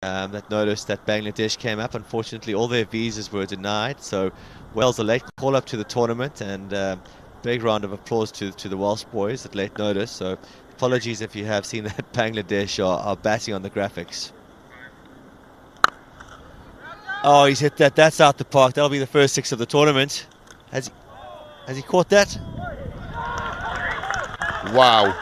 that noticed that Bangladesh came up. Unfortunately, all their visas were denied. So Wales a late call up to the tournament, and big round of applause to the Welsh boys at late notice. So apologies if you have seen that Bangladesh are batting on the graphics. Oh, he's hit that. That's out the park. That'll be the first 6 of the tournament. Has he caught that? Wow.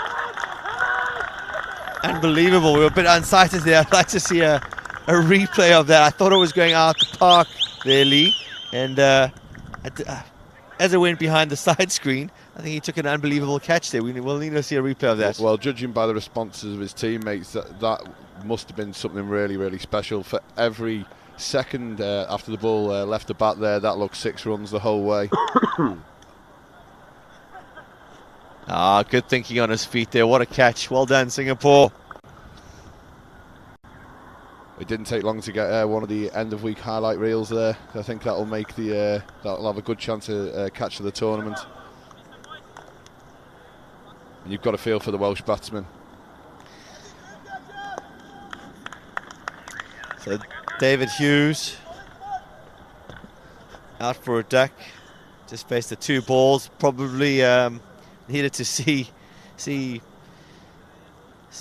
Unbelievable. We were a bit unsighted there. I'd like to see a replay of that. I thought it was going out the park there, Lee. And as it went behind the side screen, I think he took an unbelievable catch there. We'll need to see a replay of that. Well, judging by the responses of his teammates, that must have been something really, really special. For every second after the ball left the bat there, that looked 6 runs the whole way. Good thinking on his feet there. What a catch. Well done, Singapore. It didn't take long to get one of the end of week highlight reels there. I think that'll make that'll have a good chance to catch the tournament. And you've got to feel for the Welsh batsmen. So David Hughes out for a duck. Just faced the 2 balls. Probably needed to see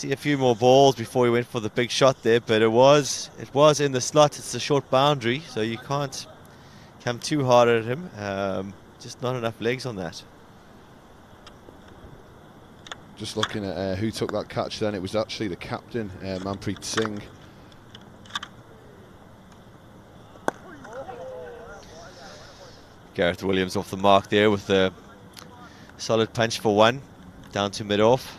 a few more balls before he went for the big shot there, but it was in the slot. It's a short boundary, so you can't come too hard at him. Just not enough legs on that. Just looking at who took that catch then, it was actually the captain, Manpreet Singh. Gareth Williams off the mark there with a solid punch for 1, down to mid-off.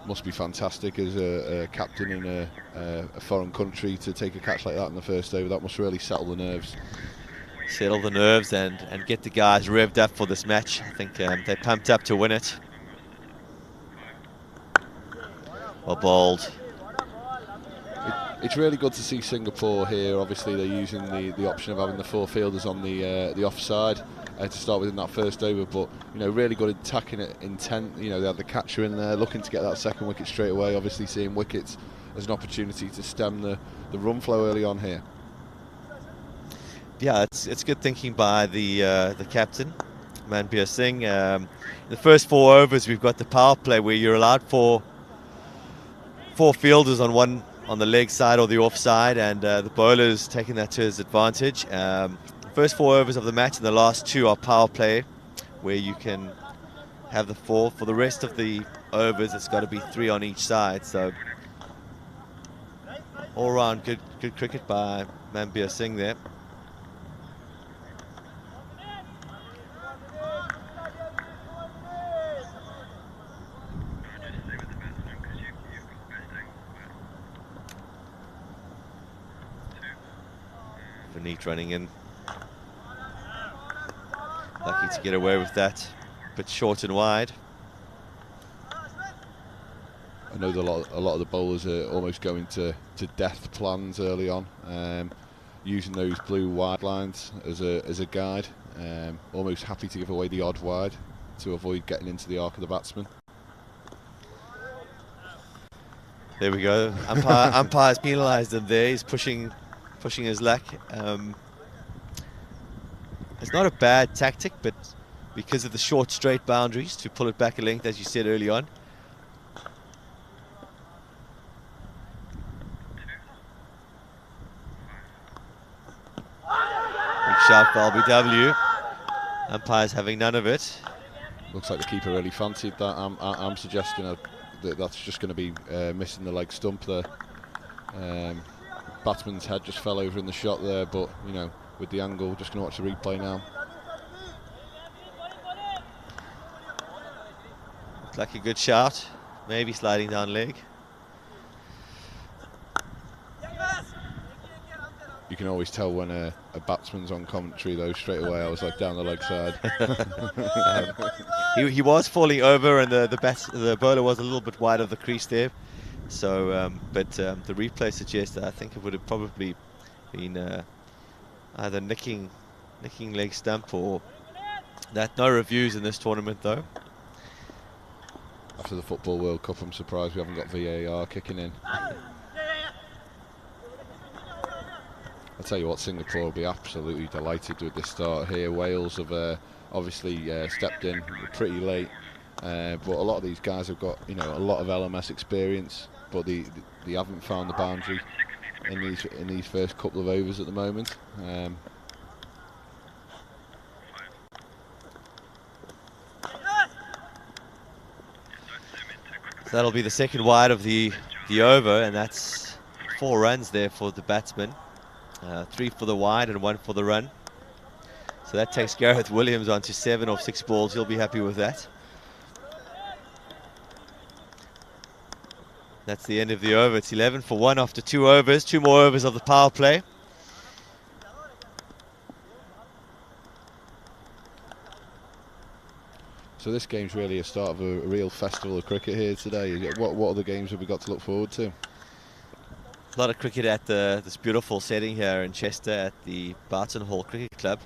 Must be fantastic as a captain in a foreign country to take a catch like that in the first over. That must really settle the nerves. Settle the nerves and get the guys revved up for this match. I think they're pumped up to win it. Well bowled. It's really good to see Singapore here. Obviously, they're using the option of having the 4 fielders on the offside to start with in that first over, but really good attacking intent. They had the catcher in there looking to get that second wicket straight away. Obviously, seeing wickets as an opportunity to stem the run flow early on here. Yeah, it's good thinking by the captain, Manpreet Singh. The first 4 overs, we've got the power play where you're allowed 4 fielders on the leg side or the off side, and the bowler's taking that to his advantage. First 4 overs of the match and the last 2 are power play, where you can have the 4. For the rest of the overs, it's got to be 3 on each side. So all round good cricket by Manpreet Singh there. Neat running in, lucky to get away with that, but short and wide. I know a lot of the bowlers are almost going to death plans early on, using those blue wide lines as a guide, almost happy to give away the odd wide to avoid getting into the arc of the batsman. There we go. Umpire's penalised him there. He's pushing his luck. It's not a bad tactic, but because of the short straight boundaries, to pull it back a length, as you said early on. Big shot for LBW. Umpire's having none of it. Looks like the keeper really fancied that. I'm suggesting that that's just going to be missing the leg stump there. Batsman's head just fell over in the shot there, but with the angle, just going to watch the replay now. Looks like a good shot, maybe sliding down leg. You can always tell when a batsman's on commentary though, straight away. I was like down the leg side. He was falling over, and the bowler was a little bit wide of the crease there. So, but the replay suggests that I think it would have probably been either nicking leg stump or that. No reviews in this tournament though. After the Football World Cup, I'm surprised we haven't got VAR kicking in. I'll tell you what, Singapore will be absolutely delighted with this start here. Wales have obviously stepped in pretty late, but a lot of these guys have got, you know, a lot of LMS experience, but they haven't found the boundary in these first couple of overs at the moment. So that'll be the second wide of the over, and that's 4 runs there for the batsman. 3 for the wide and 1 for the run. So that takes Gareth Williams on to 7 off 6 balls. He'll be happy with that. That's the end of the over. It's 11 for 1 after 2 overs. 2 more overs of the power play. So this game's really a start of a real festival of cricket here today. What other games have we got to look forward to? A lot of cricket at this beautiful setting here in Chester at the Boughton Hall Cricket Club.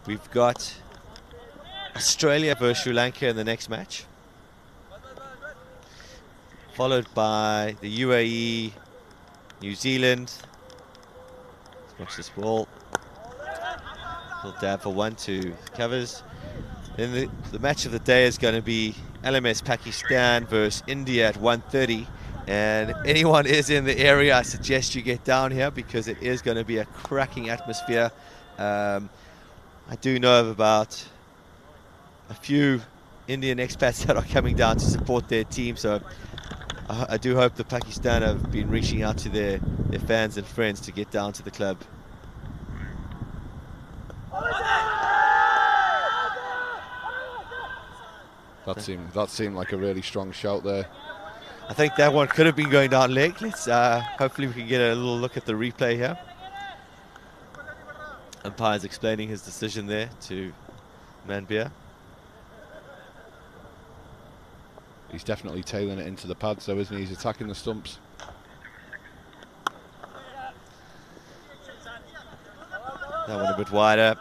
We've got Australia versus Sri Lanka in the next match, followed by the UAE, New Zealand. Let's watch this ball. Little dab for 1-2 covers. Then the match of the day is going to be LMS Pakistan versus India at 1:30. And if anyone is in the area, I suggest you get down here because it is going to be a cracking atmosphere. I do know of about a few Indian expats that are coming down to support their team, so I do hope that Pakistan have been reaching out to their fans and friends to get down to the club. That seemed like a really strong shout there. I think that one could have been going down leg. Let's hopefully we can get a little look at the replay here. Umpire's explaining his decision there to Manbir. He's definitely tailing it into the pads though, isn't he? He's attacking the stumps. That one a bit wider.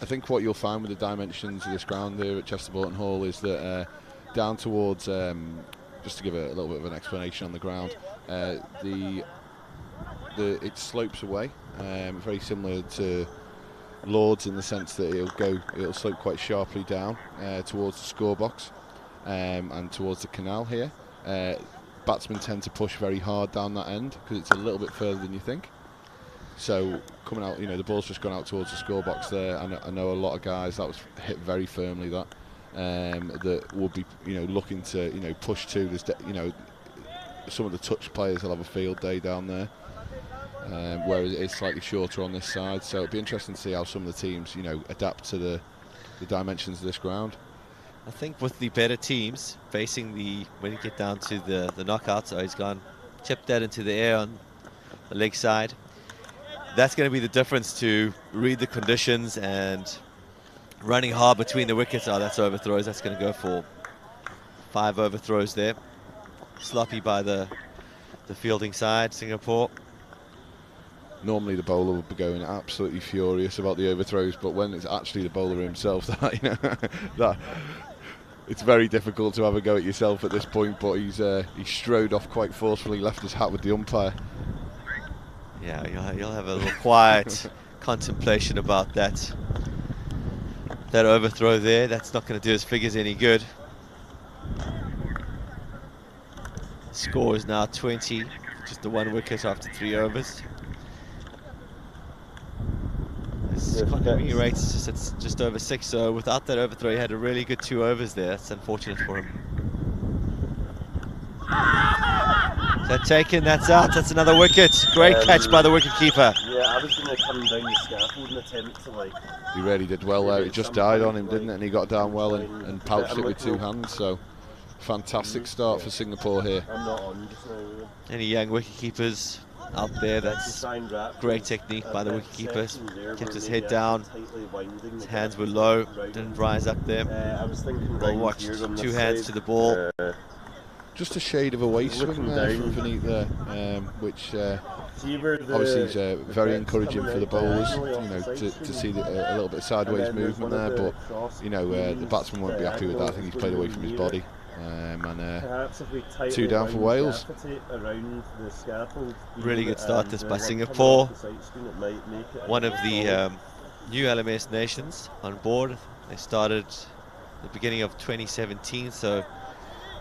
I think what you'll find with the dimensions of this ground here at Chester Boughton Hall is that down towards, just to give a little bit of an explanation on the ground, it slopes away, very similar to Lords in the sense that it'll slope quite sharply down towards the score box and towards the canal here. Batsmen tend to push very hard down that end because it's a little bit further than you think. So coming out, you know, the ball's just gone out towards the score box there. I know a lot of guys that was hit very firmly that will be, you know, looking to, you know, push to. There's, you know, some of the touch players will have a field day down there, whereas it is slightly shorter on this side. So it'll be interesting to see how some of the teams, you know, adapt to the dimensions of this ground. I think with the better teams facing when you get down to the knockouts, so he's gone, tipped that into the air on the leg side. That's going to be the difference to read the conditions and running hard between the wickets. Oh, that's overthrows. That's going to go for 5 overthrows there. Sloppy by the fielding side, Singapore. Normally the bowler would be going absolutely furious about the overthrows, but when it's actually the bowler himself, that, you know, that it's very difficult to have a go at yourself at this point. But he strode off quite forcefully, left his hat with the umpire. Yeah, you'll have a little quiet contemplation about that overthrow there. That's not going to do his figures any good. Score is now 20, just the 1 wicket after 3 overs. His economy rate's just over 6, so without that overthrow, he had a really good 2 overs there. That's unfortunate for him. That taken, that's out, that's another wicket. Great catch by the wicket-keeper. Yeah, I was going to come down the scaffold and attempt to, like... He really did well there. It just died on him, didn't it? And he got down well and pouched it with 2 hands. So, fantastic start for Singapore here. I'm not on just now. Any young wicket-keepers out there, that's great technique by the wicket-keeper. Kept his head down, his hands were low, didn't rise up there. I was thinking Well watched, 2 hands to the ball. just a shade of a waist swing there from Vineet there, which obviously is very encouraging for the bowlers, you know, to see a little bit of sideways movement there. But you know, the batsman won't be happy with that. I think he's played away from his body, and 2 down for Wales. Really good start this by Singapore, one of the new LMS nations on board. They started at the beginning of 2017, so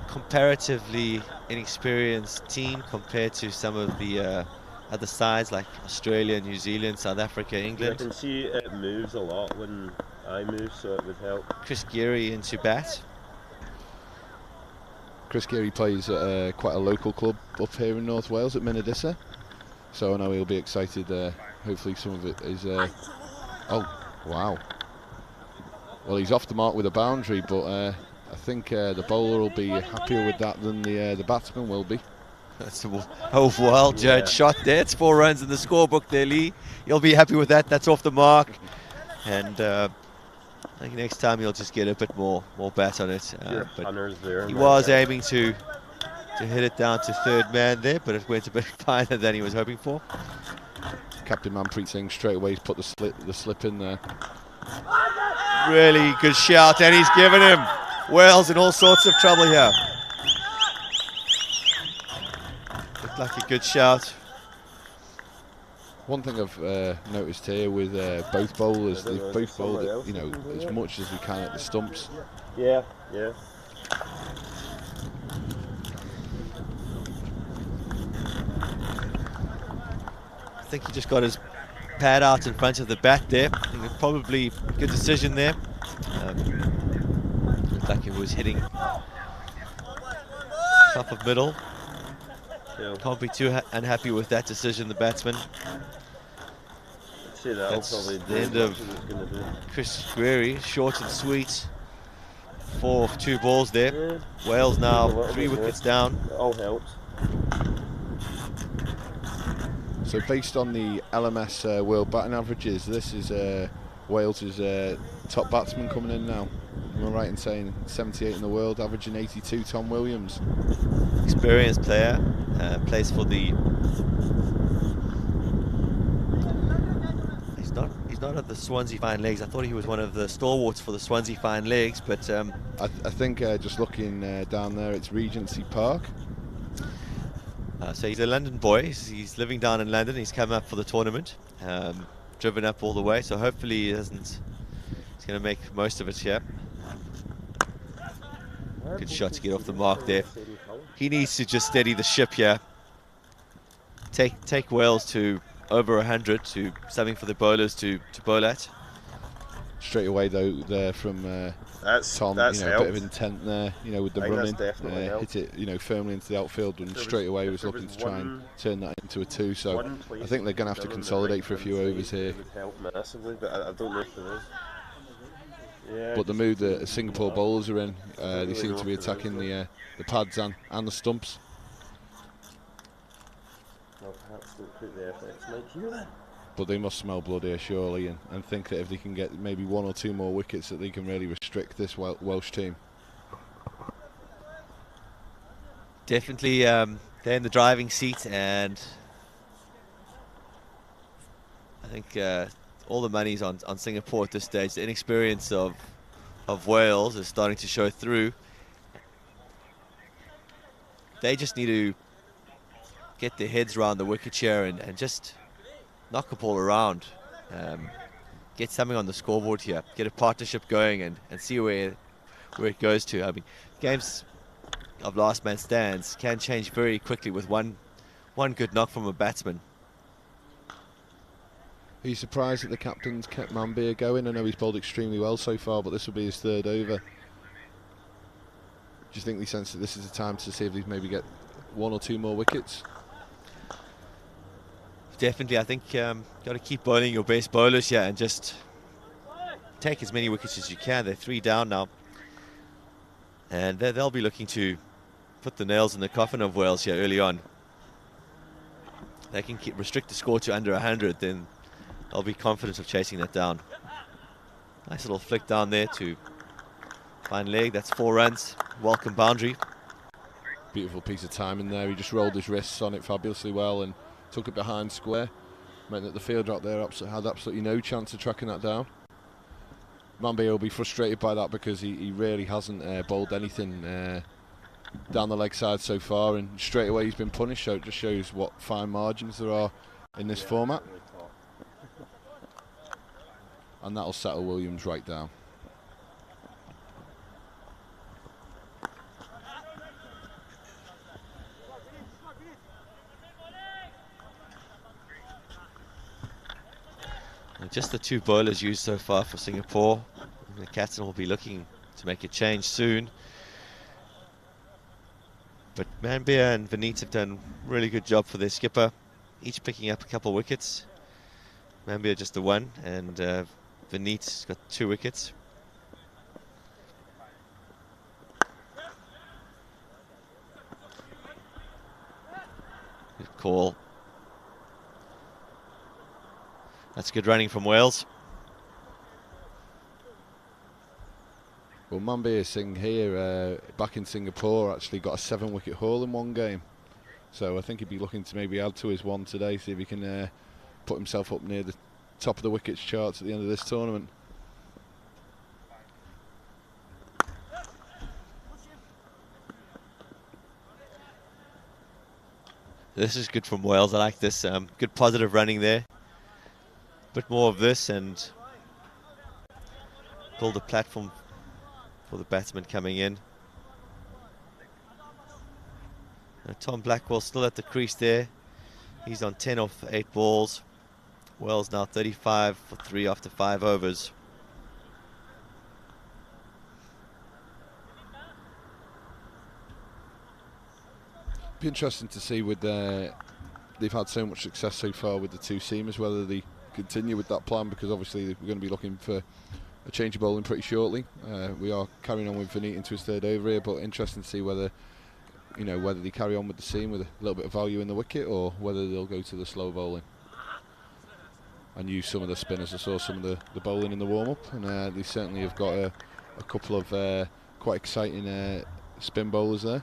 comparatively inexperienced team compared to some of the other sides like Australia, New Zealand, South Africa, England. I can see it moves a lot when I move, so it would help. Chris Geary into bat. Chris Geary plays at quite a local club up here in North Wales at Mid-innings, so I know he'll be excited. Hopefully some of it is... oh, wow. Well, he's off the mark with a boundary, but I think the bowler will be happier with that than the batsman will be. That's a well judged shot there. It's 4 runs in the scorebook there, Lee. You'll be happy with that. That's off the mark. And I think next time he'll just get a bit more bat on it. But he was aiming to hit it down to 3rd man there, but it went a bit finer than he was hoping for. Captain Manpreet Singh straight away has put the slip in there. Really good shout, and he's given him. Wales in all sorts of trouble here. Looked like a good shout. One thing I've noticed here with both bowlers, they've both bowled, you know, as much as they can at the stumps. Yeah. I think he just got his pad out in front of the bat there. I think it's probably a good decision there. Looked like he was hitting top of middle. Can't be too unhappy with that decision, the batsman. That's the end of Chris Geary, short and sweet. 4 of 2 balls there. Wales now 3 wickets down. It all helps. So based on the LMS world batting averages, this is Wales' top batsman coming in now. Am I right in saying 78 in the world, averaging 82, Tom Williams? Experienced player, plays for the... He's not at the Swansea Fine Legs. I thought he was one of the stalwarts for the Swansea Fine Legs, but... I think just looking down there, it's Regency Park. So he's a London boy. He's living down in London. He's come up for the tournament, driven up all the way. So hopefully he's going to make most of it here. Good shot to get off the mark there. He needs to just steady the ship here. Take Wales to over 100, to something for the bowlers to bowl at. Straight away though, there from Tom, you know, a bit of intent there, you know, with the running, hit it, you know, firmly into the outfield, and straight away was looking to try and turn that into a 2. So I think they're going to have to consolidate for a few overs here. But the mood that Singapore bowlers are in, they seem to be attacking the pads and the stumps. But they must smell blood here surely, and think that if they can get maybe 1 or 2 more wickets, that they can really restrict this Welsh team. Definitely they're in the driving seat, and I think all the money's on Singapore at this stage. The inexperience of Wales is starting to show through. They just need to get their heads around the wicket share and just knock the ball around, get something on the scoreboard here, get a partnership going, and see where it goes to. I mean, games of last man stands can change very quickly with one good knock from a batsman. Are you surprised that the captain's kept Manbir going? I know he's bowled extremely well so far, but this will be his 3rd over. Do you think they sense that this is the time to see if they maybe get 1 or 2 more wickets? Definitely, I think got to keep bowling your best bowlers here and just take as many wickets as you can. They're 3 down now, and they'll be looking to put the nails in the coffin of Wales here early on. They can restrict the score to under 100, then they'll be confident of chasing that down. Nice little flick down there to fine leg. That's 4 runs. Welcome boundary. beautiful piece of timing there. He just rolled his wrists on it fabulously well and took it behind square. Meant that the fielder out there had absolutely no chance of tracking that down. Mambia will be frustrated by that because he really hasn't bowled anything down the leg side so far, and straight away he's been punished, so it just shows what fine margins there are in this format. And that'll settle Williams right down. And just the 2 bowlers used so far for Singapore. The captain will be looking to make a change soon. But Mambia and Vineet have done a really good job for their skipper, each picking up a couple of wickets. Mambia just the 1, and Vineet's got 2 wickets. Good call. That's good running from Wales. Well, Mambia Singh here, back in Singapore, actually got a 7-wicket haul in one game. So I think he'd be looking to maybe add to his 1 today, see if he can put himself up near the top of the wickets charts at the end of this tournament. This is good from Wales. I like this. Good positive running there. Bit more of this and build a platform for the batsman coming in. Tom Blackwell still at the crease there. He's on 10 off 8 balls. Wales now 35 for 3 after 5 overs. Be interesting to see with they've had so much success so far with the 2 seamers, whether they continue with that plan, because obviously we're going to be looking for a change of bowling pretty shortly. We are carrying on with Vineet into his 3rd over here, but interesting to see whether whether they carry on with the seam with a little bit of value in the wicket, or whether they'll go to the slow bowling and use some of the spinners. I saw some of the bowling in the warm-up, and they certainly have got a couple of quite exciting spin bowlers there.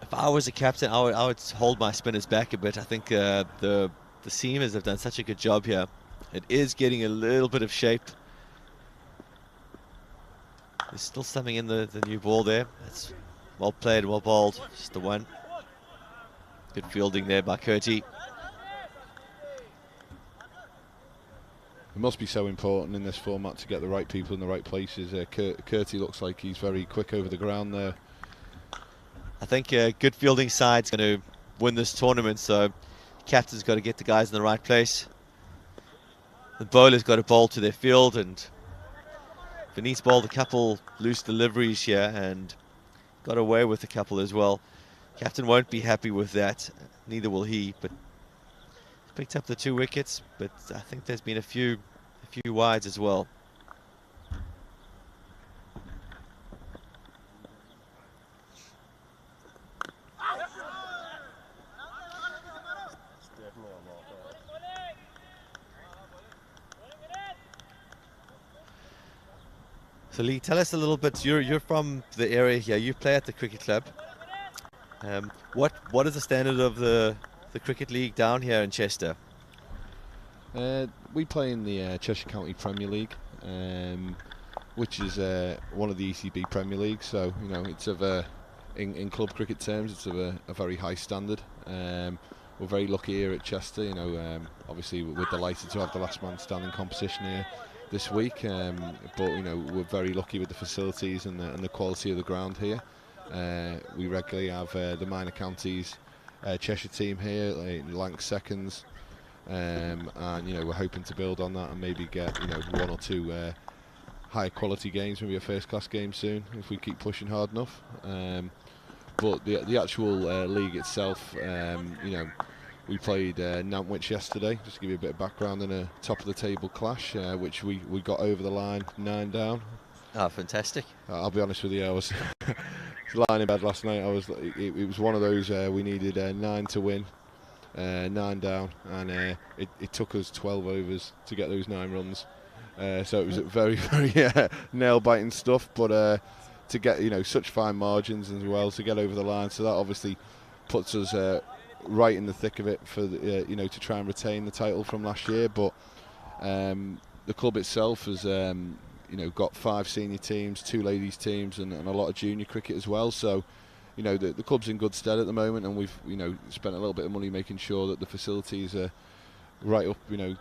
If I was a captain, I would hold my spinners back a bit. I think the seamers have done such a good job here. It is getting a little bit of shape. There's still something in the new ball there. That's well played, well bowled. Just the 1. Good fielding there by Curti. It must be so important in this format to get the right people in the right places. Curti looks like he's very quick over the ground there. I think a good fielding side's going to win this tournament, so captain's got to get the guys in the right place. The bowler's got to bowl to their field, and Vineet's bowled a couple loose deliveries here and got away with a couple as well. Captain won't be happy with that, neither will he, but picked up the 2 wickets, but I think there's been a few wides as well. So Lee, tell us a little bit. You're from the area here. You play at the cricket club. What is the standard of the cricket league down here in Chester? We play in the Cheshire County Premier League, which is one of the ECB Premier Leagues. So it's of in club cricket terms, it's of a very high standard. We're very lucky here at Chester. Obviously we're delighted to have the last man standing competition here this week, but we're very lucky with the facilities and the quality of the ground here. We regularly have the minor counties Cheshire team here, Lancs seconds, and we're hoping to build on that and maybe get 1 or 2 higher quality games, maybe a first class game soon if we keep pushing hard enough. But the actual league itself, we played Nantwich yesterday, just to give you a bit of background, in a top of the table clash, which we got over the line 9 down. Oh, fantastic. I'll be honest with you, I was lying in bed last night. It was one of those we needed 9 to win, 9 down, and it took us 12 overs to get those 9 runs. So it was very, very nail-biting stuff, but to get, you know, such fine margins as well to get over the line. So that obviously puts us right in the thick of it for the, you know, to try and retain the title from last year. But the club itself has you know, got 5 senior teams, 2 ladies teams, and a lot of junior cricket as well. So, you know, the club's in good stead at the moment, and we've, you know, spent a little bit of money making sure that the facilities are right up, you know,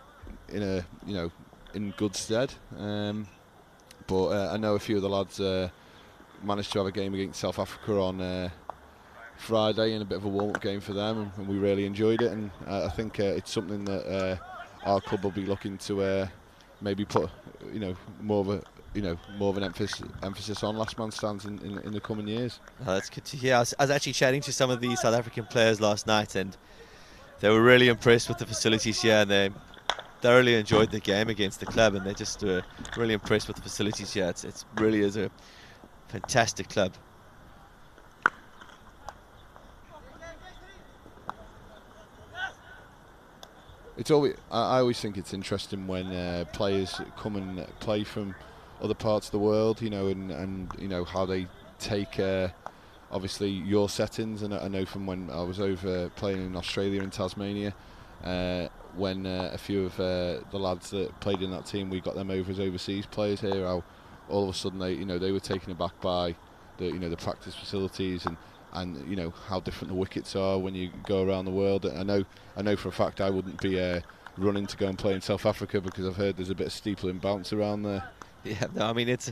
in a, you know, in good stead. But I know a few of the lads managed to have a game against South Africa on Friday, and a bit of a warm-up game for them, and we really enjoyed it. And I think it's something that our club will be looking to maybe put, you know, more of an emphasis on last man stands in the coming years. Oh, that's good to hear. I was actually chatting to some of the South African players last night, and they were really impressed with the facilities here, and they thoroughly enjoyed the game against the club, and they just were really impressed with the facilities here. It really is a fantastic club. It's always, I always think it's interesting when players come and play from other parts of the world, you know, and you know how they take obviously your settings. And I know from when I was over playing in Australia and Tasmania, when a few of the lads that played in that team, we got them over as overseas players here, how all of a sudden they, you know, they were taken aback by the, you know, the practice facilities and you know how different the wickets are when you go around the world. I know for a fact I wouldn't be running to go and play in South Africa, because I've heard there's a bit of steeple and bounce around there. Yeah, no, I mean it's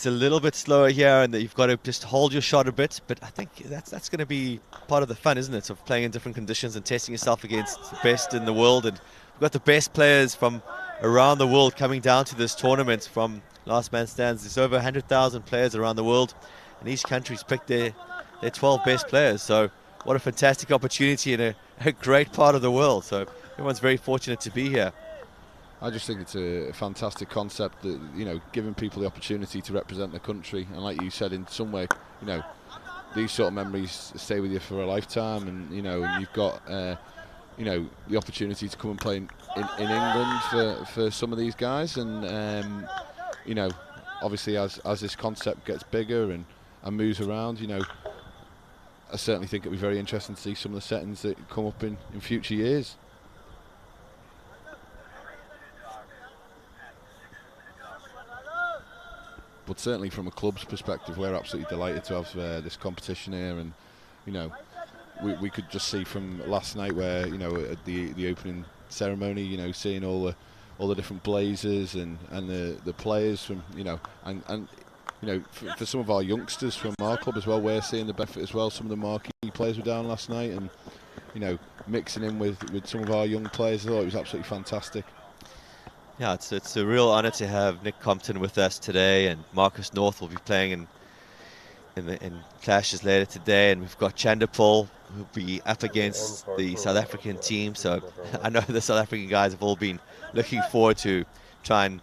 a little bit slower here, and that you've got to just hold your shot a bit. But I think that's going to be part of the fun, isn't it? Of playing in different conditions and testing yourself against the best in the world. And we've got the best players from around the world coming down to this tournament from Last Man Stands. There's over 100,000 players around the world, and each country's picked their 12 best players. So what a fantastic opportunity in a great part of the world. So everyone's very fortunate to be here. I just think it's a fantastic concept that, you know, giving people the opportunity to represent the country, and like you said, in some way, you know, these sort of memories stay with you for a lifetime. And you know, you've got you know, the opportunity to come and play in England for some of these guys. And you know, obviously as this concept gets bigger and moves around, you know, I certainly think it'll be very interesting to see some of the settings that come up in future years. But certainly from a club's perspective, we're absolutely delighted to have this competition here. And you know, we could just see from last night where, you know, at the opening ceremony, you know, seeing all the different blazers and the players from, you know, and you know, for some of our youngsters from our club as well, we're seeing the benefit as well. Some of the marquee players were down last night, and you know, mixing in with some of our young players, I thought it was absolutely fantastic. Yeah, it's a real honour to have Nick Compton with us today, and Marcus North will be playing in clashes later today, and we've got Chandapal who'll be up against the South African team. So I know the South African guys have all been looking forward to try and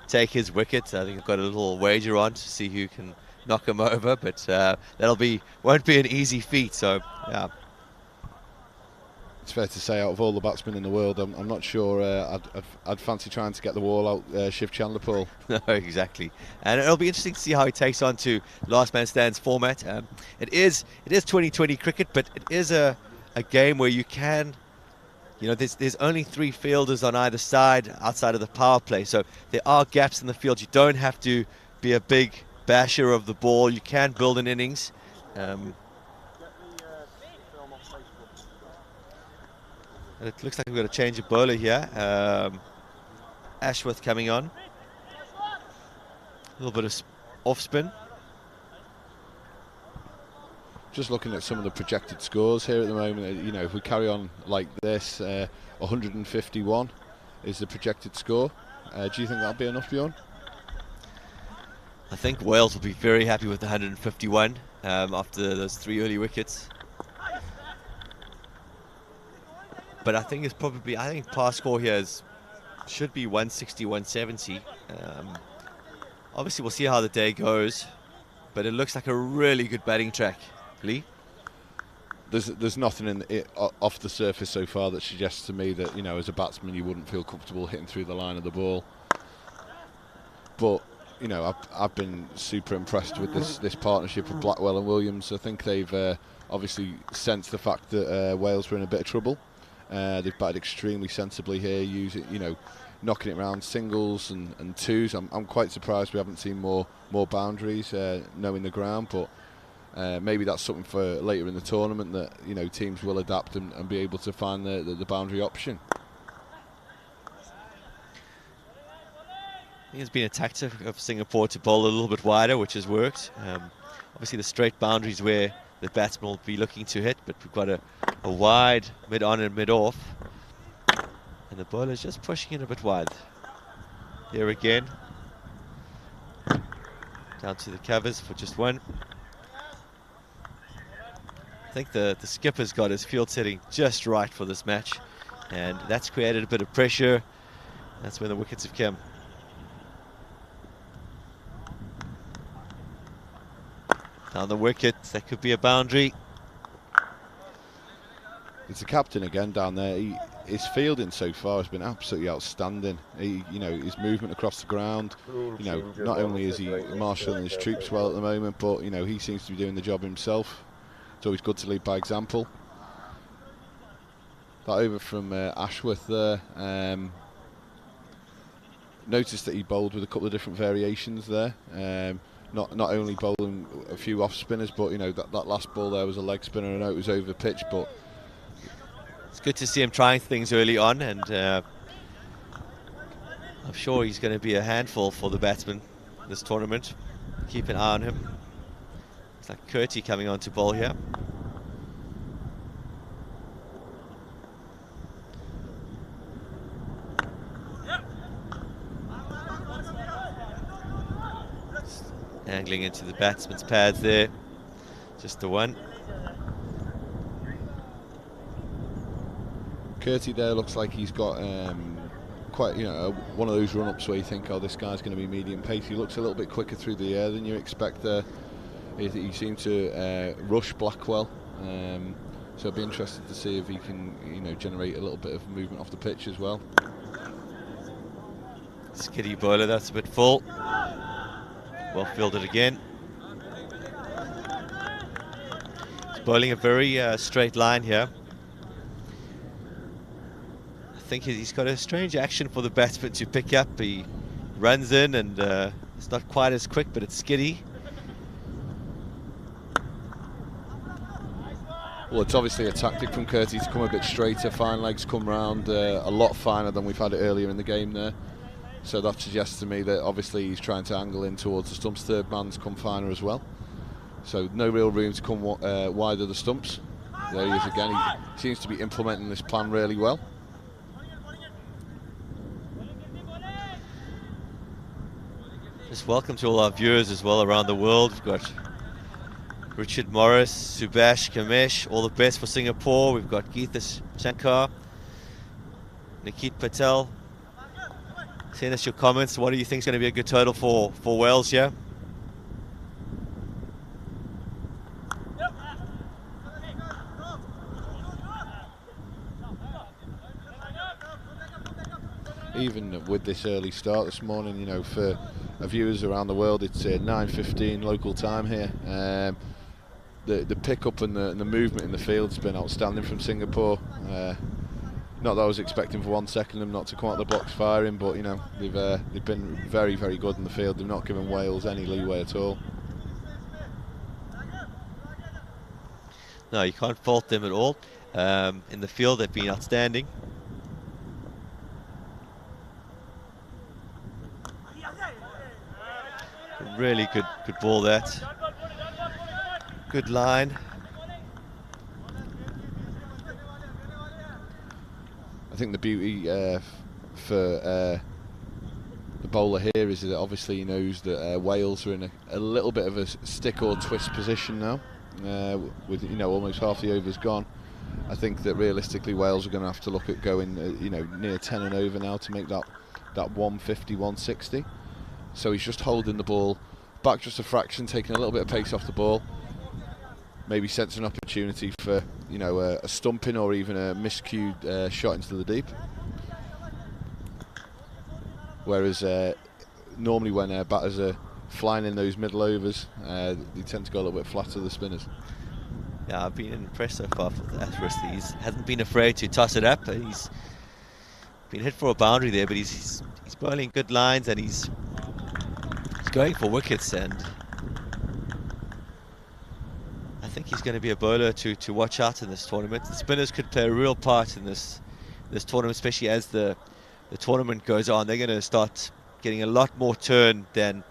take his wicket. I think I've got a little wager on to see who can knock him over, but won't be an easy feat. So yeah. It's fair to say, out of all the batsmen in the world, I'm not sure I'd fancy trying to get the wall out Shiv Chandler. No, exactly. And it'll be interesting to see how he takes on to Last Man Stands format. It is 2020 cricket, but it is a game where you can, you know, there's only 3 fielders on either side outside of the power play, so there are gaps in the field. You don't have to be a big basher of the ball. You can build an innings. And it looks like we've got a change of bowler here. Ashworth coming on. A little bit of off spin. Just looking at some of the projected scores here at the moment, you know, if we carry on like this, 151 is the projected score. Do you think that'll be enough, Bjorn? I think Wales will be very happy with the 151 after those 3 early wickets. But I think par score here should be 160, 170. Obviously, we'll see how the day goes, but it looks like a really good batting track. Lee? There's nothing off the surface so far that suggests to me that, you know, as a batsman you wouldn't feel comfortable hitting through the line of the ball. But you know, I've been super impressed with this partnership of Blackwell and Williams. I think they've obviously sensed the fact that Wales were in a bit of trouble. They've batted extremely sensibly here, using, you know, knocking it around singles and twos. I'm quite surprised we haven't seen more boundaries, knowing the ground, but maybe that's something for later in the tournament, that, you know, teams will adapt and be able to find the boundary option. I think it's been a tactic of Singapore to bowl a little bit wider, which has worked. Obviously the straight boundaries where the batsman will be looking to hit, but we've got a wide mid-on and mid-off. And the bowler's just pushing it a bit wide. Here again. Down to the covers for just one. I think the skipper's got his field setting just right for this match. And that's created a bit of pressure. That's when the wickets have come. Down the wicket, that could be a boundary. It's the captain again down there. His fielding so far has been absolutely outstanding. You know, his movement across the ground. You know, not only is he marshalling his troops well at the moment, but, you know, he seems to be doing the job himself. It's always good to lead by example. That over from Ashworth there. Noticed that he bowled with a couple of different variations there. Not only bowling a few off spinners, but, you know, that last ball there was a leg spinner. I know it was over pitch, but it's good to see him trying things early on, and I'm sure he's going to be a handful for the batsmen this tournament. Keep an eye on him. It's like Curti coming on to bowl here. Angling into the batsman's pads there. Just the one. Curti there looks like he's got quite, you know, one of those run-ups where you think, oh, this guy's going to be medium pace. He looks a little bit quicker through the air than you expect there. He seemed to rush Blackwell, so I'd be interested to see if he can, you know, generate a little bit of movement off the pitch as well. Skiddy bowler, that's a bit full. Well fielded again. He's bowling a very straight line here. I think he's got a strange action for the batsman to pick up. He runs in and it's not quite as quick, but it's skiddy. Well, it's obviously a tactic from Curti to come a bit straighter. Fine legs come round a lot finer than we've had it earlier in the game there. So that suggests to me that obviously he's trying to angle in towards the stumps. Third man's come finer as well. So no real room to come wide of the stumps. There he is again. He seems to be implementing this plan really well. Just welcome to all our viewers as well around the world. We've got Richard Morris, Subhash Kamesh, all the best for Singapore. We've got Geetha Shankar, Nikit Patel. Send us your comments. What do you think is going to be a good total for Wales here? Even with this early start this morning, you know, for our viewers around the world, it's 9:15 local time here. The pick-up and the movement in the field's been outstanding from Singapore. Not that I was expecting for 1 second them not to come out the box firing, but, you know, they've been very, very good in the field. They've not given Wales any leeway at all. No, you can't fault them at all. In the field, they've been outstanding. Really good ball that. Good line. I think the beauty for the bowler here is that obviously he knows that Wales are in a little bit of a stick or twist position now, with, you know, almost half the overs gone. I think that realistically Wales are going to have to look at going you know, near 10 and over now to make that 150, 160. So he's just holding the ball back just a fraction, taking a little bit of pace off the ball. Maybe sets an opportunity for, you know, a stumping or even a miscued shot into the deep. Whereas normally when batters are flying in those middle overs, they tend to go a little bit flatter, the spinners. Yeah, I've been impressed so far with Atheris. He hasn't been afraid to toss it up. He's been hit for a boundary there, but he's bowling good lines, and he's going for wickets, and I think he's going to be a bowler to watch out in this tournament. The spinners could play a real part in this tournament, especially as the tournament goes on. They're going to start getting a lot more turn than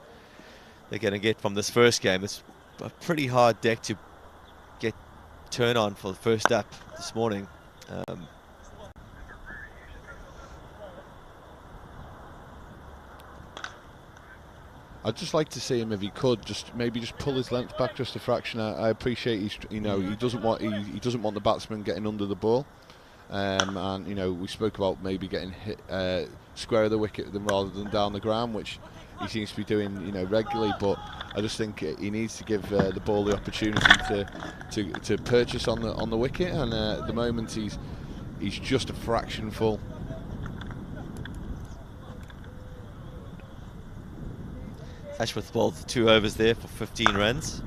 they're going to get from this first game. It's a pretty hard deck to get turn on for the first up this morning. I'd just like to see him, if he could, maybe pull his length back just a fraction. I appreciate he doesn't want the batsman getting under the ball, and we spoke about maybe getting hit square of the wicket rather than down the ground, which he seems to be doing regularly. But I just think he needs to give the ball the opportunity to purchase on the wicket, and at the moment he's just a fraction full. Ashworth bowled 2 overs there for 15 runs.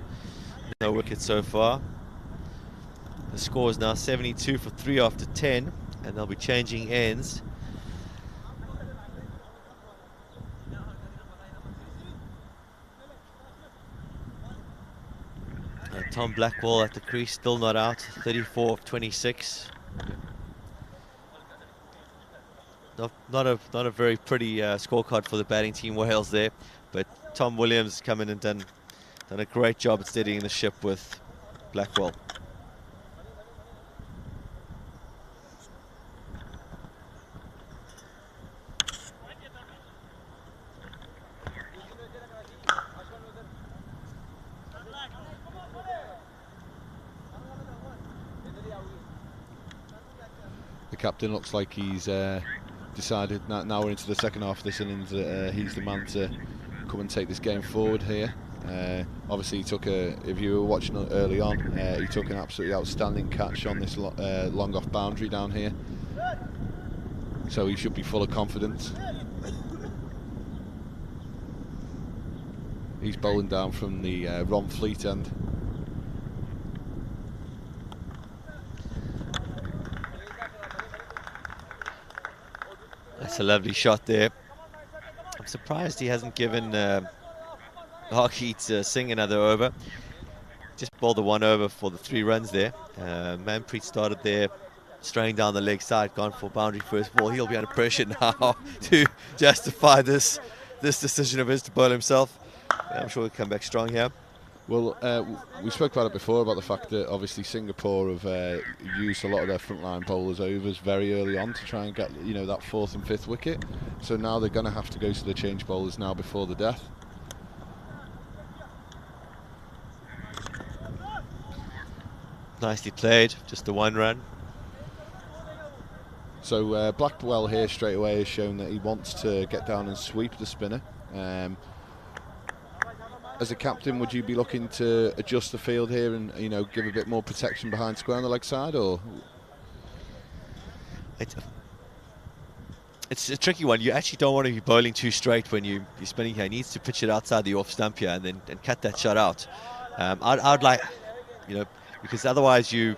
No wickets so far. The score is now 72 for 3 after 10, and they'll be changing ends. Tom Blackwell at the crease, still not out, 34 of 26. Not a very pretty scorecard for the batting team Wales there, but Tom Williams come in and done a great job at steadying the ship with Blackwell. The captain looks like he's decided now we're into the second half of this innings that he's the man to come and take this game forward here. Obviously he took if you were watching early on, he took an absolutely outstanding catch on this long off boundary down here, so he should be full of confidence. He's bowling down from the Ron Fleet end. That's a lovely shot there. I'm surprised he hasn't given Harkeet Singh another over. Just bowled the 1 over for the 3 runs there. Manpreet started there, straying down the leg side, gone for boundary first ball. He'll be under pressure now to justify this decision of his to bowl himself. I'm sure he'll come back strong here. Well, we spoke about it before, about the fact that obviously Singapore have used a lot of their frontline bowlers overs very early on to try and get that 4th and 5th wicket. So now they're going to have to go to the change bowlers now before the death. Nicely played, just the 1 run. So Blackwell here straight away has shown that he wants to get down and sweep the spinner. As a captain, would you be looking to adjust the field here and give a bit more protection behind square on the leg side, or? It's a tricky one. You actually don't want to be bowling too straight when you're spinning here. He needs to pitch it outside the off stump here and cut that shot out. I'd like, because otherwise you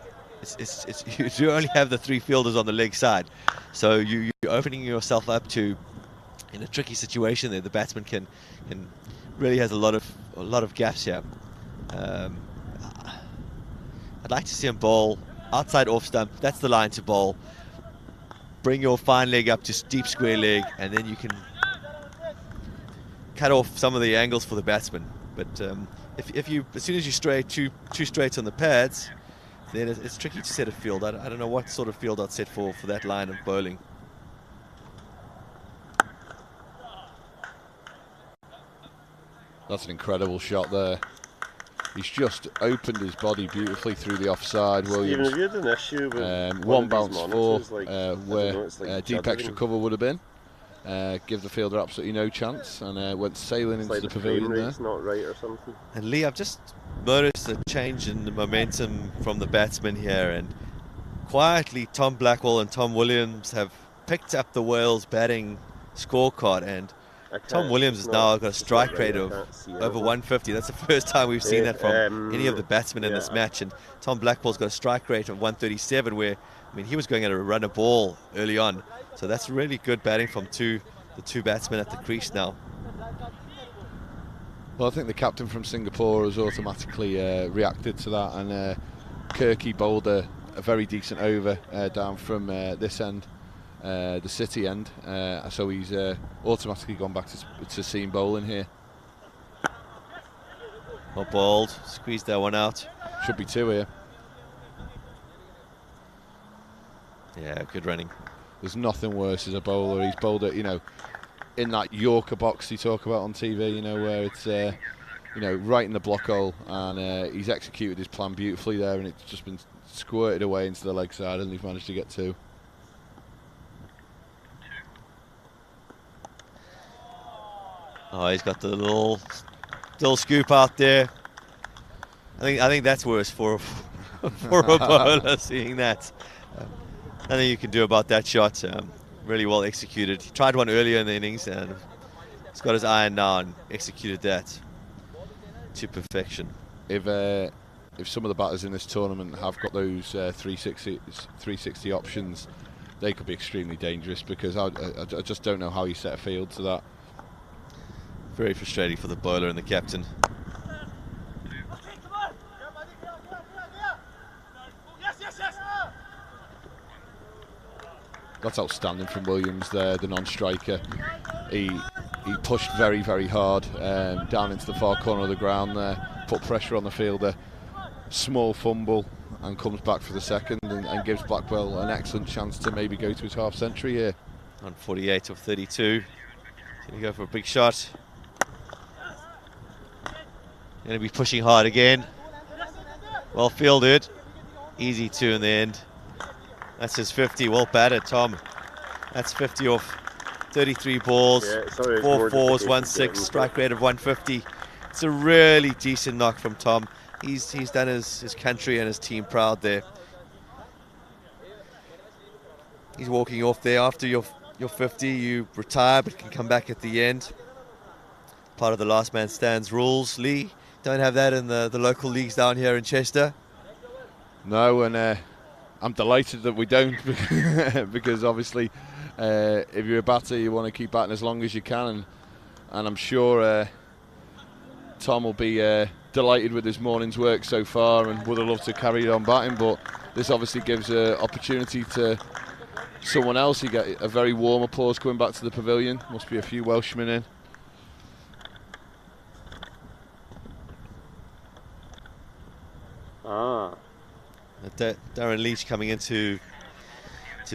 only have the 3 fielders on the leg side, so you're opening yourself up to, in a tricky situation there. The batsman can really has a lot of gaps here. I'd like to see him bowl outside off stump. That's the line to bowl. Bring your fine leg up to deep square leg, and then you can cut off some of the angles for the batsman. But if you, as soon as you stray two straights on the pads, then it's tricky to set a field. I don't know what sort of field I'd set for that line of bowling. That's an incredible shot there. He's just opened his body beautifully through the offside. Williams. Stephen, have you had an issue with one bounce for where deep extra cover would have been. Give the fielder absolutely no chance, and went sailing into the pavilion there. It's not right or something. And Lee, I've just noticed a change in the momentum from the batsmen here, and quietly Tom Blackwell and Tom Williams have picked up the Wales batting scorecard, and Tom Williams has now got a strike rate of over 150. That's the first time we've seen that from any of the batsmen in this match. And Tom Blackwell's got a strike rate of 137, where, I mean, he was going at a run a ball early on. So that's really good batting from the two batsmen at the crease now. Well, I think the captain from Singapore has automatically reacted to that, and Kirky bowled a very decent over down from this end, the City end, so he's automatically gone back to seam bowling here. Well bowled, squeezed that one out. Should be 2 here. Yeah, good running. There's nothing worse as a bowler. He's bowled it, you know, in that Yorker box you talk about on TV, you know, where it's, you know, right in the block hole, and he's executed his plan beautifully there, and it's just been squirted away into the leg side, and he's managed to get 2. Oh, he's got the little scoop out there. I think that's worse for a bowler, seeing that. Nothing you can do about that shot. Really well executed. He tried one earlier in the innings, and he's got his iron now and executed that to perfection. If some of the batters in this tournament have got those 360 options, they could be extremely dangerous, because I just don't know how you set a field to that. Very frustrating for the bowler and the captain. That's outstanding from Williams there, the non-striker. He pushed very, very hard down into the far corner of the ground there, put pressure on the fielder, small fumble, and comes back for the second, and gives Blackwell an excellent chance to maybe go to his half century here. On 48 of 32. Going to go for a big shot. Going to be pushing hard again. Well fielded. Easy 2 in the end. That's his 50. Well batted, Tom. That's 50 off 33 balls. 4 fours, 1 6, strike rate of 150. It's a really decent knock from Tom. He's done his country and his team proud there. He's walking off there after your 50. You retire, but can come back at the end. Part of the last man stands rules. Lee, don't have that in the local leagues down here in Chester. No, and I'm delighted that we don't, because obviously if you're a batter, you want to keep batting as long as you can, and I'm sure Tom will be delighted with his morning's work so far, and would have loved to carry it on batting, but this obviously gives an opportunity to someone else. You get a very warm applause coming back to the pavilion. Must be a few Welshmen in. Darren Leach coming into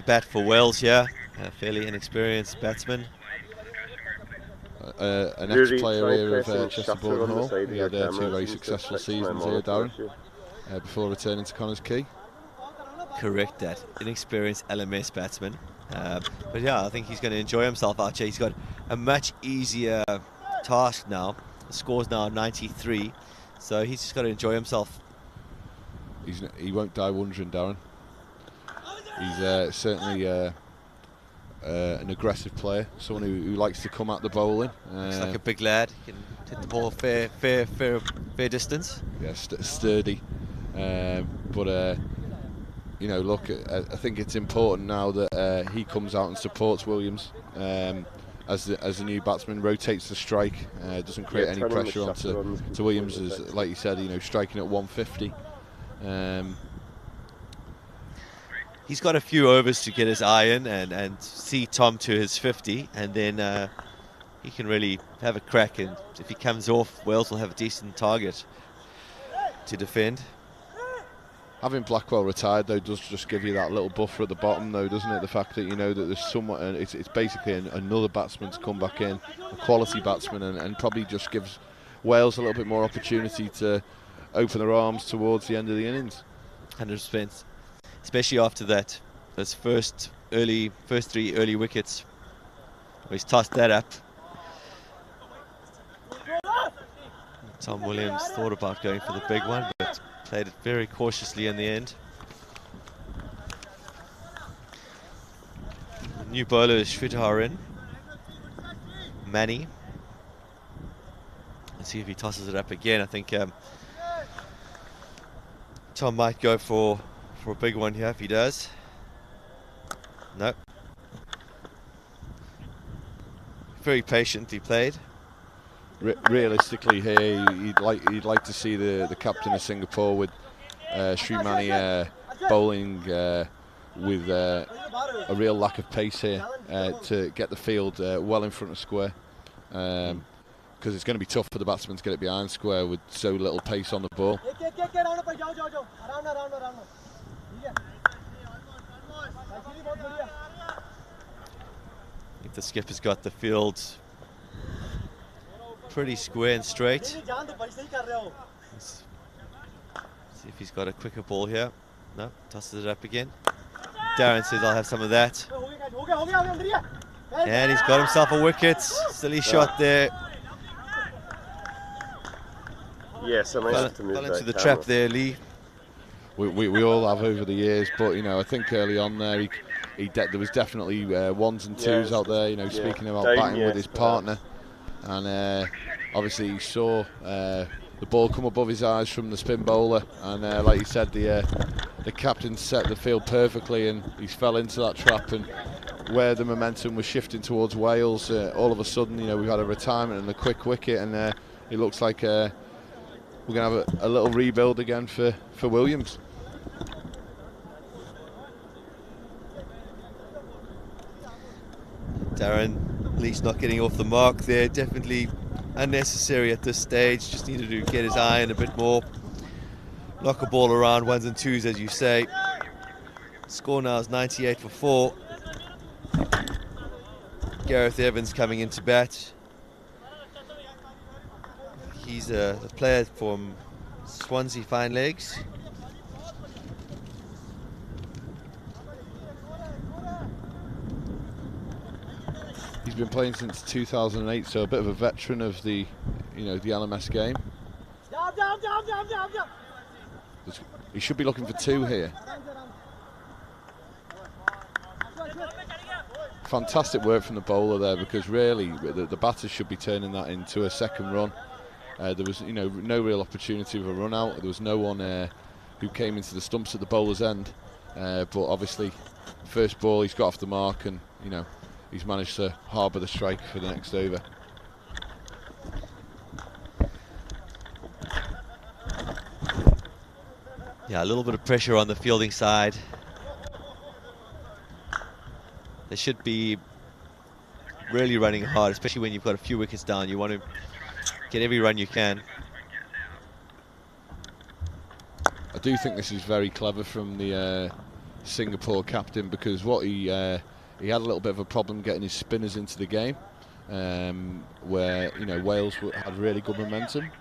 bat for Wales here, a fairly inexperienced batsman. An ex-player here of Chester Boughton Hall. He had 2 very successful seasons here, Darren, before returning to Connors Quay. Correct that, inexperienced LMS batsman. But yeah, I think he's going to enjoy himself out here. He's got a much easier task now. The score's now 93, so he's just got to enjoy himself. He won't die wondering, Darren. He's certainly an aggressive player, someone who likes to come at the bowling. Looks like a big lad. He can hit the ball fair distance. Yeah, sturdy. But you know, look, I think it's important now that he comes out and supports Williams as the new batsman, rotates the strike, doesn't create any pressure onto Williams, as, like you said, you know, striking at 150. He's got a few overs to get his eye in and see Tom to his 50, and then he can really have a crack, and if he comes off, Wales will have a decent target to defend. Having Blackwell retired, though, does just give you that little buffer at the bottom, though, doesn't it? The fact that you know that there's someone, it's basically another batsman to come back in, a quality batsman, and probably just gives Wales a little bit more opportunity to open their arms towards the end of the innings. 100%, especially after that, those first 3 early wickets. He's tossed that up. Tom Williams thought about going for the big one, but played it very cautiously in the end. The new bowler is Shridhar in. Manny. Let's see if he tosses it up again. I think Tom might go for a big one here if he does. Nope. Very patiently played. Realistically here, you'd like to see the captain of Singapore with Srimani bowling with a real lack of pace here to get the field well in front of square, because it's going to be tough for the batsman to get it behind square with so little pace on the ball. I think the skipper's got the field pretty square and straight. Let's see if he's got a quicker ball here. No, tosses it up again. Darren says I'll have some of that. And he's got himself a wicket. Silly shot there. Yes, I might have to move fell that into the camera. trap there, Lee. We all have over the years, but you know, I think early on there there was definitely ones and twos out there. You know, speaking about batting with his partner, and obviously he saw the ball come above his eyes from the spin bowler, and like you said, the captain set the field perfectly, and he fell into that trap. And where the momentum was shifting towards Wales, all of a sudden, you know, we've had a retirement and a quick wicket, and it looks like we're going to have a little rebuild again for Williams. Darren, at least not getting off the mark there. Definitely unnecessary at this stage. Just needed to get his eye in a bit more. Knock a ball around ones and twos, as you say. Score now is 98 for 4. Gareth Evans coming into bat. He's the player from Swansea Fine Legs. He's been playing since 2008, so a bit of a veteran of the LMS game. He should be looking for 2 here. Fantastic work from the bowler there, because really the batters should be turning that into a second run. There was no real opportunity of a run out. There was no one who came into the stumps at the bowler's end, but obviously first ball he's got off the mark, and he's managed to harbour the strike for the next over. Yeah, a little bit of pressure on the fielding side. They should be really running hard, especially when you've got a few wickets down. You want to get every run you can. I do think this is very clever from the Singapore captain, because what he had a little bit of a problem getting his spinners into the game, where Wales had really good momentum.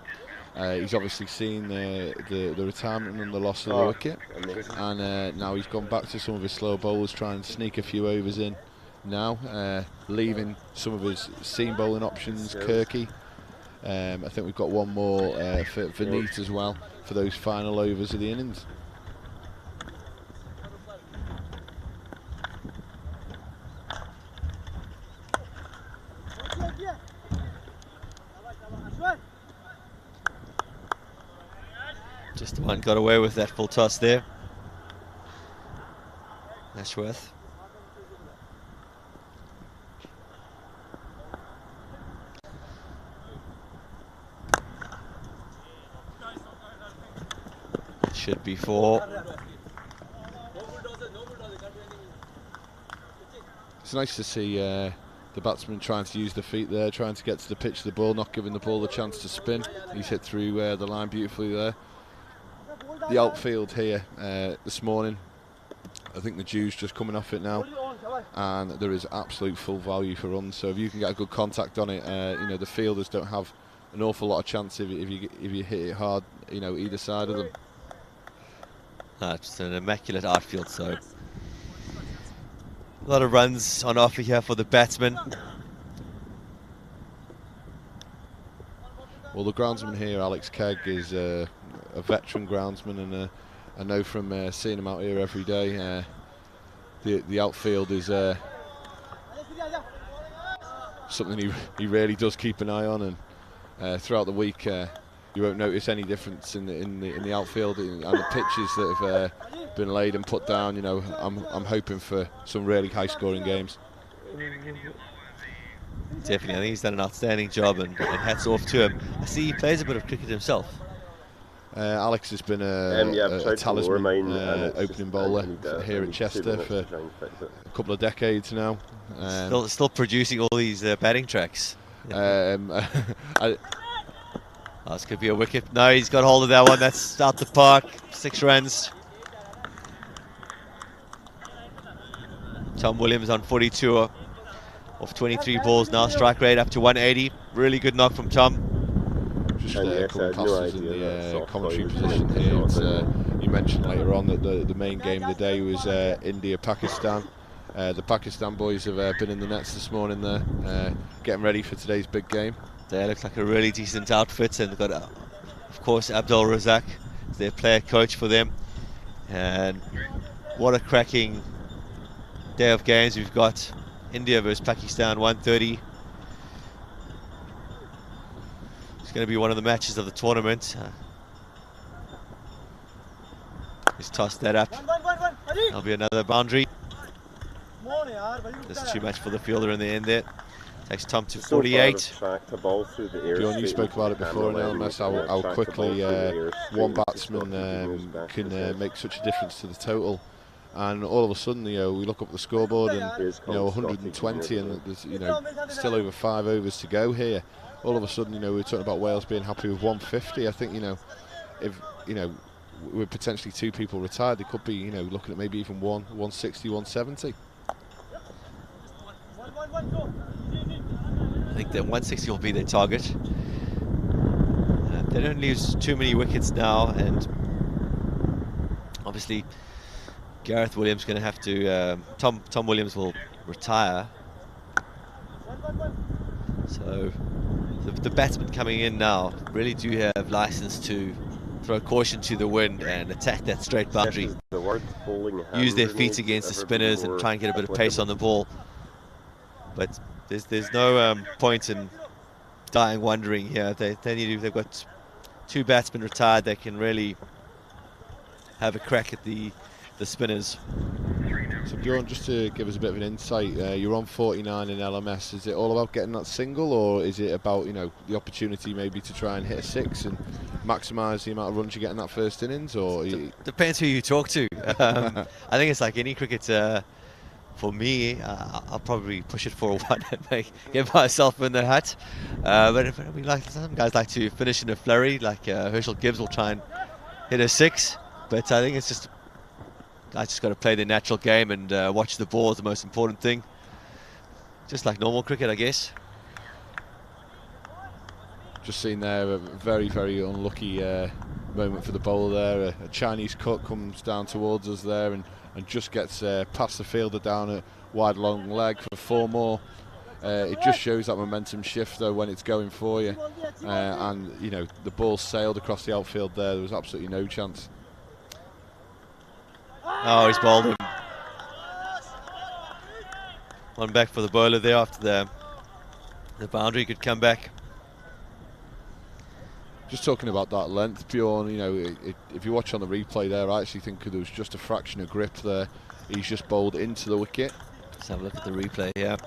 He's obviously seen the retirement and the loss of the wicket, and now he's gone back to some of his slow bowlers, trying to sneak a few overs in now, leaving some of his seam bowling options. Kirky, I think we've got one more for Neat as well for those final overs of the innings. Just the one got away with that full toss there. Ashworth. Should be 4. It's nice to see the batsman trying to use the feet there, trying to get to the pitch of the ball, not giving the ball a chance to spin. He's hit through the line beautifully there. The outfield here this morning, I think the dew's just coming off it now, and there is absolute full value for runs. So if you can get a good contact on it, the fielders don't have an awful lot of chance if you hit it hard, either side of them. It's an immaculate outfield, so a lot of runs on offer here for the batsman. Well, the groundsman here, Alex Kegg, is a veteran groundsman, and I know from seeing him out here every day, the outfield is something he really does keep an eye on, and throughout the week you won't notice any difference in the outfield and the pitches that have been laid and put down. You know, I'm hoping for some really high-scoring games. Definitely, I think he's done an outstanding job, and hats off to him. I see he plays a bit of cricket himself. Alex has been a talisman opening bowler here at Chester for a couple of decades now. Still producing all these batting tracks. This could be a wicket. No, he's got hold of that one. That's out the park. 6 runs. Tom Williams on 42 of 23 balls now. Strike rate up to 180. Really good knock from Tom. Just coming past us in the commentary position here. It's, you mentioned later on that the main game of the day was India-Pakistan. The Pakistan boys have been in the nets this morning there, getting ready for today's big game. They look like a really decent outfit, and they've got, of course, Abdul Razak, their player coach for them. And what a cracking day of games we've got. India versus Pakistan, 1:30. It's going to be one of the matches of the tournament. He's tossed that up. There'll be another boundary. There's too much for the fielder in the end there. Takes Tom to 48. Bjorn, you spoke about it before in LMS, how quickly one batsman can make such a difference to the total. And all of a sudden, you know, we look up the scoreboard and 120, and there's still over 5 overs to go here. All of a sudden, we're talking about Wales being happy with 150. I think if with potentially 2 people retired, they could be looking at maybe even 160, 170. I think that 160 will be their target. They don't lose too many wickets now, and obviously Gareth Williams going to have to. Tom Williams will retire, so the batsmen coming in now really do have license to throw caution to the wind and attack that straight boundary. Use their feet against the spinners and try and get a bit of pace on the ball. But there's no point in dying wondering here. They've got 2 batsmen retired. They can really have a crack at the spinners. So Bjorn, just to give us a bit of an insight, you're on 49 in LMS. Is it all about getting that single, or is it about the opportunity maybe to try and hit a 6 and maximise the amount of runs you get in that first innings? Or depends who you talk to. I think it's like any cricketer. For me, I'll probably push it for a 1 and get myself in the hat. But like some guys like to finish in a flurry, like Herschel Gibbs will try and hit a 6. But I think it's just guys just got to play their natural game and watch the ball is the most important thing. Just like normal cricket, I guess. Just seen there a very, very unlucky moment for the bowler there. A Chinese cut comes down towards us there and just gets past the fielder down a wide long leg for 4 more. It just shows that momentum shift though when it's going for you, and the ball sailed across the outfield there. There was absolutely no chance. Oh, he's bowled him. One back for the bowler there after the boundary could come back. Just talking about that length, Bjorn, if you watch on the replay there, I actually think there was just a fraction of grip there. He's just bowled into the wicket. Let's have a look at the replay here.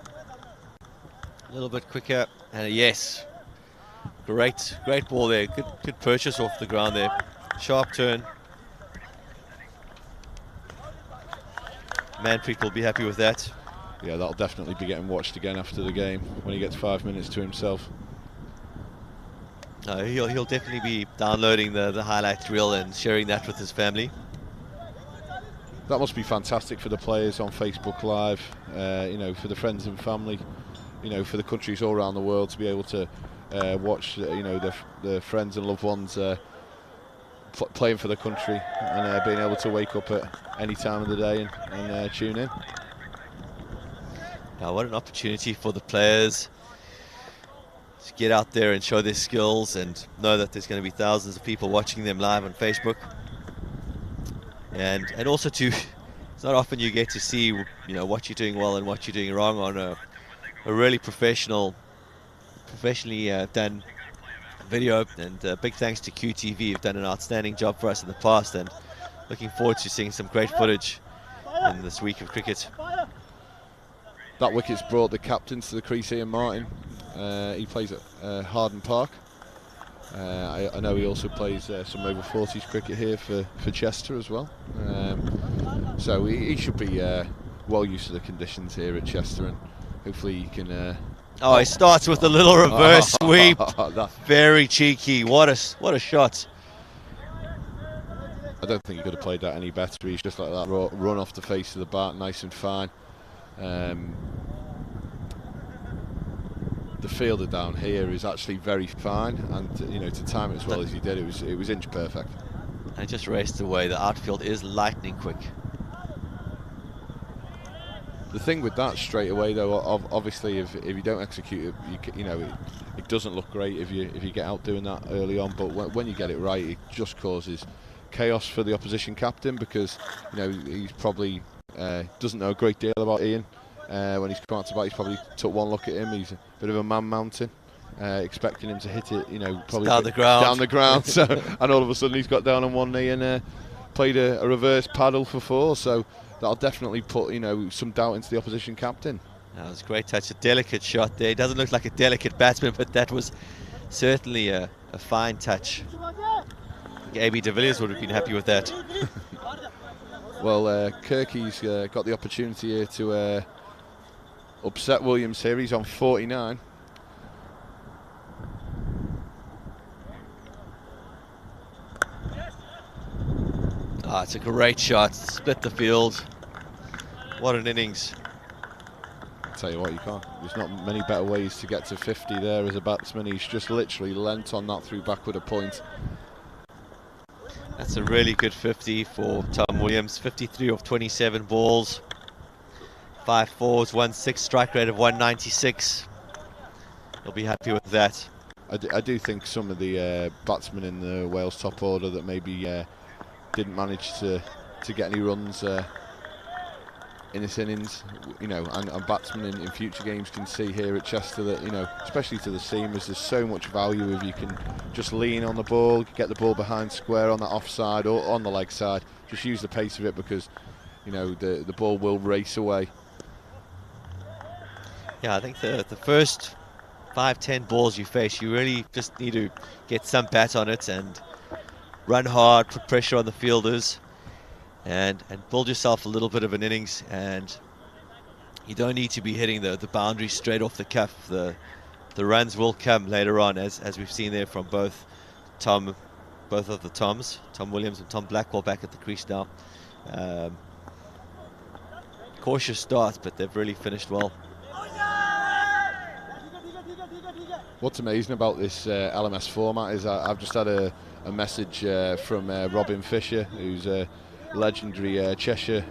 A little bit quicker, and yes, great ball there. Good purchase off the ground there. Sharp turn. Manpreet will be happy with that. Yeah, that'll definitely be getting watched again after the game when he gets 5 minutes to himself. He'll definitely be downloading the highlight reel and sharing that with his family. That must be fantastic for the players on Facebook Live, for the friends and family, for the countries all around the world to be able to watch, their friends and loved ones playing for the country and being able to wake up at any time of the day and tune in. Now, what an opportunity for the players to get out there and show their skills and know that there's going to be thousands of people watching them live on Facebook. And also it's not often you get to see what you're doing well and what you're doing wrong on a really professionally done video, and big thanks to QTV, who've done an outstanding job for us in the past, and looking forward to seeing some great footage in this week of cricket. That wicket's brought the captain to the crease, Ian Martin. He plays at Harden Park. I know he also plays some over 40s cricket here for Chester as well. So he should be well used to the conditions here at Chester, and hopefully he can... Oh, he starts with a little reverse sweep. Very cheeky. What a shot. I don't think he could have played that any better. He's just like that, run off the face of the bat, nice and fine. The fielder down here is actually very fine, and you know, to time it as well as he did, it was inch perfect. And just raced away. The outfield is lightning quick. The thing with that straight away, though, obviously, if you don't execute it, you know, it doesn't look great if you get out doing that early on. But when you get it right, it just causes chaos for the opposition captain, because you know he's probably doesn't know a great deal about Ian. When he's come out to bat, he's probably took one look at him. He's a bit of a man mountain, expecting him to hit it, you know, probably down the ground. So, and all of a sudden he's got down on one knee and played a reverse paddle for 4. So that'll definitely put, you know, some doubt into the opposition captain. That was a great touch, a delicate shot there. It doesn't look like a delicate batsman, but that was certainly a fine touch. AB de Villiers would have been happy with that. Well, Kirky's got the opportunity here to upset Williams here. He's on 49. Ah, it's a great shot. Split the field. What an innings. I'll tell you what, there's not many better ways to get to 50 there as a batsman. He's just literally lent on that through backward a point. That's a really good 50 for Tom Williams. 53 off 27 balls. 5 fours, 1 6, strike rate of 196. He'll be happy with that. I do think some of the batsmen in the Wales top order that maybe didn't manage to get any runs in this innings, you know, and batsmen in future games can see here at Chester that, you know, especially to the seamers, there's so much value if you can just lean on the ball, get the ball behind square on the offside or on the leg side, just use the pace of it, because, you know, the ball will race away. Yeah, I think the first 5-10 balls you face, you really just need to get some bat on it and run hard, put pressure on the fielders, and build yourself a little bit of an innings. And you don't need to be hitting the boundary straight off the cuff. The runs will come later on, as we've seen there from both of the Toms, Tom Williams and Tom Blackwell, back at the crease now. Cautious start, but they've really finished well. What's amazing about this LMS format is I've just had a message from Robin Fisher, who's a legendary Cheshire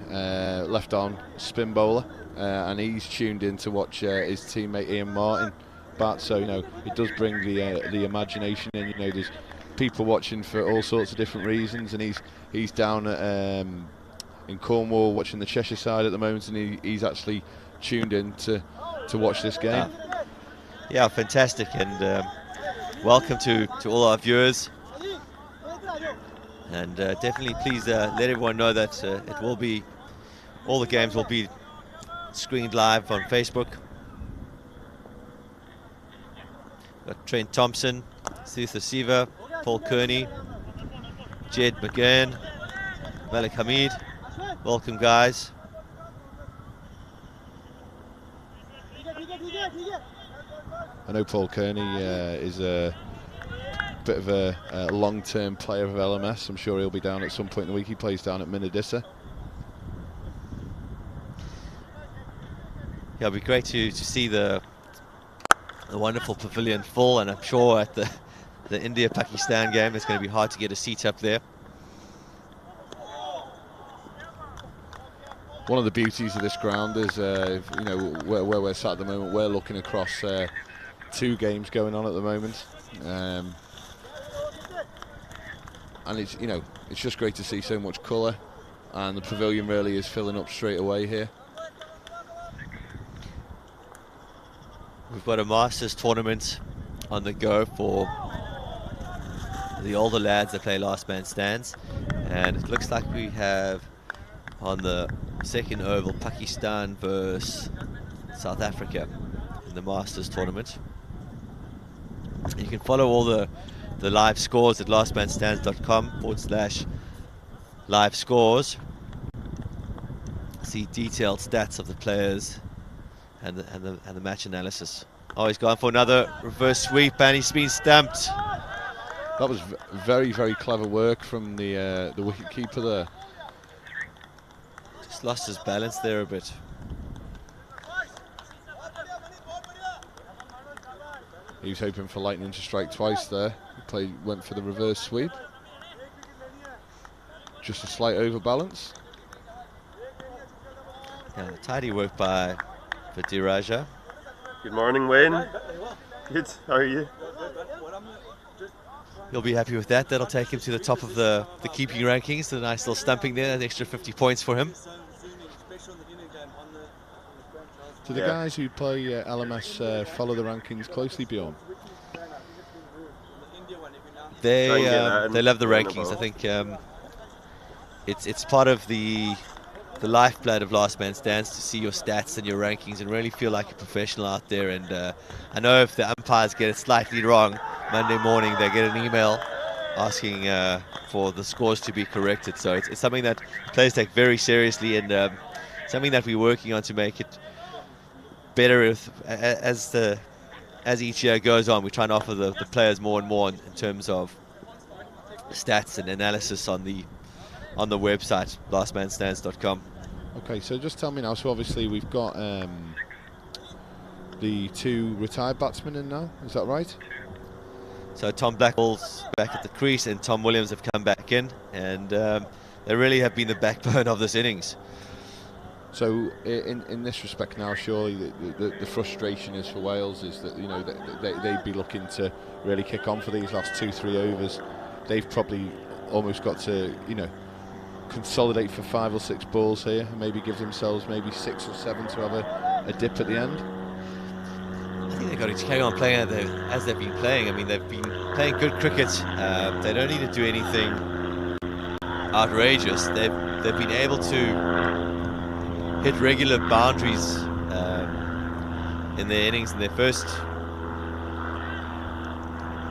left-arm spin bowler, and he's tuned in to watch his teammate Ian Martin bat. So, you know, it does bring the imagination in. You know, there's people watching for all sorts of different reasons, and he's down at, in Cornwall watching the Cheshire side at the moment, and he's actually tuned in to watch this game. Yeah, fantastic, and welcome to all our viewers. And definitely please let everyone know that all the games will be screened live on Facebook. Got Trent Thompson, Sutha Siva, Paul Kearney, Jed McGann, Malik Hamid. Welcome, guys. I know Paul Kearney is a bit of a long-term player of LMS. I'm sure he'll be down at some point in the week. He plays down at Minadissa. Yeah, it'll be great to see the wonderful pavilion full, and I'm sure at the India-Pakistan game it's going to be hard to get a seat up there. One of the beauties of this ground is, you know, where we're sat at the moment, we're looking across 2 games going on at the moment. And it's, you know, it's just great to see so much colour, and the pavilion really is filling up straight away here. We've got a Masters tournament on the go for the older lads that play last man stands, and it looks like we have on the second oval Pakistan versus South Africa in the Masters tournament. You can follow all the live scores at lastmanstands.com/live scores. See detailed stats of the players and the match analysis. Oh, he's gone for another reverse sweep and he's been stumped. That was very, very clever work from the wicket-keeper there. Just lost his balance there a bit. He was hoping for lightning to strike twice there. He went for the reverse sweep. Just a slight overbalance. Yeah, tidy work by Diraja. Good morning, Wayne. Good, how are you? You'll be happy with that. That'll take him to the top of the keeping rankings. The nice little stumping there, an extra 50 points for him. Do the guys who play LMS follow the rankings closely, Bjorn? They love the rankings. I think it's part of the lifeblood of Last Man Stands to see your stats and your rankings and really feel like a professional out there. And I know if the umpires get it slightly wrong, Monday morning they get an email asking for the scores to be corrected. So it's something that players take very seriously, and something that we're working on to make it better as each year goes on. We try and offer the players more and more in terms of stats and analysis on the website lastmanstands.com. Okay, so just tell me now. So obviously we've got the two retired batsmen in now. Is that right? So Tom Blackwell's back at the crease and Tom Williams have come back in, and they really have been the backbone of this innings. So in this respect now, surely the frustration is for Wales is that, you know, they'd be looking to really kick on for these last 2-3 overs. They've probably almost got to, you know, consolidate for 5 or 6 balls here and maybe give themselves maybe 6 or 7 to have a dip at the end. I think they've got to carry on playing as they've been playing. I mean, they've been playing good cricket. They don't need to do anything outrageous. They've been able to hit regular boundaries in their innings in their first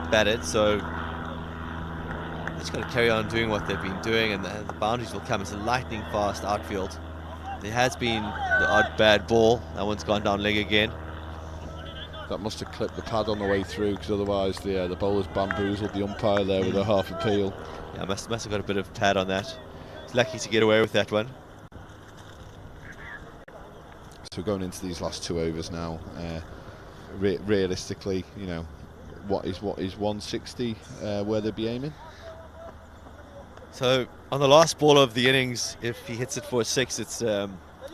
batted, so they just got to carry on doing what they've been doing, and the boundaries will come. It's a lightning fast outfield. There has been the odd bad ball. That one's gone down leg again. That must have clipped the pad on the way through, because otherwise the bowler's bamboozled the umpire there with a half appeal. Yeah, must have got a bit of pad on that. He's lucky to get away with that one. So going into these last 2 overs now, realistically, you know, what is 160 where they'd be aiming? So on the last ball of the innings, if he hits it for a 6, it's a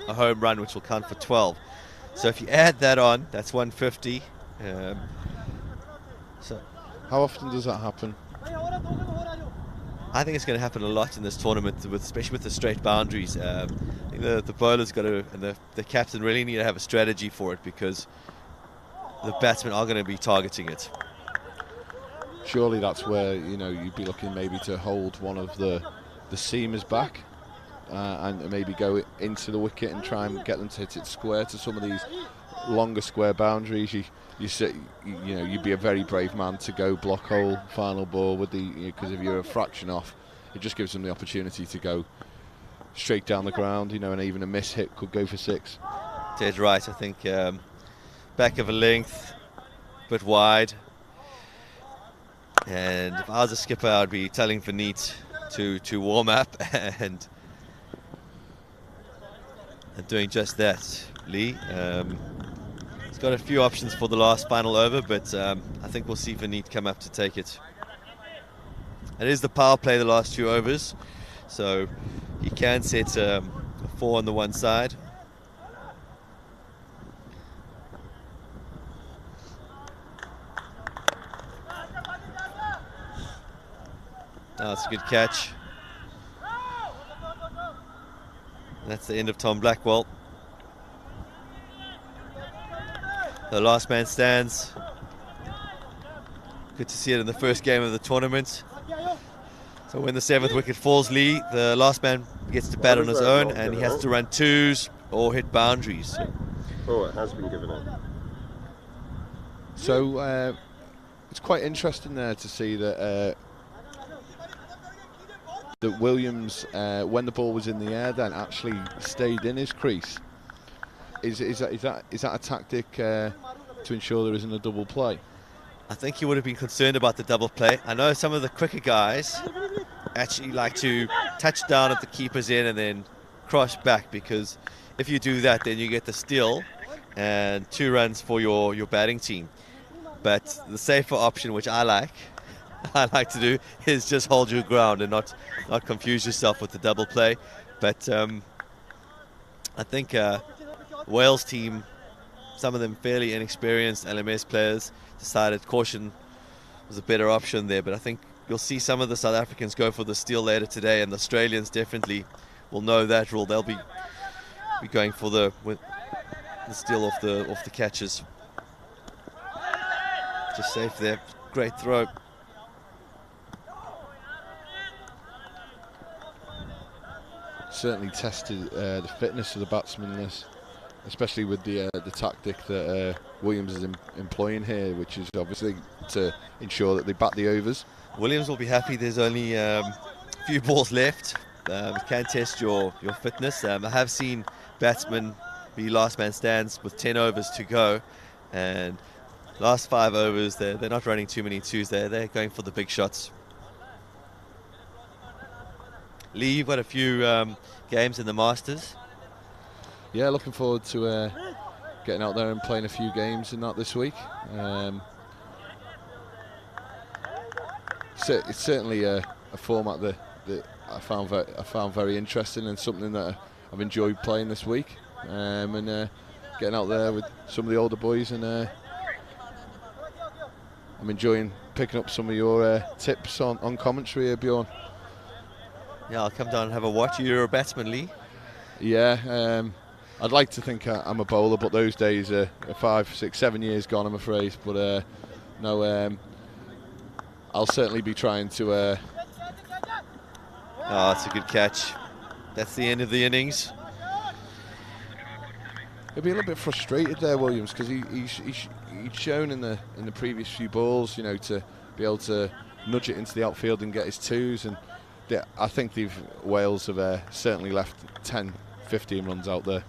home run, which will count for 12. So if you add that on, that's 150. So how often does that happen? I think it's going to happen a lot in this tournament, especially with the straight boundaries. I think the bowler's got to, and the captain really need to have a strategy for it, because the batsmen are going to be targeting it. Surely that's where, you know, you'd be looking maybe to hold one of the seamers back and maybe go into the wicket and try and get them to hit it square to some of these longer square boundaries. You'd be a very brave man to go block hole final ball with because if you're a fraction off, it just gives them the opportunity to go straight down the ground, you know, and even a miss hit could go for 6. Dead right. I think back of a length, bit wide. And if I was a skipper, I'd be telling Vineet to warm up and doing just that. Lee, he's got a few options for the last final over, but I think we'll see Vineet come up to take it. It is the power play the last 2 overs, so he can set a 4 on the one side. That's a good catch. That's the end of Tom Blackwell. The last man stands. Good to see it in the first game of the tournament. So when the 7th wicket falls, Lee, the last man gets to bat on his own, and he has to run 2s or hit boundaries. Oh, it has been given up. So it's quite interesting there to see that that Williams, when the ball was in the air, then actually stayed in his crease. Is that a tactic to ensure there isn't a double play? I think he would have been concerned about the double play. I know some of the quicker guys actually like to touch down at the keeper's end and then cross back, because if you do that, then you get the steal and 2 runs for your batting team. But the safer option, which I like to do, is just hold your ground and not confuse yourself with the double play. But I think Wales team, some of them fairly inexperienced LMS players, decided caution was a better option there. But I think you'll see some of the South Africans go for the steal later today, and the Australians definitely will know that rule. They'll be going for the steal off the catches. Just safe there. Great throw. Certainly tested the fitness of the batsmen, this, especially with the tactic that Williams is employing here, which is obviously to ensure that they bat the overs. Williams will be happy there's only a few balls left. You can test your fitness. I have seen batsmen be last man stands with 10 overs to go, and last 5 overs they're not running too many 2s. They're going for the big shots. Lee, you've got a few games in the Masters. Yeah, looking forward to getting out there and playing a few games in that this week. So it's certainly a format that I found very interesting, and something that I've enjoyed playing this week. And getting out there with some of the older boys, and I'm enjoying picking up some of your tips on commentary here, Bjorn. Yeah, I'll come down and have a watch. You're a batsman, Lee? Yeah, I'd like to think I'm a bowler, but those days are 5, 6, 7 years gone, I'm afraid. But no, I'll certainly be trying to... Oh, it's a good catch. That's the end of the innings. He'll be a little bit frustrated there, Williams, because he's shown in the previous few balls, you know, to be able to nudge it into the outfield and get his 2s, and I think Wales have certainly left 10, 15 runs out there.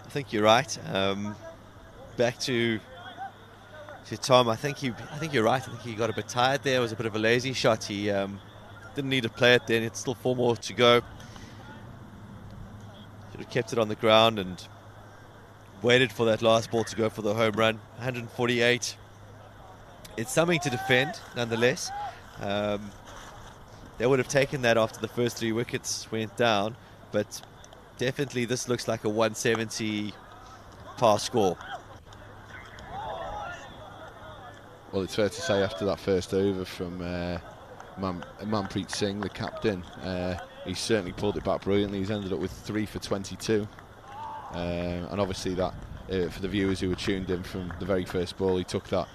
I think you're right. Back to Tom. I think you're right. I think he got a bit tired there. It was a bit of a lazy shot. He didn't need to play it then. It's still 4 more to go. Should have kept it on the ground and waited for that last ball to go for the home run. 148. It's something to defend, nonetheless. They would have taken that after the first 3 wickets went down, but definitely this looks like a 170 par score. Well, it's fair to say after that first over from Manpreet Singh, the captain, he certainly pulled it back brilliantly. He's ended up with 3 for 22. And obviously that, for the viewers who were tuned in from the very first ball, he took that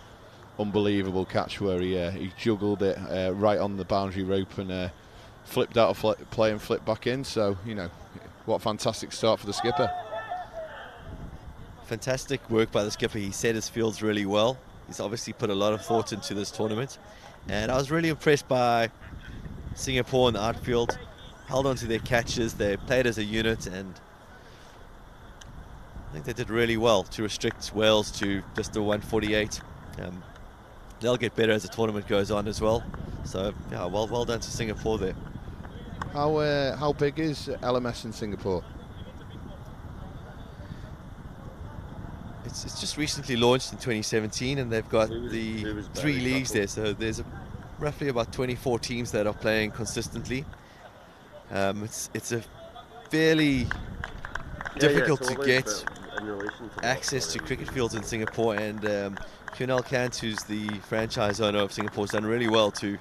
unbelievable catch where he juggled it right on the boundary rope and flipped out of play and flipped back in. So, you know, what a fantastic start for the skipper. Fantastic work by the skipper. He set his fields really well. He's obviously put a lot of thought into this tournament, and I was really impressed by Singapore in the outfield. Held on to their catches. They played as a unit, and I think they did really well to restrict Wales to just the 148. They'll get better as the tournament goes on as well. So yeah, well done to Singapore there. How big is LMS in Singapore? It's just recently launched in 2017, and they've got the 3 leagues there. So there's roughly about 24 teams that are playing consistently. It's a fairly difficult to get access to cricket fields in Singapore, and Kunal Kant, who's the franchise owner of Singapore, has done really well to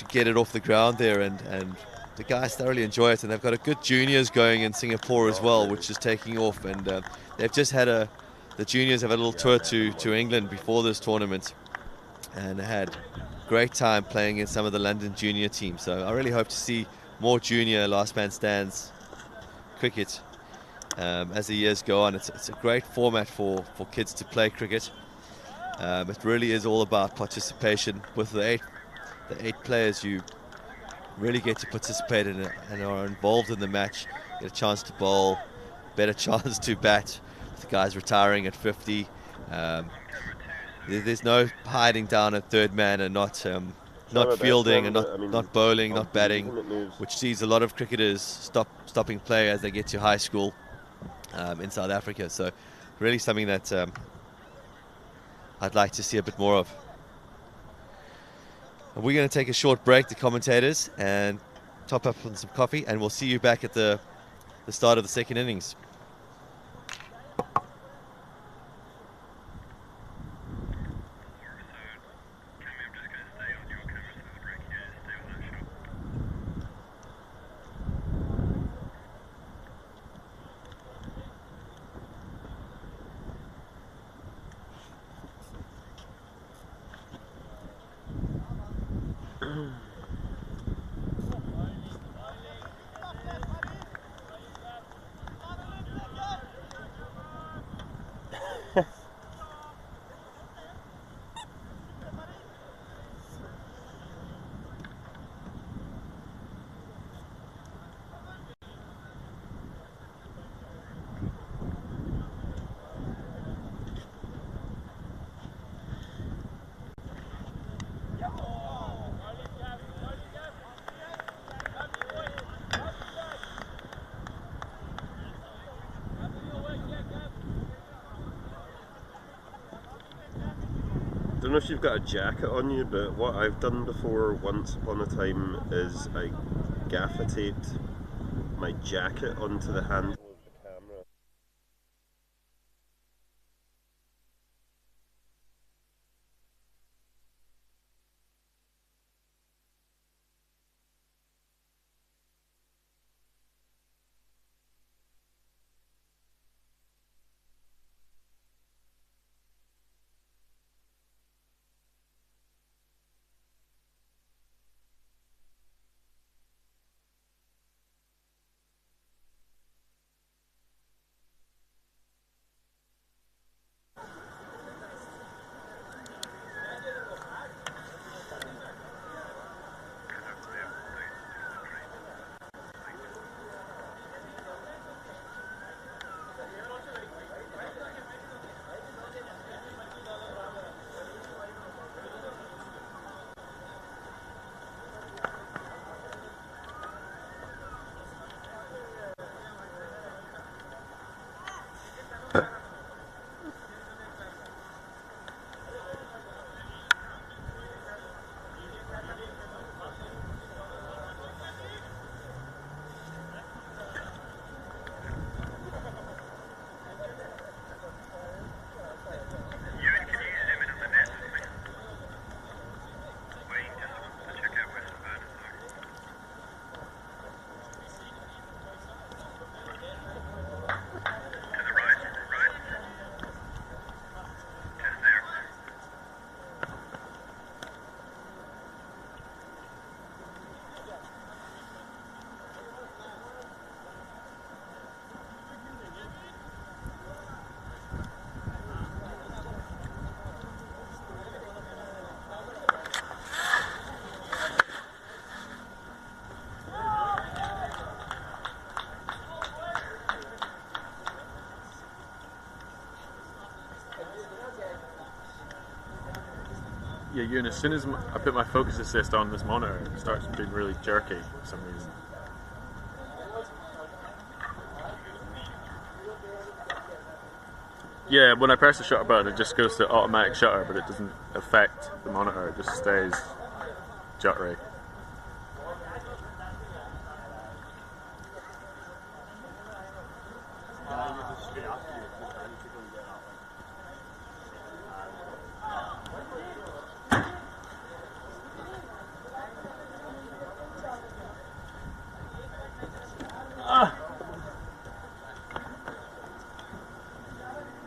get it off the ground there, and the guys thoroughly enjoy it. And they've got a good juniors going in Singapore as well, which is taking off, and they've just had a the juniors have a little tour to England before this tournament, and had great time playing in some of the London junior teams. So I really hope to see more junior last man stands cricket as the years go on. It's a great format for kids to play cricket. It really is all about participation. With the eight players, you really get to participate in it and are involved in the match. Get a chance to bowl, better chance to bat. With the guys retiring at 50. There's no hiding down at third man and not fielding and not bowling, not batting, which sees a lot of cricketers stopping play as they get to high school in South Africa. So really something that I'd like to see a bit more of. We're going to take a short break, the commentators, and top up on some coffee, and we'll see you back at the start of the second innings. I don't know if you've got a jacket on you, but what I've done before once upon a time is I gaffer taped my jacket onto the handle of the camera. Yeah, Ewan, as soon as I put my focus assist on this monitor, it starts being really jerky for some reason. Yeah, when I press the shutter button, it just goes to automatic shutter, but it doesn't affect the monitor, it just stays juttery.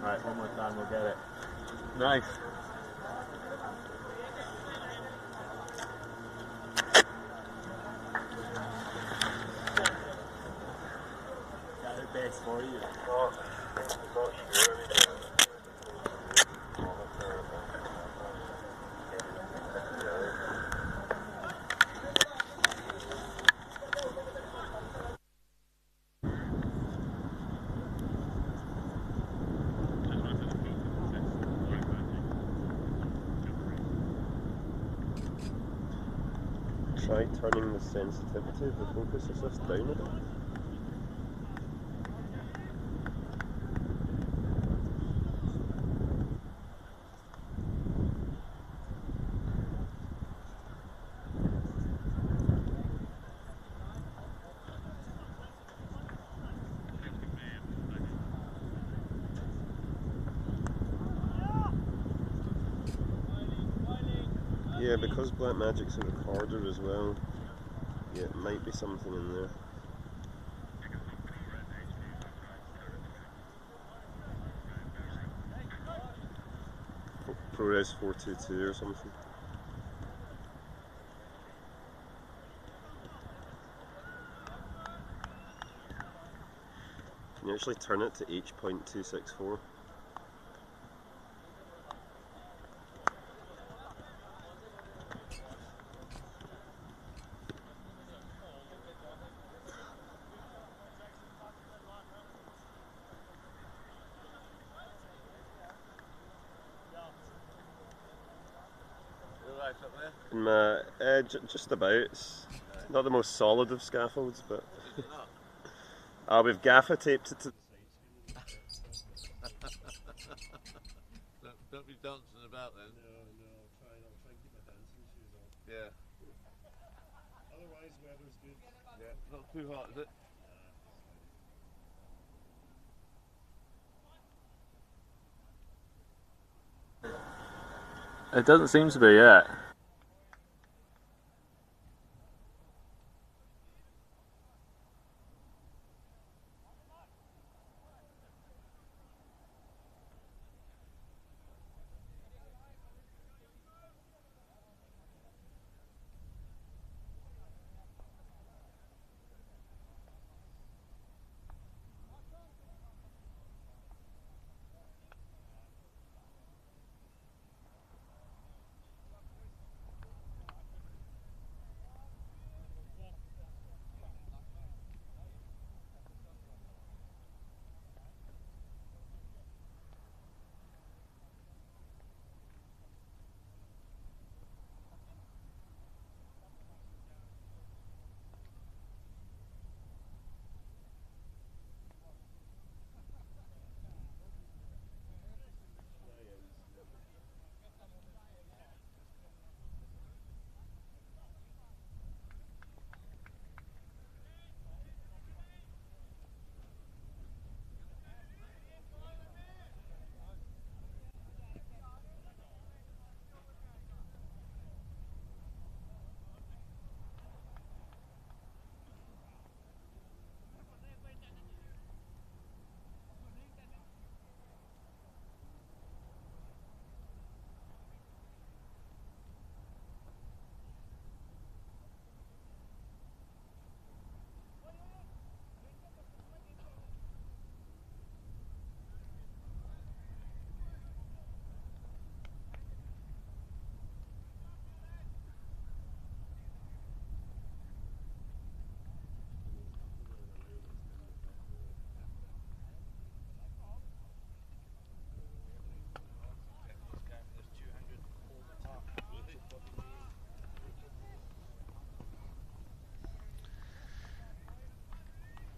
Right, one more time. nice. Got the best for you. Try turning the sensitivity of the focus assist down a bit. Yeah, because Blackmagic's a recorder as well, yeah, it might be something in there. ProRes 422 or something. Can you actually turn it to H.264? Just about. It's not the most solid of scaffolds, but we've gaffer taped it to. Don't be dancing about then. No, I'll try and keep my dancing shoes on. Yeah. Otherwise, weather's good. Yeah. Not too hot, is it? It doesn't seem to be yet.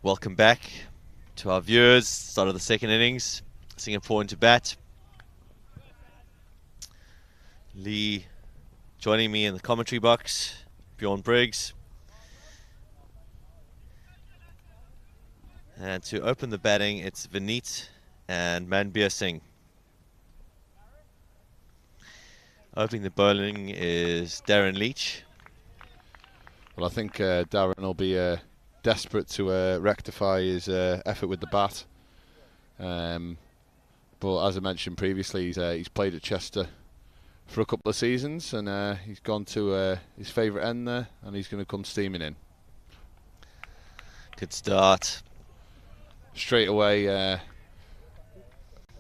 Welcome back to our viewers. Start of the second innings. Singapore into bat. Lee joining me in the commentary box. Bjorn Briggs. And to open the batting, it's Vineet and Manbir Singh. Opening the bowling is Darren Leach. Well, I think Darren will be desperate to rectify his effort with the bat. But as I mentioned previously, he's played at Chester for a couple of seasons, and he's gone to his favourite end there, and he's going to come steaming in. Good start. Straight away,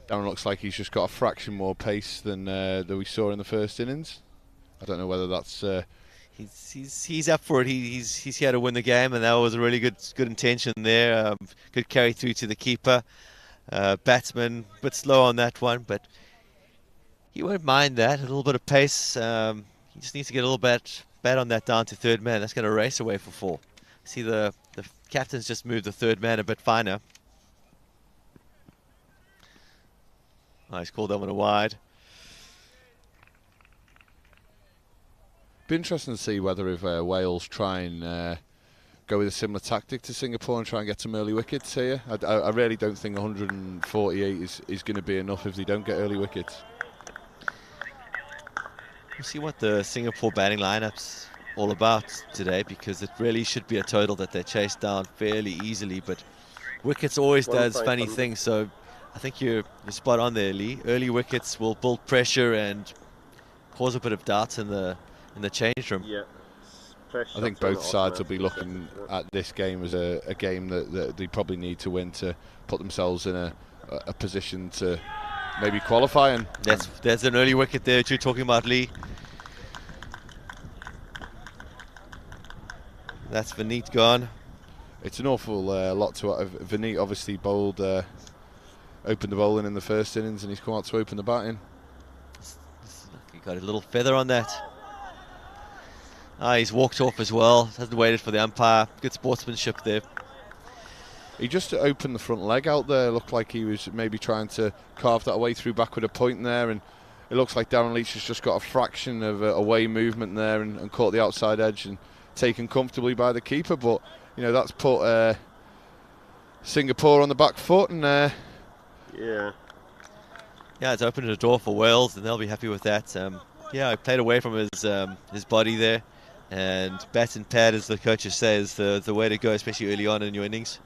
Darren looks like he's just got a fraction more pace than we saw in the first innings. I don't know whether that's... He's up for it. He's here to win the game, and that was a really good intention there. Good carry through to the keeper. Batsman, a bit slow on that one, but he won't mind that. A little bit of pace. He just needs to get a little bit bat on that down to third man. That's going to race away for 4. See the captain's just moved the third man a bit finer. Oh, he's called that one a wide. Be interesting to see whether if Wales try and go with a similar tactic to Singapore and try and get some early wickets here. I really don't think 148 is going to be enough if they don't get early wickets. We'll see what the Singapore batting lineup's all about today, because it really should be a total that they chase down fairly easily, but wickets always does funny things, so I think you're spot on there, Lee. Early wickets will build pressure and cause a bit of doubt in the change room. Yeah. I think both sides will be looking at this game as a game that they probably need to win to put themselves in a position to maybe qualify. And there's an early wicket there that you're talking about, Lee. That's Vineet gone. It's an awful lot to... Vineet obviously bowled, opened the bowling in the first innings, and he's come out to open the batting. He got a little feather on that. He's walked off as well. Hasn't waited for the umpire. Good sportsmanship there. He just opened the front leg out there. Looked like he was maybe trying to carve that away through back with a point there, and it looks like Darren Leach has just got a fraction of away movement there and caught the outside edge and taken comfortably by the keeper. But you know, that's put Singapore on the back foot, and yeah, it's opened the door for Wales, and they'll be happy with that. I played away from his body there, and bat and pad, as the coaches say, is the way to go, especially early on in your innings.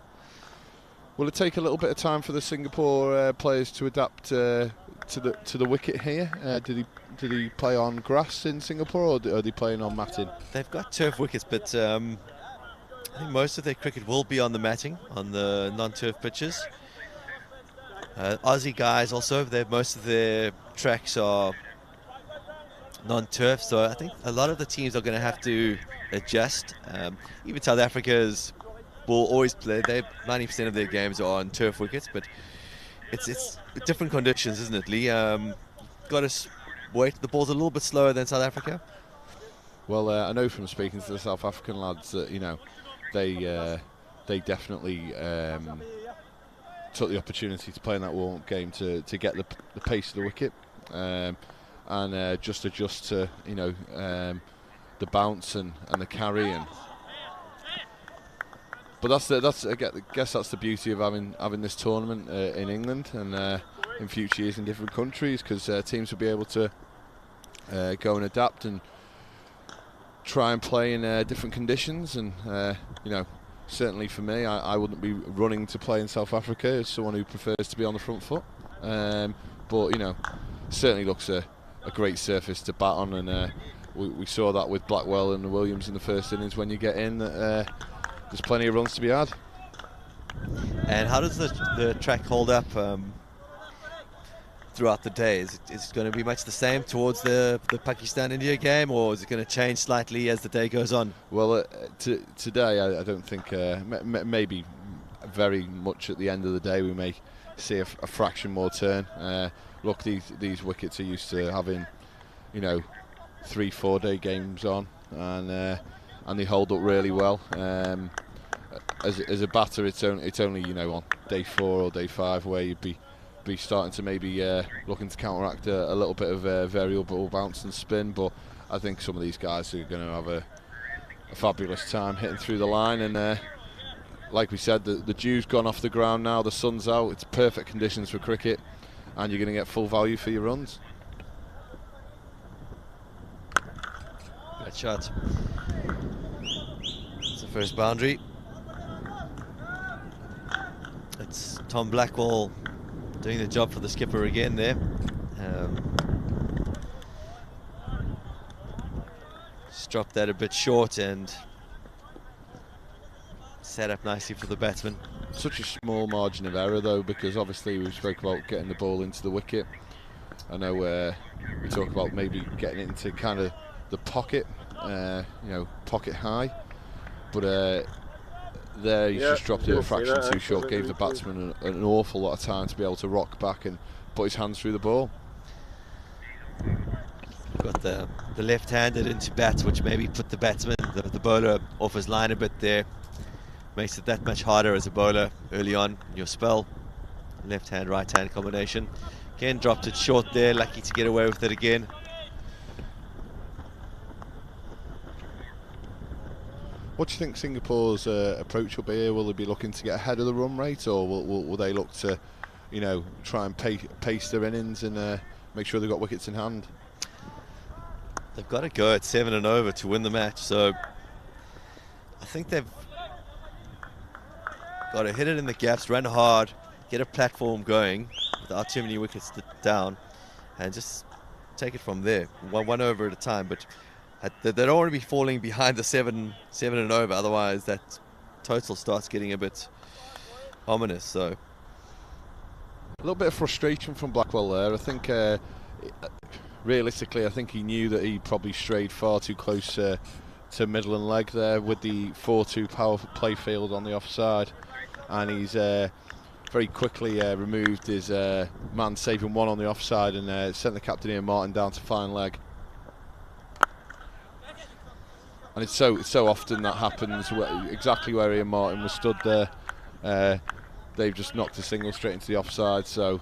Will it take a little bit of time for the Singapore players to adapt to the wicket here? Did he play on grass in Singapore, or are they playing on matting? They've got turf wickets, but I think most of their cricket will be on the matting, on the non-turf pitches. Aussie guys also, most of their tracks are non-turf, so I think a lot of the teams are going to have to adjust. Even South Africa's will always play. 90% of their games are on turf wickets, but it's different conditions, isn't it, Lee? Got to wait. The ball's a little bit slower than South Africa. Well, I know from speaking to the South African lads that they definitely took the opportunity to play in that warm-up game to get the pace of the wicket and just adjust to the bounce and the carry. But I guess that's the beauty of having this tournament in England and in future years in different countries, because teams will be able to go and adapt and try and play in different conditions. And certainly for me, I wouldn't be running to play in South Africa as someone who prefers to be on the front foot. But certainly looks a great surface to bat on, and we saw that with Blackwell and Williams in the first innings. When you get in, there's plenty of runs to be had. And how does the track hold up throughout the day? Is it going to be much the same towards the Pakistan-India game, or is it going to change slightly as the day goes on? Well, today I don't think, maybe very much at the end of the day we may see a fraction more turn. Look, these wickets are used to having 3-4 day games on, and they hold up really well. As a batter, it's only on day 4 or day 5 where you'd be starting to maybe looking to counteract a little bit of variable bounce and spin. But I think some of these guys are going to have a fabulous time hitting through the line. And like we said, the dew's gone off the ground now, the sun's out, it's perfect conditions for cricket, and you're going to get full value for your runs. Good shot. It's the first boundary. It's Tom Blackwell doing the job for the skipper again there. Just dropped that a bit short and set up nicely for the batsman. Such a small margin of error though, because obviously we spoke about getting the ball into the wicket. I know we talk about maybe getting it into kind of the pocket, pocket high, but there he's just dropped it a fraction too short, gave the batsman an awful lot of time to be able to rock back and put his hands through the ball. Got the left-handed into bat, which maybe put the batsman, the bowler, off his line a bit there. Makes it that much harder as a bowler early on in your spell. Left-hand, right-hand combination. Again, dropped it short there, lucky to get away with it again. What do you think Singapore's approach will be here? Will they be looking to get ahead of the run rate, or will they look to, try and pace their innings and make sure they've got wickets in hand? They've got to go at 7 and over to win the match, so I think they've got to hit it in the gaps, run hard, get a platform going without too many wickets down, and just take it from there, one over at a time. But they don't want to be falling behind the 7 and over, otherwise that total starts getting a bit ominous. So a little bit of frustration from Blackwell there. I think realistically, I think he knew that he probably strayed far too close to middle and leg there with the 4-2 power play field on the offside, and he's very quickly removed his man saving one on the offside and sent the captain Ian Martin down to fine leg. And it's so often that happens, exactly where Ian Martin was stood there. They've just knocked a single straight into the offside. So,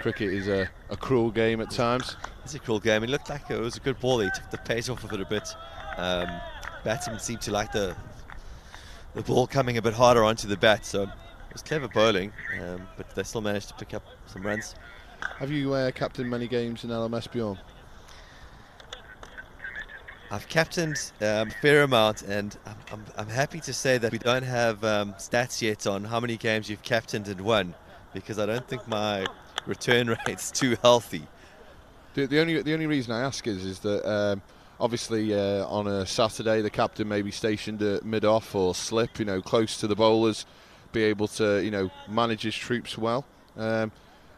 cricket is a cruel game at times. It's a cruel game. It looked like it was a good ball. He took the pace off of it a bit. Batsmen seemed to like the ball coming a bit harder onto the bat. So it was clever bowling, but they still managed to pick up some runs. Have you captained many games in LMS, Bjorn? I've captained a fair amount, and I'm happy to say that we don't have stats yet on how many games you've captained and won, because I don't think my return rate's too healthy. The only reason I ask is that obviously on a Saturday the captain may be stationed at mid-off or slip, close to the bowlers, be able to manage his troops well.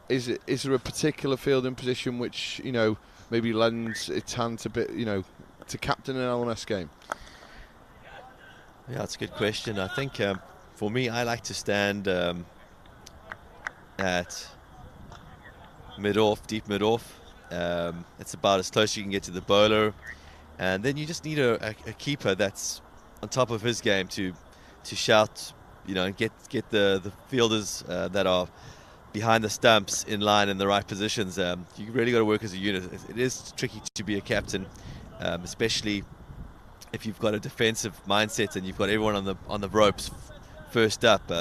Is there a particular fielding position which maybe lends its hand to to captain an LMS game? Yeah, that's a good question. I think for me, I like to stand at mid-off, deep mid-off. It's about as close as you can get to the bowler, and then you just need a keeper that's on top of his game to shout, and get the fielders that are behind the stumps in line in the right positions. You really got to work as a unit. It is tricky to be a captain, especially if you've got a defensive mindset and you've got everyone on the ropes first up,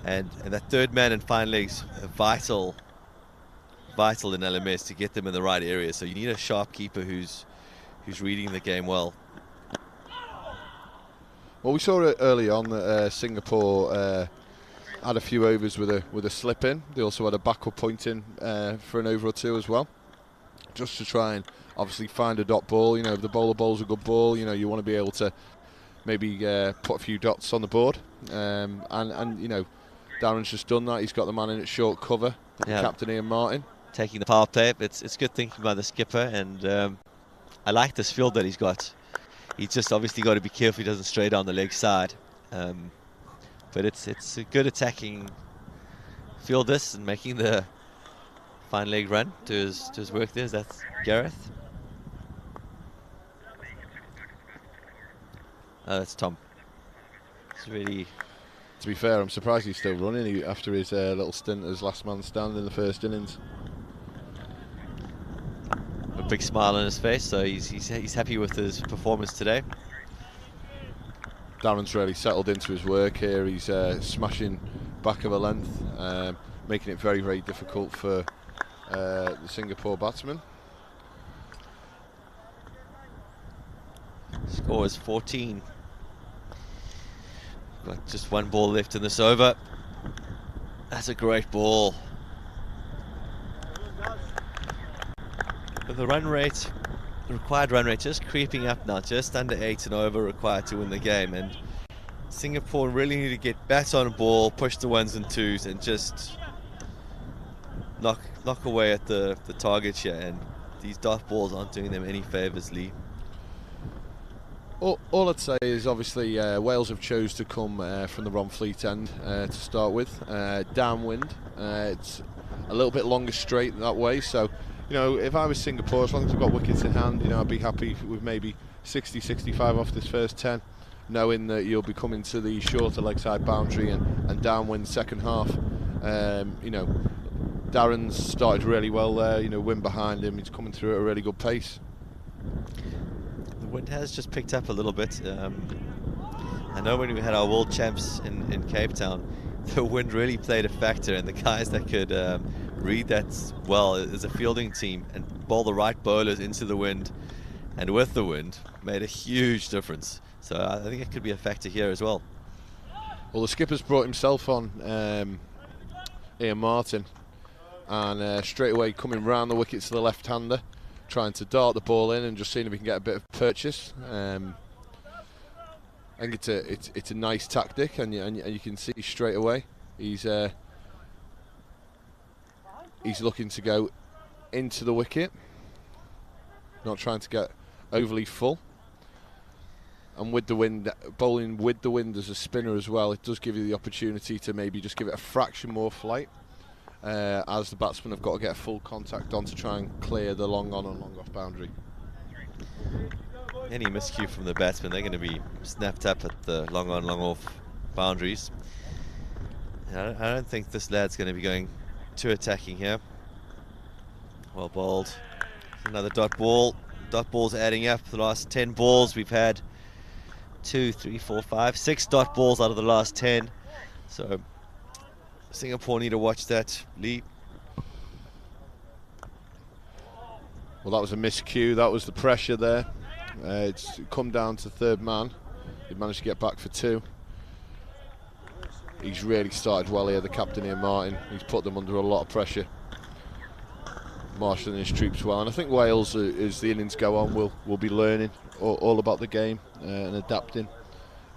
and that third man in fine legs vital in LMS to get them in the right area. So you need a sharp keeper who's reading the game well. Well, we saw it early on that Singapore had a few overs with a slip in. They also had a backward point in for an over or two as well, just to try and obviously find a dot ball. If the bowler bowls a good ball, you want to be able to maybe put a few dots on the board. And Darren's just done that. He's got the man in at short cover, Captain Ian Martin. Taking the power play. It's good thinking by the skipper, and I like this field that he's got. He's just obviously got to be careful he doesn't stray down the leg side. But it's a good attacking field this, and making the fine leg run to his work there. That's Gareth. That's Tom. It's really... To be fair, I'm surprised he's still running after his little stint as last man standing in the first innings. A big smile on his face, so he's happy with his performance today. Darren's really settled into his work here. He's smashing back of a length, making it very, very difficult for the Singapore batsman. Score is 14. Got just one ball left in this over. That's a great ball. the run rate, the required run rate, just creeping up now, just under 8 and over required to win the game. And Singapore really need to get bat on ball, push the ones and twos, and just knock away at the target here. And these dot balls aren't doing them any favours, Lee. All I'd say is obviously Wales have chose to come from the Ronfleet end to start with, downwind. It's a little bit longer straight that way, so if I was Singapore, as long as I've got wickets in hand, I'd be happy with maybe 60, 65 off this first 10, knowing that you'll be coming to the shorter leg side boundary and downwind second half. Darren's started really well there, wind behind him, he's coming through at a really good pace. The wind has just picked up a little bit. I know when we had our world champs in Cape Town, the wind really played a factor, and the guys that could read that well as a fielding team and bowl the right bowlers into the wind and with the wind made a huge difference. So I think it could be a factor here as well. Well, the skipper's brought himself on, Ian Martin, and straight away coming round the wicket to the left-hander, trying to dart the ball in and just seeing if he can get a bit of purchase. I think it's a nice tactic, and you can see straight away he's looking to go into the wicket, not trying to get overly full. And with the wind, bowling with the wind as a spinner as well, it does give you the opportunity to maybe just give it a fraction more flight, as the batsmen have got to get full contact on to try and clear the long on and long off boundary. Any miscue from the batsmen, they're going to be snapped up at the long on, long off boundaries. I don't think this lad's going to be going too attacking here. Well bowled. Another dot ball. Dot balls adding up. The last 10 balls we've had 2, 3, 4, 5, 6 dot balls out of the last 10. So Singapore need to watch that, Lee. Well, that was a miscue. That was the pressure there. It's come down to third man. He managed to get back for 2. He's really started well here, the captain here, Martin. He's put them under a lot of pressure, marshalling his troops well. And I think Wales, as the innings go on, will be learning all about the game and adapting.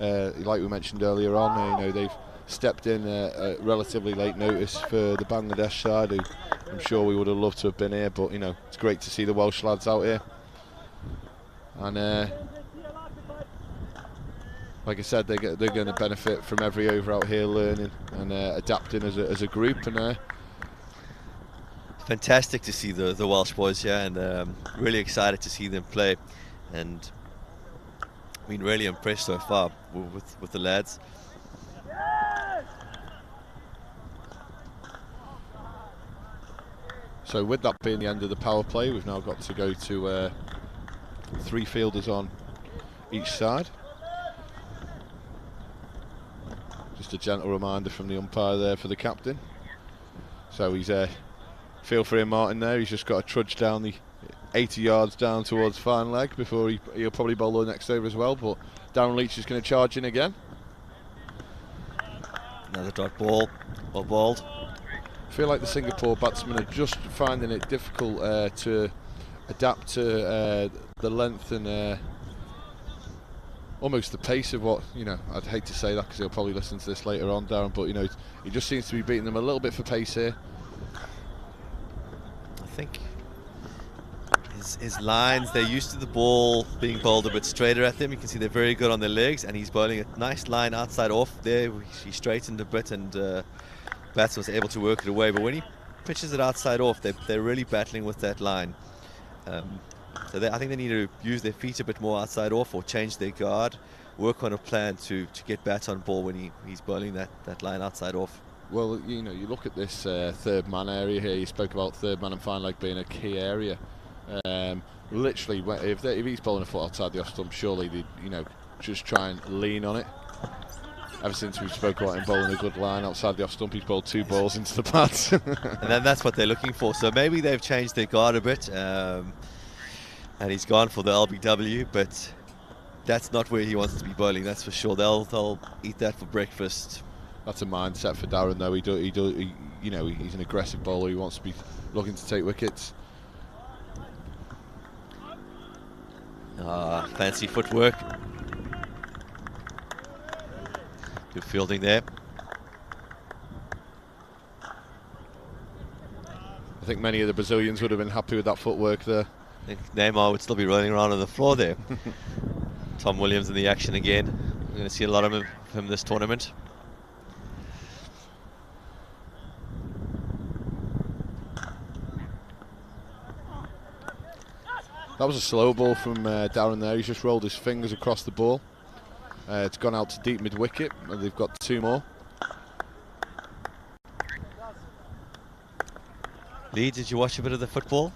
Like we mentioned earlier on, they've stepped in at relatively late notice for the Bangladesh side, who I'm sure we would have loved to have been here, but it's great to see the Welsh lads out here. And like I said, they're going to benefit from every over out here, learning and adapting as a group. And fantastic to see the Welsh boys here, and really excited to see them play, and been really impressed so far with the lads. So with that being the end of the power play, we've now got to go to 3 fielders on each side. Just a gentle reminder from the umpire there for the captain. So he's feel for him, Martin, there. He's just got to trudge down the 80 yards down towards fine leg before he'll probably bowl the next over as well. But Darren Leach is going to charge in again. Another dot ball, well bowled. I feel like the Singapore batsmen are just finding it difficult to adapt to the length and almost the pace of what, I'd hate to say that because he'll probably listen to this later on, Darren, but he just seems to be beating them a little bit for pace here. I think his lines, they're used to the ball being bowled a bit straighter at them. You can see they're very good on their legs, and he's bowling a nice line outside off there. He straightened a bit, and batsman was able to work it away. But when he pitches it outside off, they're really battling with that line. So I think they need to use their feet a bit more outside off, or change their guard, work on a plan to get bat on ball when he's bowling that line outside off. Well, you look at this third man area here. You spoke about third man and fine leg being a key area. Literally, if he's bowling a foot outside the off stump, surely they just try and lean on it. Ever since we spoke about him bowling a good line outside the off stump, he's bowled 2 balls into the pads. And then that's what they're looking for. So maybe they've changed their guard a bit, and he's gone for the LBW, but that's not where he wants to be bowling, that's for sure. They'll eat that for breakfast. That's a mindset for Darren, though. He's an aggressive bowler. He wants to be looking to take wickets. Fancy footwork. Good fielding there. I think many of the Brazilians would have been happy with that footwork there. I think Neymar would still be rolling around on the floor there. Tom Williams in the action again. We're going to see a lot of him this tournament. That was a slow ball from Darren there. He's just rolled his fingers across the ball. It's gone out to deep mid-wicket, and they've got 2 more. Lee, did you watch a bit of the football?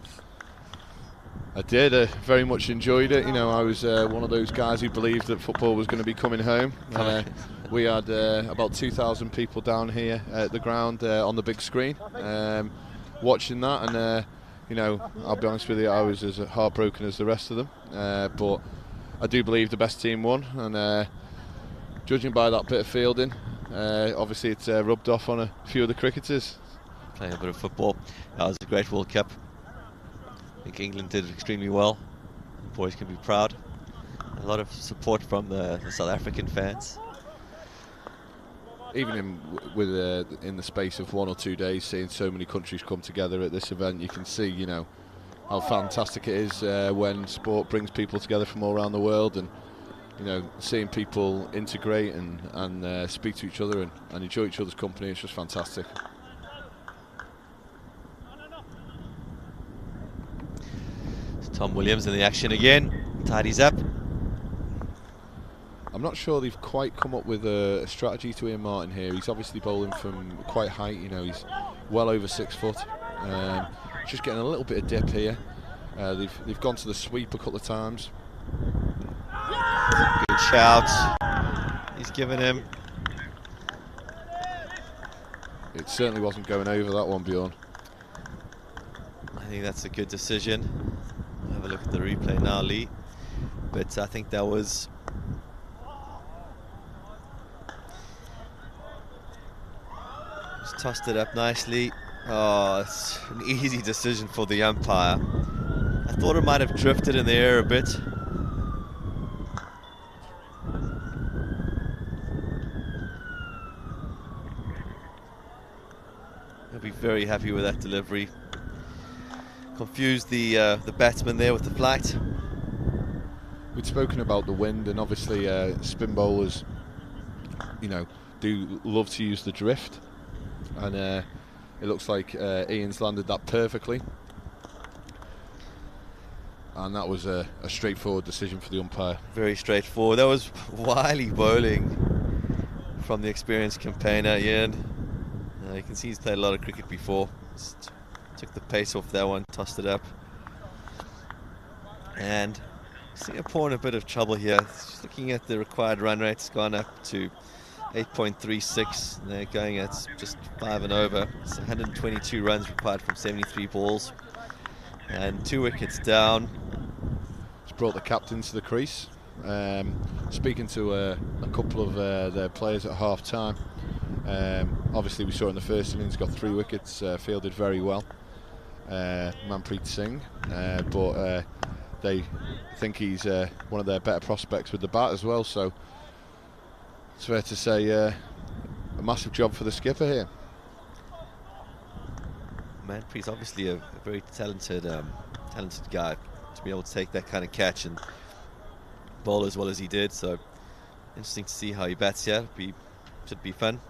I did. Very much enjoyed it. You know, I was one of those guys who believed that football was going to be coming home. We had about 2,000 people down here at the ground on the big screen watching that, and you know, I'll be honest with you, I was as heartbroken as the rest of them, but I do believe the best team won, and judging by that bit of fielding, obviously it's rubbed off on a few of the cricketers. Playing a bit of football. That was a great World Cup. I think England did extremely well. The boys can be proud. A lot of support from the South African fans. Even in the space of 1 or 2 days, seeing so many countries come together at this event, you can see, you know, how fantastic it is when sport brings people together from all around the world, and you know, seeing people integrate and speak to each other and enjoy each other's company. It's just fantastic. Tom Williams in the action again. Tidies up. I'm not sure they've quite come up with a strategy to Ian Martin here. He's obviously bowling from quite height, you know, he's well over 6 foot. Just getting a little bit of dip here. They've gone to the sweep a couple of times. Good shout. He's given him. It certainly wasn't going over that one, Bjorn. I think that's a good decision. Have a look at the replay now, Lee. But I think that was... Just tossed it up nicely. Oh, it's an easy decision for the umpire. I thought it might have drifted in the air a bit. He'll be very happy with that delivery. Confused the batsman there with the flight. We'd spoken about the wind, and obviously spin bowlers, you know, do love to use the drift, and it looks like Ian's landed that perfectly, and that was a straightforward decision for the umpire. Very straightforward. That was wily bowling from the experienced campaigner Ian. You can see he's played a lot of cricket before. Just took the pace off that one, tossed it up. And Singapore in a bit of trouble here. Just looking at the required run rate, it's gone up to 8.36. They're going at just 5 and over. It's 122 runs required from 73 balls. And 2 wickets down. It's brought the captain to the crease. Speaking to a couple of their players at half time. Obviously we saw in the first innings, got 3 wickets, fielded very well. Manpreet Singh, but they think he's one of their better prospects with the bat as well, so it's fair to say a massive job for the skipper here. Manpreet's obviously a very talented guy to be able to take that kind of catch and bowl as well as he did, so interesting to see how he bats here. Should be fun.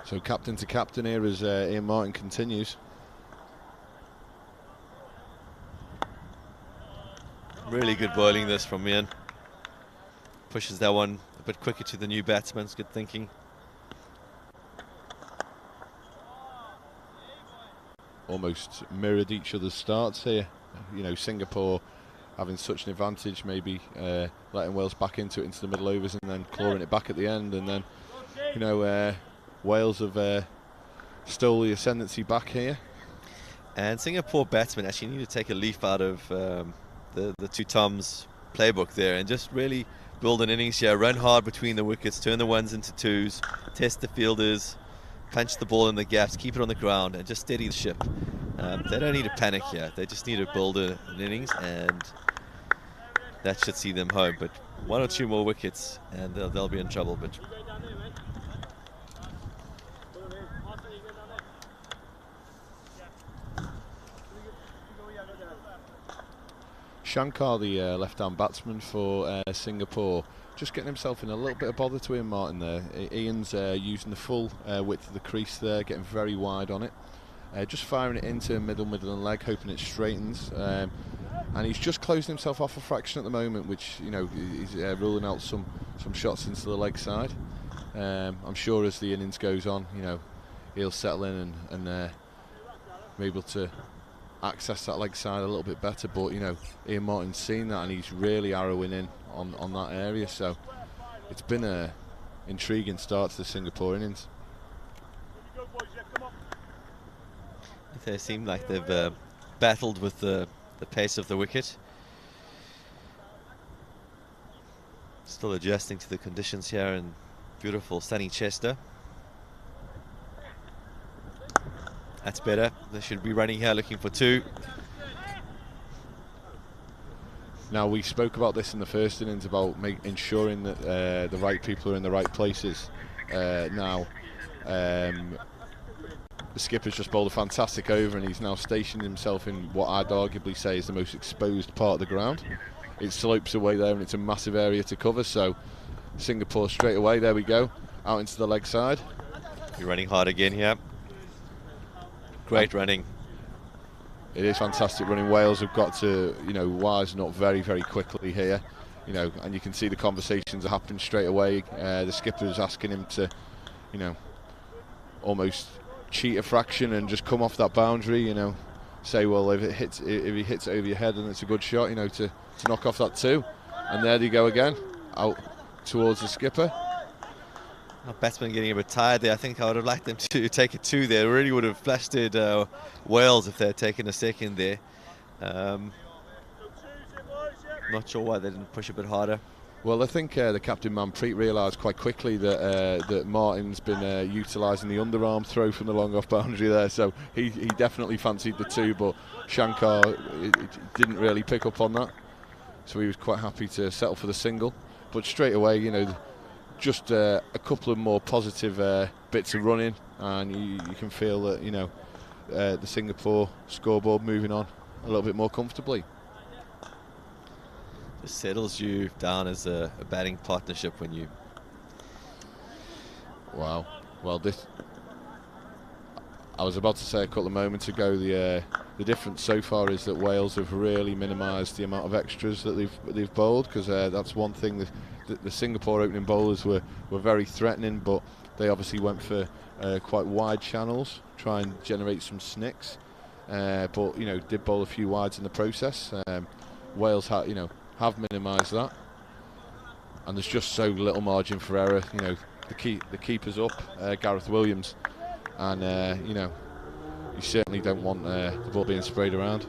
So captain to captain here as Ian Martin continues. Really good bowling this from Ian. Pushes that one a bit quicker to the new batsman. It's good thinking. Almost mirrored each other's starts here. You know, Singapore having such an advantage, maybe letting Wales back into the middle overs and then clawing it back at the end, and then, you know, Wales have stole the ascendancy back here. And Singapore batsmen actually need to take a leaf out of the two Toms playbook there and just really build an innings here, run hard between the wickets, turn the ones into twos, test the fielders, punch the ball in the gaps, keep it on the ground and just steady the ship. They don't need to panic here. They just need to build an innings, and that should see them home. But 1 or 2 more wickets, and they'll be in trouble. But Shankar, the left-arm batsman for Singapore, just getting himself in a little bit of bother to Ian Martin there. Ian's using the full width of the crease there, getting very wide on it. Just firing it into middle and leg, hoping it straightens. And he's just closing himself off a fraction at the moment, which, you know, he's ruling out some shots into the leg side. I'm sure as the innings goes on, you know, he'll settle in and be able to access that leg side a little bit better. But, you know, Ian Martin's seen that and he's really arrowing in on that area. So it's been a intriguing start to the Singapore innings. they seem like they've battled with the pace of the wicket. Still adjusting to the conditions here in beautiful sunny Chester. That's better. They should be running here looking for 2. Now, we spoke about this in the first innings about ensuring that the right people are in the right places. Now, the skipper's just bowled a fantastic over and he's now stationed himself in what I'd arguably say is the most exposed part of the ground. It slopes away there and it's a massive area to cover, so Singapore straight away, there we go, out into the leg side. You're running hard again here. Great running. It is fantastic running. Wales have got to, you know, wisen up very, very quickly here, you know, and you can see the conversations are happening straight away. The skipper's asking him to, you know, almost cheat a fraction and just come off that boundary, you know, say, well, if he hits it over your head, then it's a good shot, you know, to knock off that 2. And there they go again, out towards the skipper. Batsman getting a bit tired there. I think I would have liked them to take a 2 there. It really would have flashed Wales if they had taken a second there. Not sure why they didn't push a bit harder. Well, I think the captain Manpreet realised quite quickly that that Martin's been utilising the underarm throw from the long off boundary there, so he definitely fancied the 2, but Shankar didn't really pick up on that, so he was quite happy to settle for the single. But straight away, you know, just a couple of more positive bits of running, and you can feel that, you know, the Singapore scoreboard moving on a little bit more comfortably. Just settles you down as a batting partnership when you... Wow. Well, this... I was about to say a couple of moments ago, the difference so far is that Wales have really minimised the amount of extras that they've bowled, because that's one thing that the Singapore opening bowlers were very threatening, but they obviously went for quite wide channels, try and generate some snicks, but, you know, did bowl a few wides in the process. Wales have minimised that, and there's just so little margin for error. You know, the keeper's up, Gareth Williams, and you know, you certainly don't want the ball being sprayed around.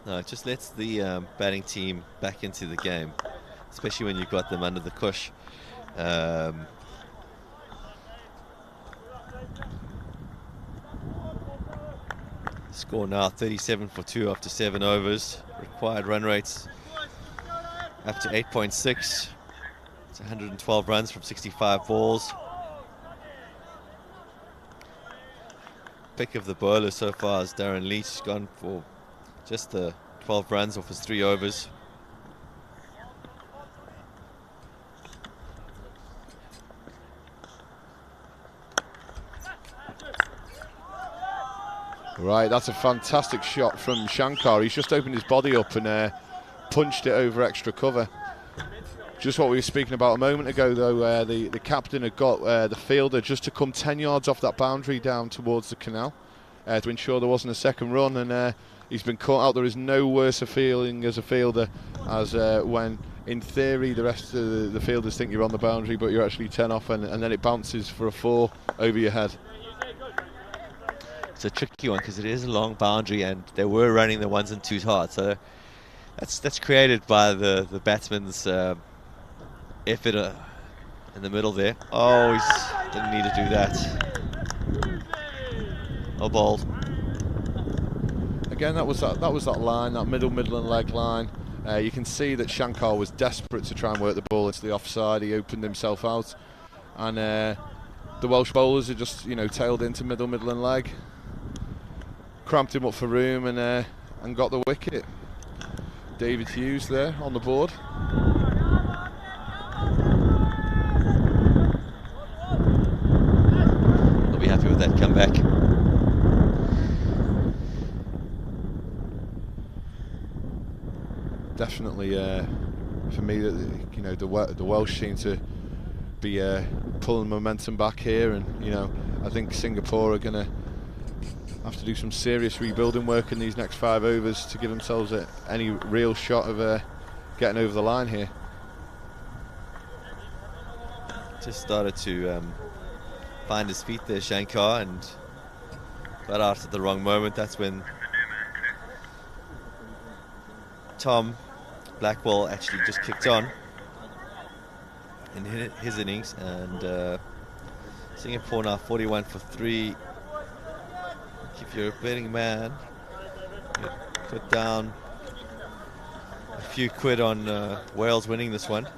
No, it just lets the batting team back into the game, especially when you've got them under the cush. Score now 37 for 2 after 7 overs. Required run rates up to 8.6. It's 112 runs from 65 balls. Pick of the bowler so far is Darren Leach. He's gone for just the 12 runs off his 3 overs. Right, that's a fantastic shot from Shankar. He's just opened his body up and punched it over extra cover. Just what we were speaking about a moment ago, though, the captain had got the fielder just to come 10 yards off that boundary down towards the canal to ensure there wasn't a second run, and he's been caught out. There is no worse a feeling as a fielder as when, in theory, the rest of the fielders think you're on the boundary, but you're actually 10 off, and then it bounces for a 4 over your head. It's a tricky one because it is a long boundary and they were running the 1s and 2s hard, so that's created by the batsman's effort in the middle there. Oh, he didn't need to do that. Oh, bowled. again, that was that line, that Midland leg line. You can see that Shankar was desperate to try and work the ball into the offside. He opened himself out, and the Welsh bowlers had just, you know, tailed into Midland leg, cramped him up for room, and got the wicket. David Hughes there on the board. They'll be happy with that comeback. Definitely, for me, you know, the Welsh seem to be pulling momentum back here, and you know, I think Singapore are going to have to do some serious rebuilding work in these next 5 overs to give themselves any real shot of getting over the line here. Just started to find his feet there, Shankar, and got out at the wrong moment. That's when Tom Blackwell actually just kicked on in his innings, and Singapore now 41 for 3. If you're a betting man, you put down a few quid on Wales winning this one.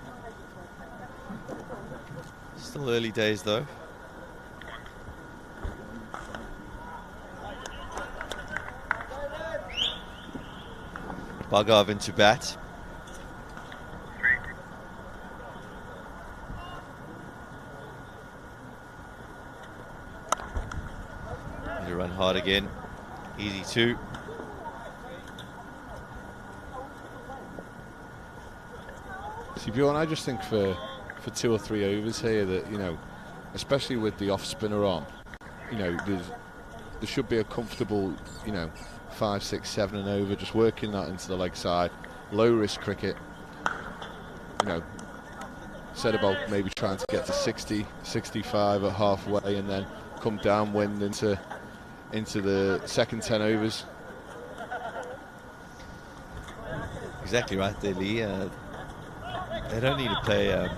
Still early days though. Bhargav into bat. Need to run hard again. Easy 2. See, Bjorn, I just think for 2 or 3 overs here that, you know, especially with the off spinner on, you know, there should be a comfortable, you know, 5, 6, 7 and over, just working that into the leg side. Low risk cricket. You know, said about maybe trying to get to 60, 65 at halfway, and then come downwind into the second 10 overs. Exactly right there, Lee. They don't need to play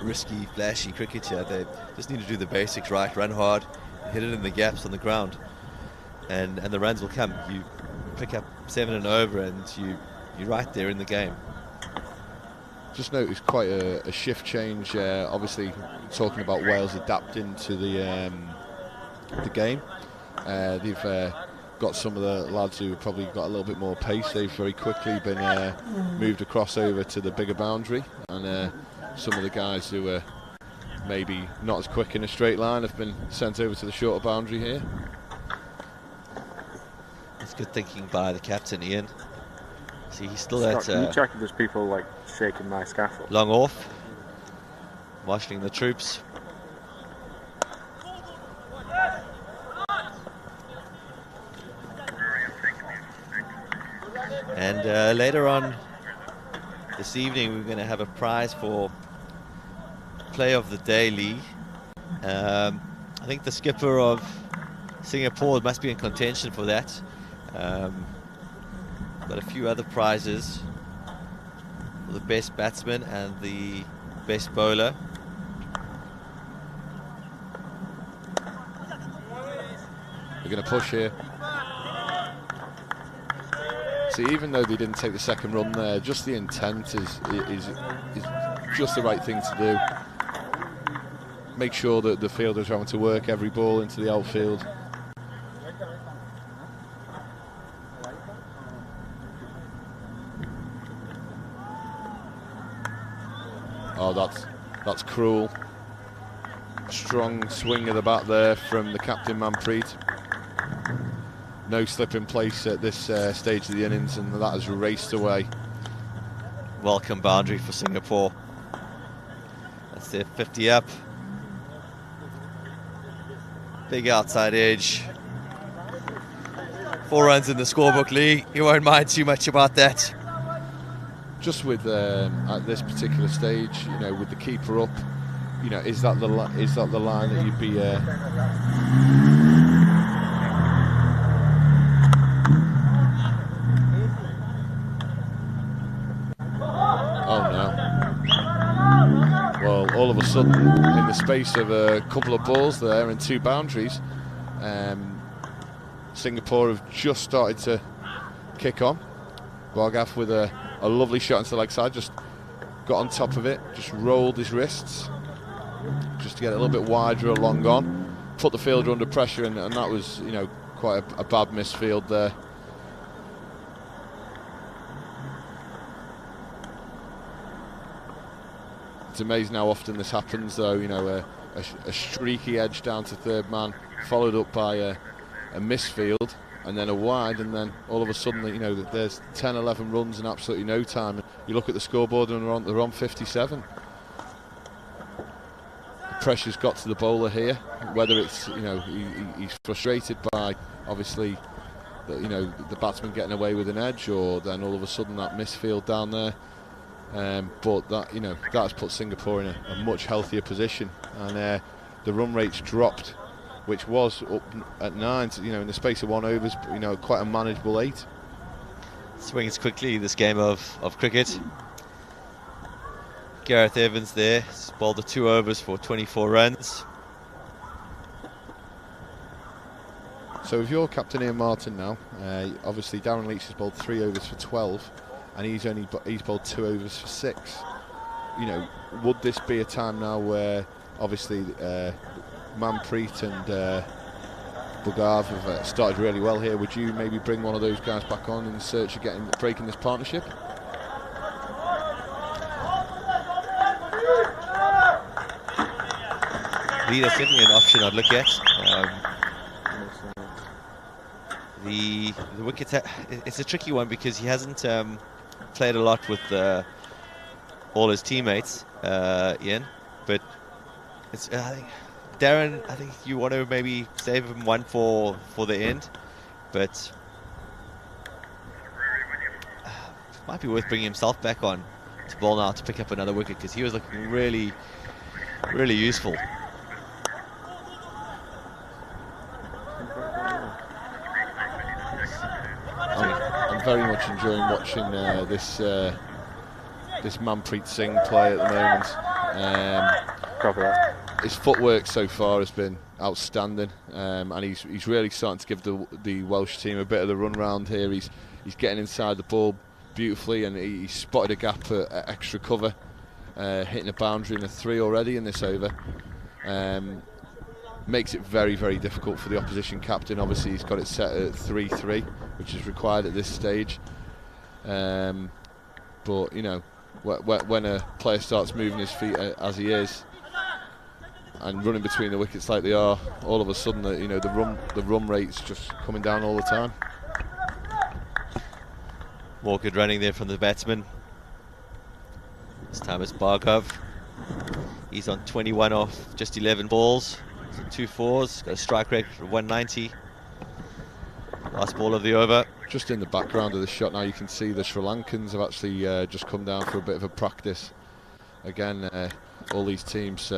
risky, flashy cricket here. They just need to do the basics right, run hard, hit it in the gaps on the ground, and the runs will come. You pick up 7 and over, and you're right there in the game. Just noticed quite a shift change. Obviously, talking about Wales adapting to the game. They've got some of the lads who have probably got a little bit more pace. They've very quickly been moved across over to the bigger boundary, and some of the guys who are maybe not as quick in a straight line have been sent over to the shorter boundary here. It's good thinking by the captain, Ian. See, he's still Scott, at can you check if there's people like shaking my scaffold? long off, marshalling the troops. And later on this evening, we're going to have a prize for Play of the Day, Lee. I think the skipper of Singapore must be in contention for that. Got a few other prizes for the best batsman and the best bowler. We're going to push here. See, even though they didn't take the second run there, just the intent is just the right thing to do. Make sure that the fielders are having to work every ball into the outfield. Oh, that's cruel. Strong swing of the bat there from the captain, Manpreet. No slip in place at this stage of the innings, and that has raced away. Welcome boundary for Singapore. That's their 50 up. Big outside edge. 4 runs in the scorebook, Lee. You won't mind too much about that. Just with at this particular stage, you know, with the keeper up, you know, is that the line that you'd be? Oh no! Well, all of a sudden, in the space of a couple of balls there and 2 boundaries, Singapore have just started to kick on. Bargaff with a lovely shot into the leg side, just got on top of it, just rolled his wrists just to get it a little bit wider or long on, put the fielder under pressure, and that was, you know, quite a bad misfield there. It's amazing how often this happens, though. You know, a streaky edge down to third man, followed up by a misfield, and then a wide, and then all of a sudden, you know, there's 10, 11 runs in absolutely no time. You look at the scoreboard and they're on 57. The pressure's got to the bowler here, whether it's, you know, he's frustrated by, obviously, you know, the batsman getting away with an edge, or then all of a sudden that misfield down there. But that, you know, that's put Singapore in a much healthier position, and the run rate's dropped, which was up at 9, you know, in the space of 1 over, you know, quite a manageable 8. Swings quickly this game of cricket. Gareth Evans there, he's bowled the 2 overs for 24 runs. So if you're captain Ian Martin now, obviously Darren Leach has bowled 3 overs for 12, and he's bowled 2 overs for 6. You know, would this be a time now where obviously Manpreet and Boughton have started really well here? Would you maybe bring one of those guys back on in search of breaking this partnership? That's definitely an option I'd look at. The wickets, it's a tricky one because he hasn't played a lot with all his teammates, Ian. But it's, I think Darren, I think you want to maybe save him one for the end, but it might be worth bringing himself back on to bowl now to pick up another wicket, because he was looking really, really useful. I'm very much enjoying watching this Manpreet Singh play at the moment. His footwork so far has been outstanding, and he's really starting to give the Welsh team a bit of the run round here. He's getting inside the ball beautifully, and he spotted a gap at extra cover, hitting a boundary in a 3 already in this over. Makes it very, very difficult for the opposition captain. Obviously he's got it set at 3-3, which is required at this stage, but you know, when a player starts moving his feet as he is and running between the wickets like they are, all of a sudden you know, the run rate's just coming down all the time. More good running there from the batsman. This time it's Barkov. He's on 21 off just 11 balls. 2 fours, got a strike rate of 190. Last ball of the over. Just in the background of the shot now, you can see the Sri Lankans have actually just come down for a bit of a practice. Again, all these teams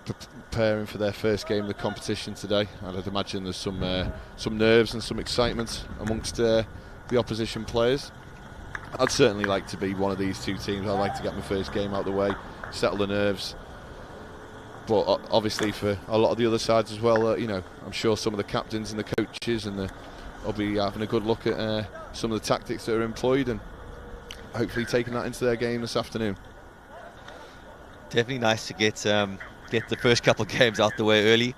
preparing for their first game of the competition today, and I'd imagine there's some nerves and some excitement amongst the opposition players. I'd certainly like to be one of these 2 teams. I'd like to get my first game out of the way, settle the nerves. But obviously for a lot of the other sides as well, you know, I'm sure some of the captains and the coaches will be having a good look at some of the tactics that are employed, and hopefully taking that into their game this afternoon. Definitely nice to get the first couple of games out the way early.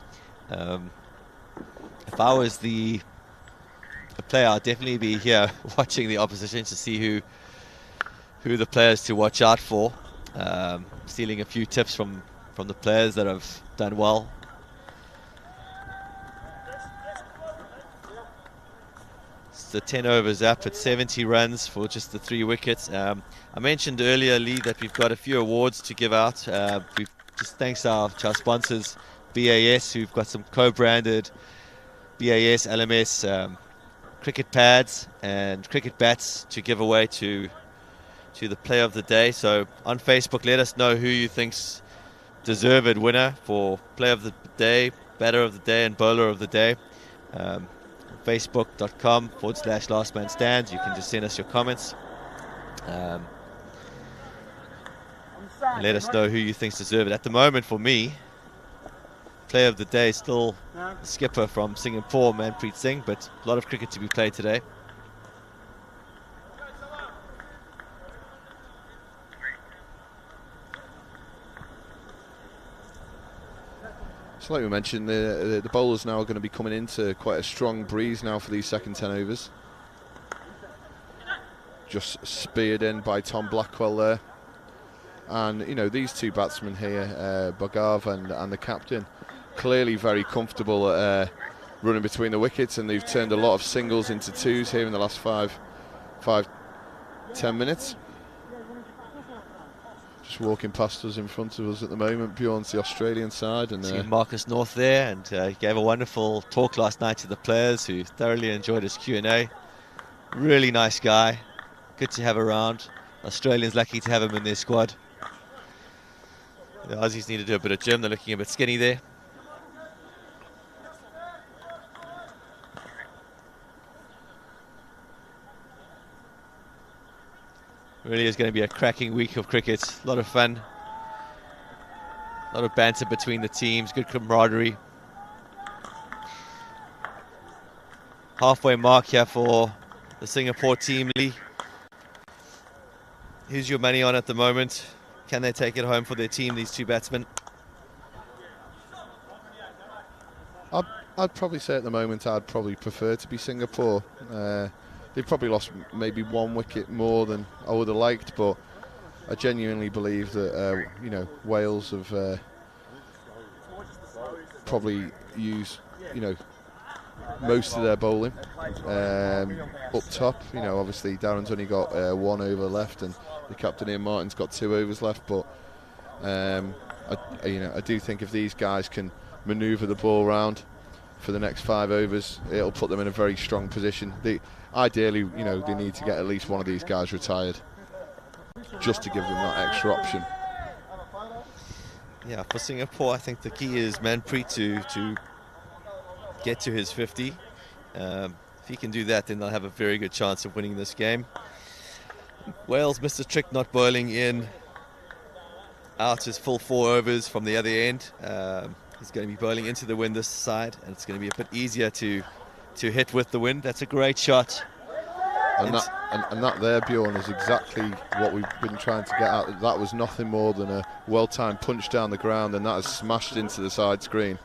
If I was the player, I'd definitely be here watching the opposition to see who the players to watch out for, stealing a few tips from the players that have done well. So 10 overs up at 70 runs for just the 3 wickets. I mentioned earlier, Lee, that we've got a few awards to give out. We've just thanks to our sponsors, BAS, who've got some co-branded BAS, LMS cricket pads and cricket bats to give away to the player of the day. So on Facebook, let us know who you think's deserved winner for player of the day, batter of the day, and bowler of the day. Facebook.com/lastmanstands. You can just send us your comments. Let us know who you think's deserved. At the moment, for me, player of the day, still the skipper from Singapore, Manpreet Singh, but a lot of cricket to be played today. So like we mentioned, the bowlers now are going to be coming into quite a strong breeze now for these second 10 overs. Just speared in by Tom Blackwell there. And, you know, these two batsmen here, Bhargav and the captain, clearly very comfortable at running between the wickets, and they've turned a lot of singles into twos here in the last 5-10 minutes. Just walking past us in front of us at the moment, Bjorn's the Australian side. And seen Marcus North there, and he gave a wonderful talk last night to the players, who thoroughly enjoyed his Q&A. Really nice guy, good to have around. Australians lucky to have him in their squad. The Aussies need to do a bit of gym, they're looking a bit skinny there. Really is going to be a cracking week of cricket. A lot of fun, a lot of banter between the teams, good camaraderie. Halfway mark here for the Singapore team, Lee. Who's your money on at the moment? Can they take it home for their team, these two batsmen? I'd probably say at the moment I'd probably prefer to be Singapore. They've probably lost maybe one wicket more than I would have liked, but I genuinely believe that you know, Wales have probably used, you know, most of their bowling up top. You know, obviously Darren's only got 1 over left, and the captain Ian Martin's got 2 overs left. But I do think if these guys can manoeuvre the ball around for the next 5 overs, it'll put them in a very strong position. Ideally, you know, they need to get at least one of these guys retired, just to give them that extra option. Yeah, for Singapore, I think the key is Manpreet to get to his 50. If he can do that, then they'll have a very good chance of winning this game. Wales missed a trick not bowling in out his full 4 overs from the other end. He's going to be bowling into the wind this side, and it's going to be a bit easier to hit with the wind. That's a great shot. And that there, Bjorn, is exactly what we've been trying to get at. That was nothing more than a well-timed punch down the ground, and that has smashed into the side screen.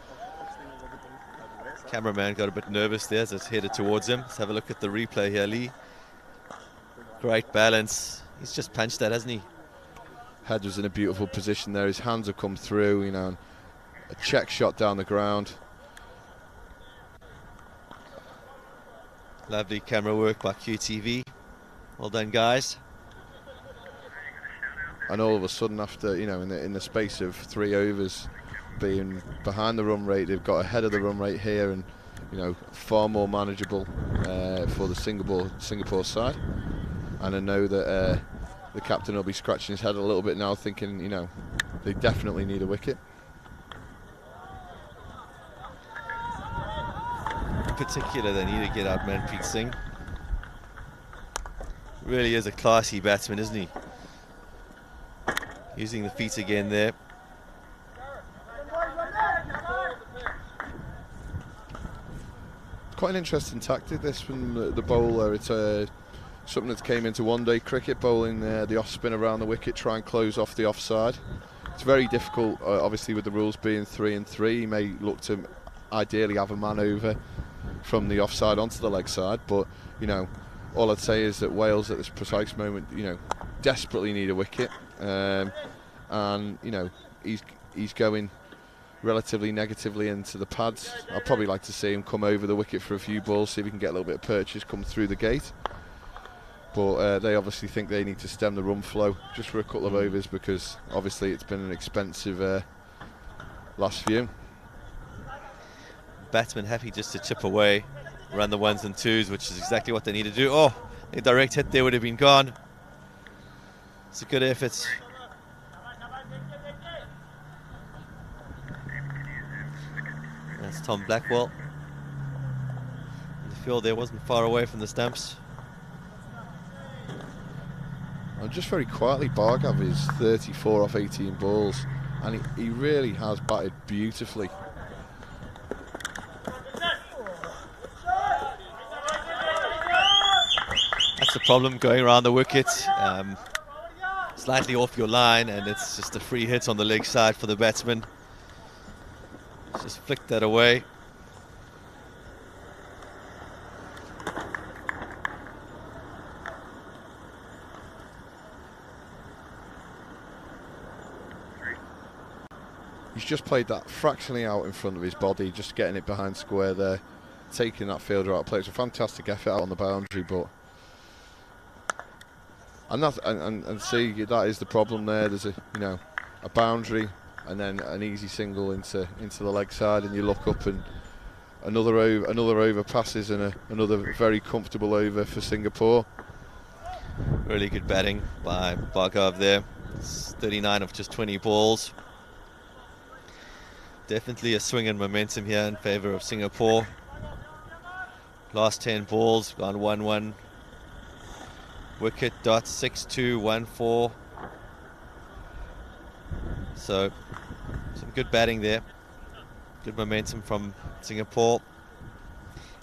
Cameraman got a bit nervous there as it's headed towards him. Let's have a look at the replay here, Lee. Great balance. He's just punched that, hasn't he? Head was in a beautiful position there. His hands have come through, you know, and a check shot down the ground. Lovely camera work by QTV. Well done, guys. And all of a sudden, after, you know, in the space of 3 overs, being behind the run rate, they've got ahead of the run rate here, and, you know, far more manageable for the Singapore side. And I know that the captain will be scratching his head a little bit now, thinking, you know, they definitely need a wicket. In particular, they need to get out Manpreet Singh. Really is a classy batsman, isn't he? Using the feet again there. Quite an interesting tactic, this, from the bowler. It's something that came into one-day cricket, bowling the off-spin around the wicket, try and close off the offside. It's very difficult, obviously, with the rules being 3 and 3. You may look to ideally have a man over from the offside onto the leg side, but, you know, all I'd say is that Wales at this precise moment, you know, desperately need a wicket, and, you know, he's going relatively negatively into the pads. I'd probably like to see him come over the wicket for a few balls, see if he can get a little bit of purchase, come through the gate. But they obviously think they need to stem the run flow just for a couple of overs, because obviously it's been an expensive last few. Batsman happy just to chip away, run the 1s and 2s, which is exactly what they need to do. Oh, a direct hit there would have been gone. It's a good effort. That's Tom Blackwell. The field there wasn't far away from the stumps. And just very quietly, Bhargav is 34 off 18 balls, and he really has batted beautifully. that's the problem, going around the wicket, slightly off your line, and it's just a free hit on the leg side for the batsman. Just flick that away. He's just played that fractionally out in front of his body, just getting it behind square there, taking that fielder out of play. It's a fantastic effort out on the boundary, but and see, that is the problem there. There's a boundary and then an easy single into the leg side, and you look up and another over passes, and another very comfortable over for Singapore. Really good batting by Bhargav there. It's 39 of just 20 balls. Definitely a swing and momentum here in favour of Singapore. Last 10 balls gone 1-1. Wicket dot 6-2-1-4. So some good batting there. Good momentum from Singapore.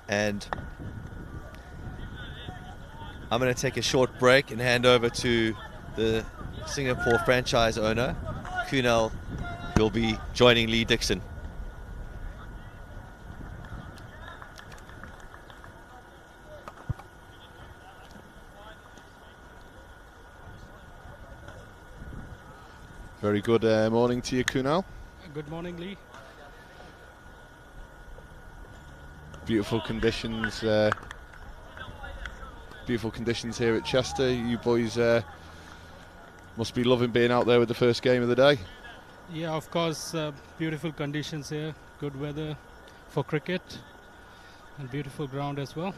And I'm going to take a short break and hand over to the Singapore franchise owner, Kunal, who will be joining Lee Dixon. Very good morning to you, Kunal. Good morning, Lee. Beautiful conditions. Beautiful conditions here at Chester. You boys must be loving being out there with the first game of the day. Yeah, of course, beautiful conditions here, good weather for cricket, and beautiful ground as well.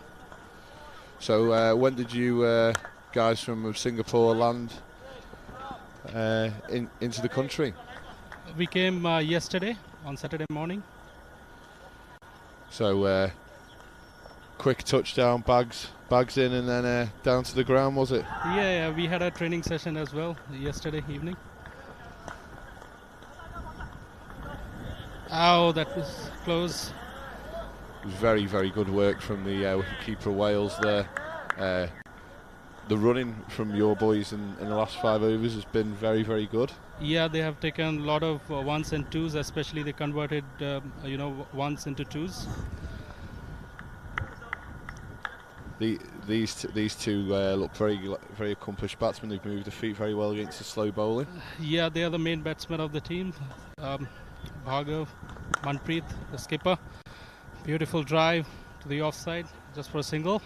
So when did you guys from Singapore land into the country? We came yesterday on Saturday morning. So quick touchdown, bags in, and then down to the ground, was it? Yeah, we had a training session as well yesterday evening. Oh, that was close. It was very, very good work from the wicketkeeper of Wales there. The running from your boys in the last 5 overs has been very, very good. Yeah, they have taken a lot of ones and twos, especially they converted ones into twos. These two look very accomplished batsmen. They've moved their feet very well against the slow bowling. Yeah, they are the main batsmen of the team. Bhargav, Manpreet, the skipper. Beautiful drive to the offside, just for a single.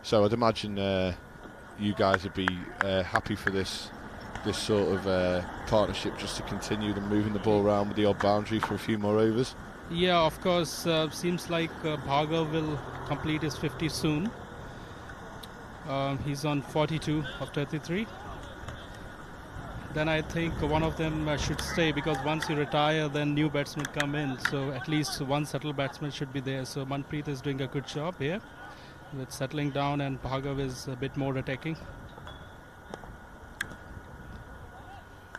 So I'd imagine you guys would be happy for this sort of partnership, just to continue them moving the ball around with the odd boundary for a few more overs. Yeah, of course. Seems like Bhargav will complete his 50 soon. He's on 42 of 33. Then I think one of them should stay, because once you retire, then new batsmen come in. So at least one settled batsman should be there. So Manpreet is doing a good job here with settling down, and Bhargav is a bit more attacking.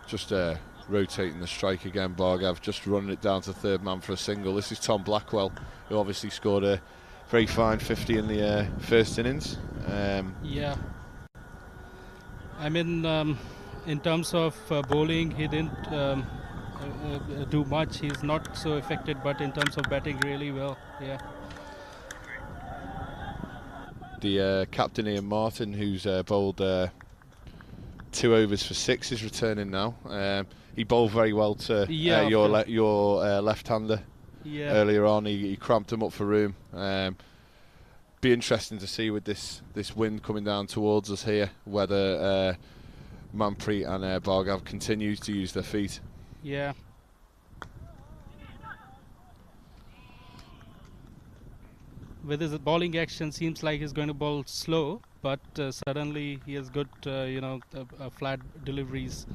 Just rotating the strike again, Bhargav just running it down to third man for a single. This is Tom Blackwell, who obviously scored a very fine 50 in the first innings. Yeah. I mean, in terms of bowling, he didn't do much. He's not so affected, but in terms of batting, really well. Yeah. The captain Ian Martin, who's bowled 2 overs for 6, is returning now. He bowled very well to your left-hander earlier on. He cramped him up for room. Be interesting to see with this wind coming down towards us here, whether Manpreet and Bhargav continue to use their feet. Yeah. With his bowling action, seems like he's going to bowl slow, but suddenly he has good, flat deliveries,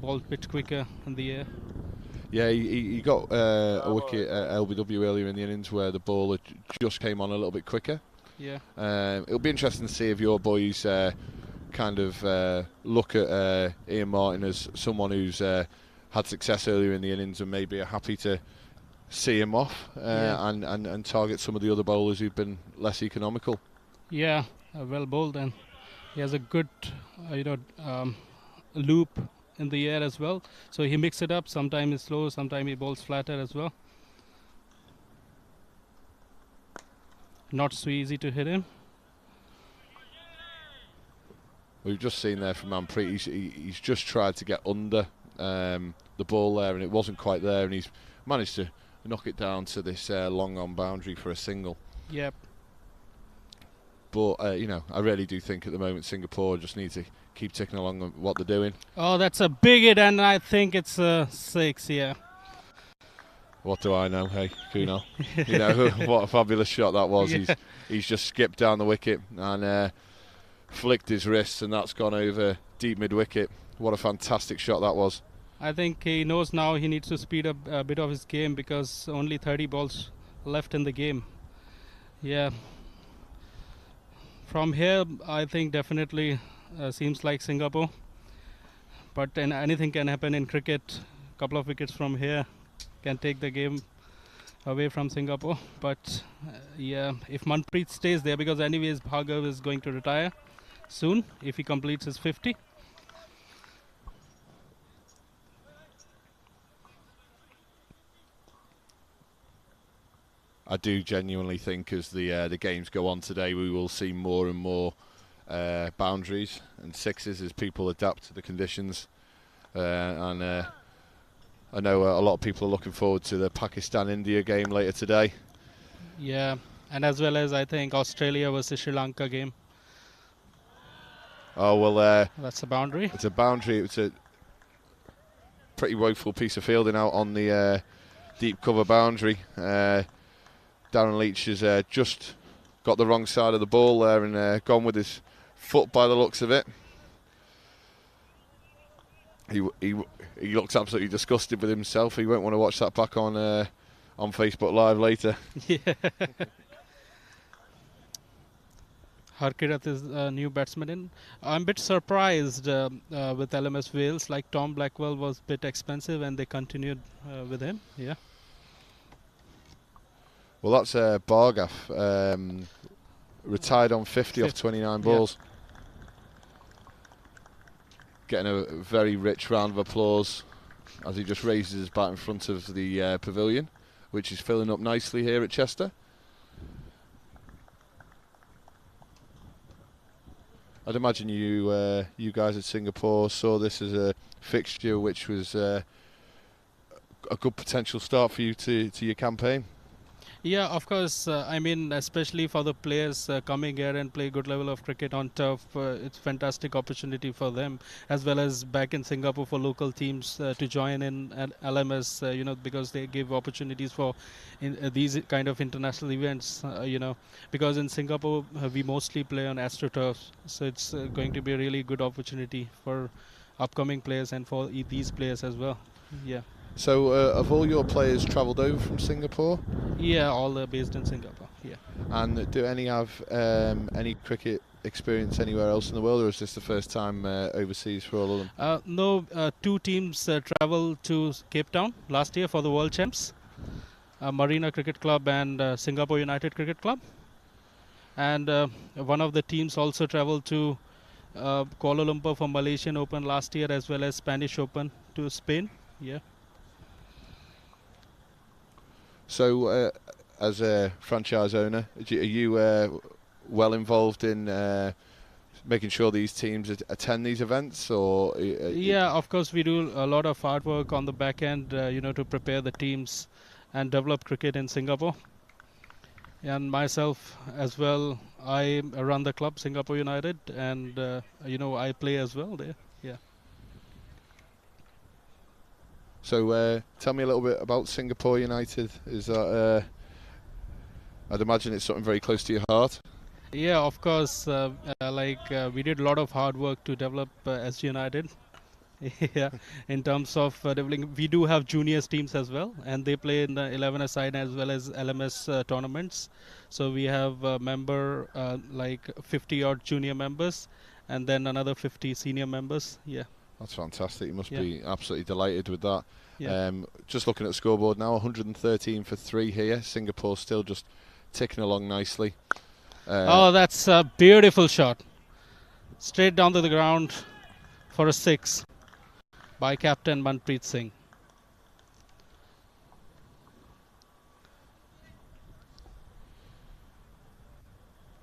ball bit quicker in the air. Yeah, he got a wicket at LBW earlier in the innings where the ball just came on a little bit quicker. Yeah. It'll be interesting to see if your boys kind of look at Ian Martin as someone who's had success earlier in the innings and maybe are happy to see him off and target some of the other bowlers who've been less economical. Yeah, well bowled, and he has a good, loop in the air as well. So he mixes it up. Sometimes he's slow, sometimes he bowls flatter as well. Not so easy to hit him. We've just seen there from Manpreet, he's just tried to get under the ball there, and it wasn't quite there, and he's managed to knock it down to this long on boundary for a single. Yep. But I really do think at the moment Singapore just need to keep ticking along on what they're doing. Oh, that's a big hit, and I think it's a 6. Yeah. What do I know? Hey, Kunal. What a fabulous shot that was. Yeah. He's just skipped down the wicket and flicked his wrists, and that's gone over deep mid-wicket. What a fantastic shot that was. I think he knows now he needs to speed up a bit of his game because only 30 balls left in the game. Yeah. From here, I think definitely seems like Singapore. But anything can happen in cricket. A couple of wickets from here can take the game away from Singapore. But yeah, if Manpreet stays there, because anyways Bhargav is going to retire soon if he completes his 50. I do genuinely think as the games go on today, we will see more and more boundaries and sixes as people adapt to the conditions. And I know a lot of people are looking forward to the Pakistan-India game later today. Yeah, and as well as I think Australia versus Sri Lanka game. Oh, well, That's a boundary. it's a boundary. It's a pretty woeful piece of fielding out on the deep cover boundary. Darren Leach has just got the wrong side of the ball there and gone with his foot by the looks of it. He looks absolutely disgusted with himself. He won't want to watch that back on Facebook Live later. Yeah. Harkirat is a new batsman in. I'm a bit surprised with LMS Wales. Like Tom Blackwell was a bit expensive and they continued with him. Yeah. Well, that's Bargaff, retired on 50 off 29 balls. Getting a very rich round of applause as he just raises his bat in front of the pavilion, which is filling up nicely here at Chester. I'd imagine you guys at Singapore saw this as a fixture which was a good potential start for you to your campaign. Yeah, of course. I mean, especially for the players coming here and play good level of cricket on turf, it's fantastic opportunity for them, as well as back in Singapore for local teams to join in at LMS, because they give opportunities for these kind of international events, because in Singapore we mostly play on AstroTurf, so it's going to be a really good opportunity for upcoming players and for these players as well. Yeah. So, have all your players travelled over from Singapore? Yeah, all are based in Singapore. Yeah. And do any have any cricket experience anywhere else in the world, or is this the first time overseas for all of them? No, two teams travelled to Cape Town last year for the World Champs, Marina Cricket Club and Singapore United Cricket Club. And one of the teams also travelled to Kuala Lumpur for Malaysian Open last year, as well as Spanish Open to Spain. Yeah. So, as a franchise owner, are you well involved in making sure these teams attend these events? Or yeah, of course, we do a lot of hard work on the back end, to prepare the teams and develop cricket in Singapore. And myself as well, I run the club, Singapore United, and I play as well there. Yeah. So tell me a little bit about Singapore United. Is that I'd imagine it's something very close to your heart. Yeah, of course. We did a lot of hard work to develop SG United. Yeah, in terms of developing, we do have juniors teams as well, and they play in the 11-a-side as well as LMS tournaments. So we have a member 50 odd junior members, and then another 50 senior members. Yeah. That's fantastic. You must be absolutely delighted with that. Yeah. Just looking at the scoreboard now, 113 for 3 here. Singapore still just ticking along nicely. Oh, that's a beautiful shot. Straight down to the ground for a 6 by captain Manpreet Singh.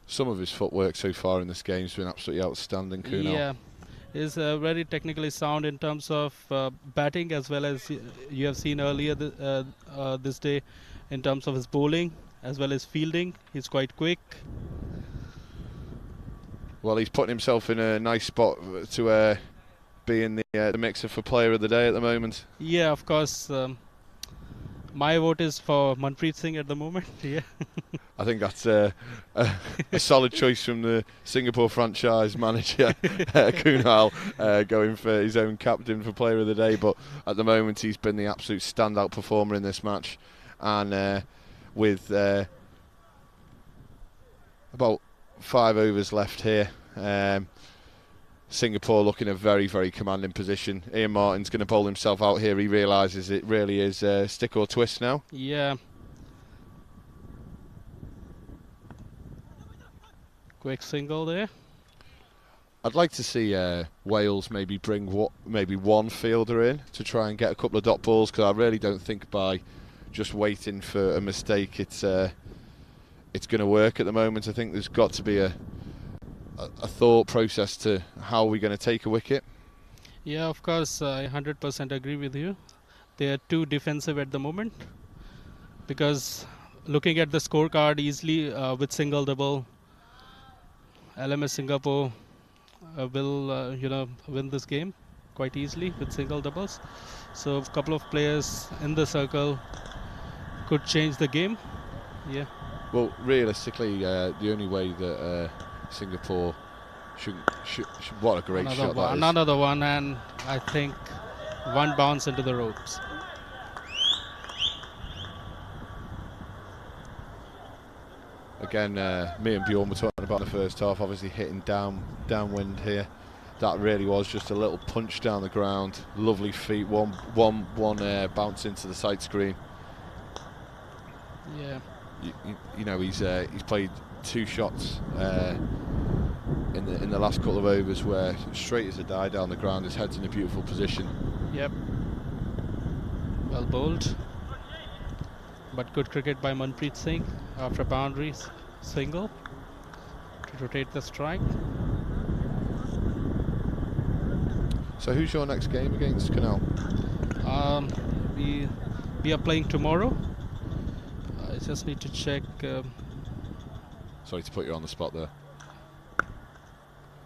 Some of his footwork so far in this game has been absolutely outstanding, Kunal. Yeah, is very technically sound in terms of batting, as well as you have seen earlier this day in terms of his bowling as well as fielding. He's quite quick. Well, he's putting himself in a nice spot to be in the mixer for player of the day at the moment. Yeah, of course. My vote is for Manpreet Singh at the moment. Yeah. I think that's a solid choice from the Singapore franchise manager, Kunal, going for his own captain for player of the day. But at the moment, he's been the absolute standout performer in this match. And with about 5 overs left here, Singapore looking a very, very commanding position. Ian Martin's going to bowl himself out here. He realises it really is stick or twist now. Yeah. Quick single there. I'd like to see Wales maybe bring one fielder in to try and get a couple of dot balls, because I really don't think by just waiting for a mistake it's going to work at the moment. I think there's got to be a thought process to how we're going to take a wicket. Yeah, of course, I 100% agree with you. They are too defensive at the moment, because looking at the scorecard easily with single double, LMS Singapore will win this game quite easily with single doubles. So a couple of players in the circle could change the game. Yeah. Well, realistically, the only way that Singapore should what a great shot that is. Another one, and I think one bounce into the ropes. Again, me and Bjorn were talking about the first half, obviously hitting downwind here. That really was just a little punch down the ground. Lovely feet, one bounce into the side screen. Yeah. You know, he's played 2 shots in the last couple of overs where straight as a die down the ground, his head's in a beautiful position. Yep. Well bowled. But good cricket by Manpreet Singh after boundaries single to rotate the strike. So who's your next game against Canal? We are playing tomorrow. I just need to check. Sorry to put you on the spot there.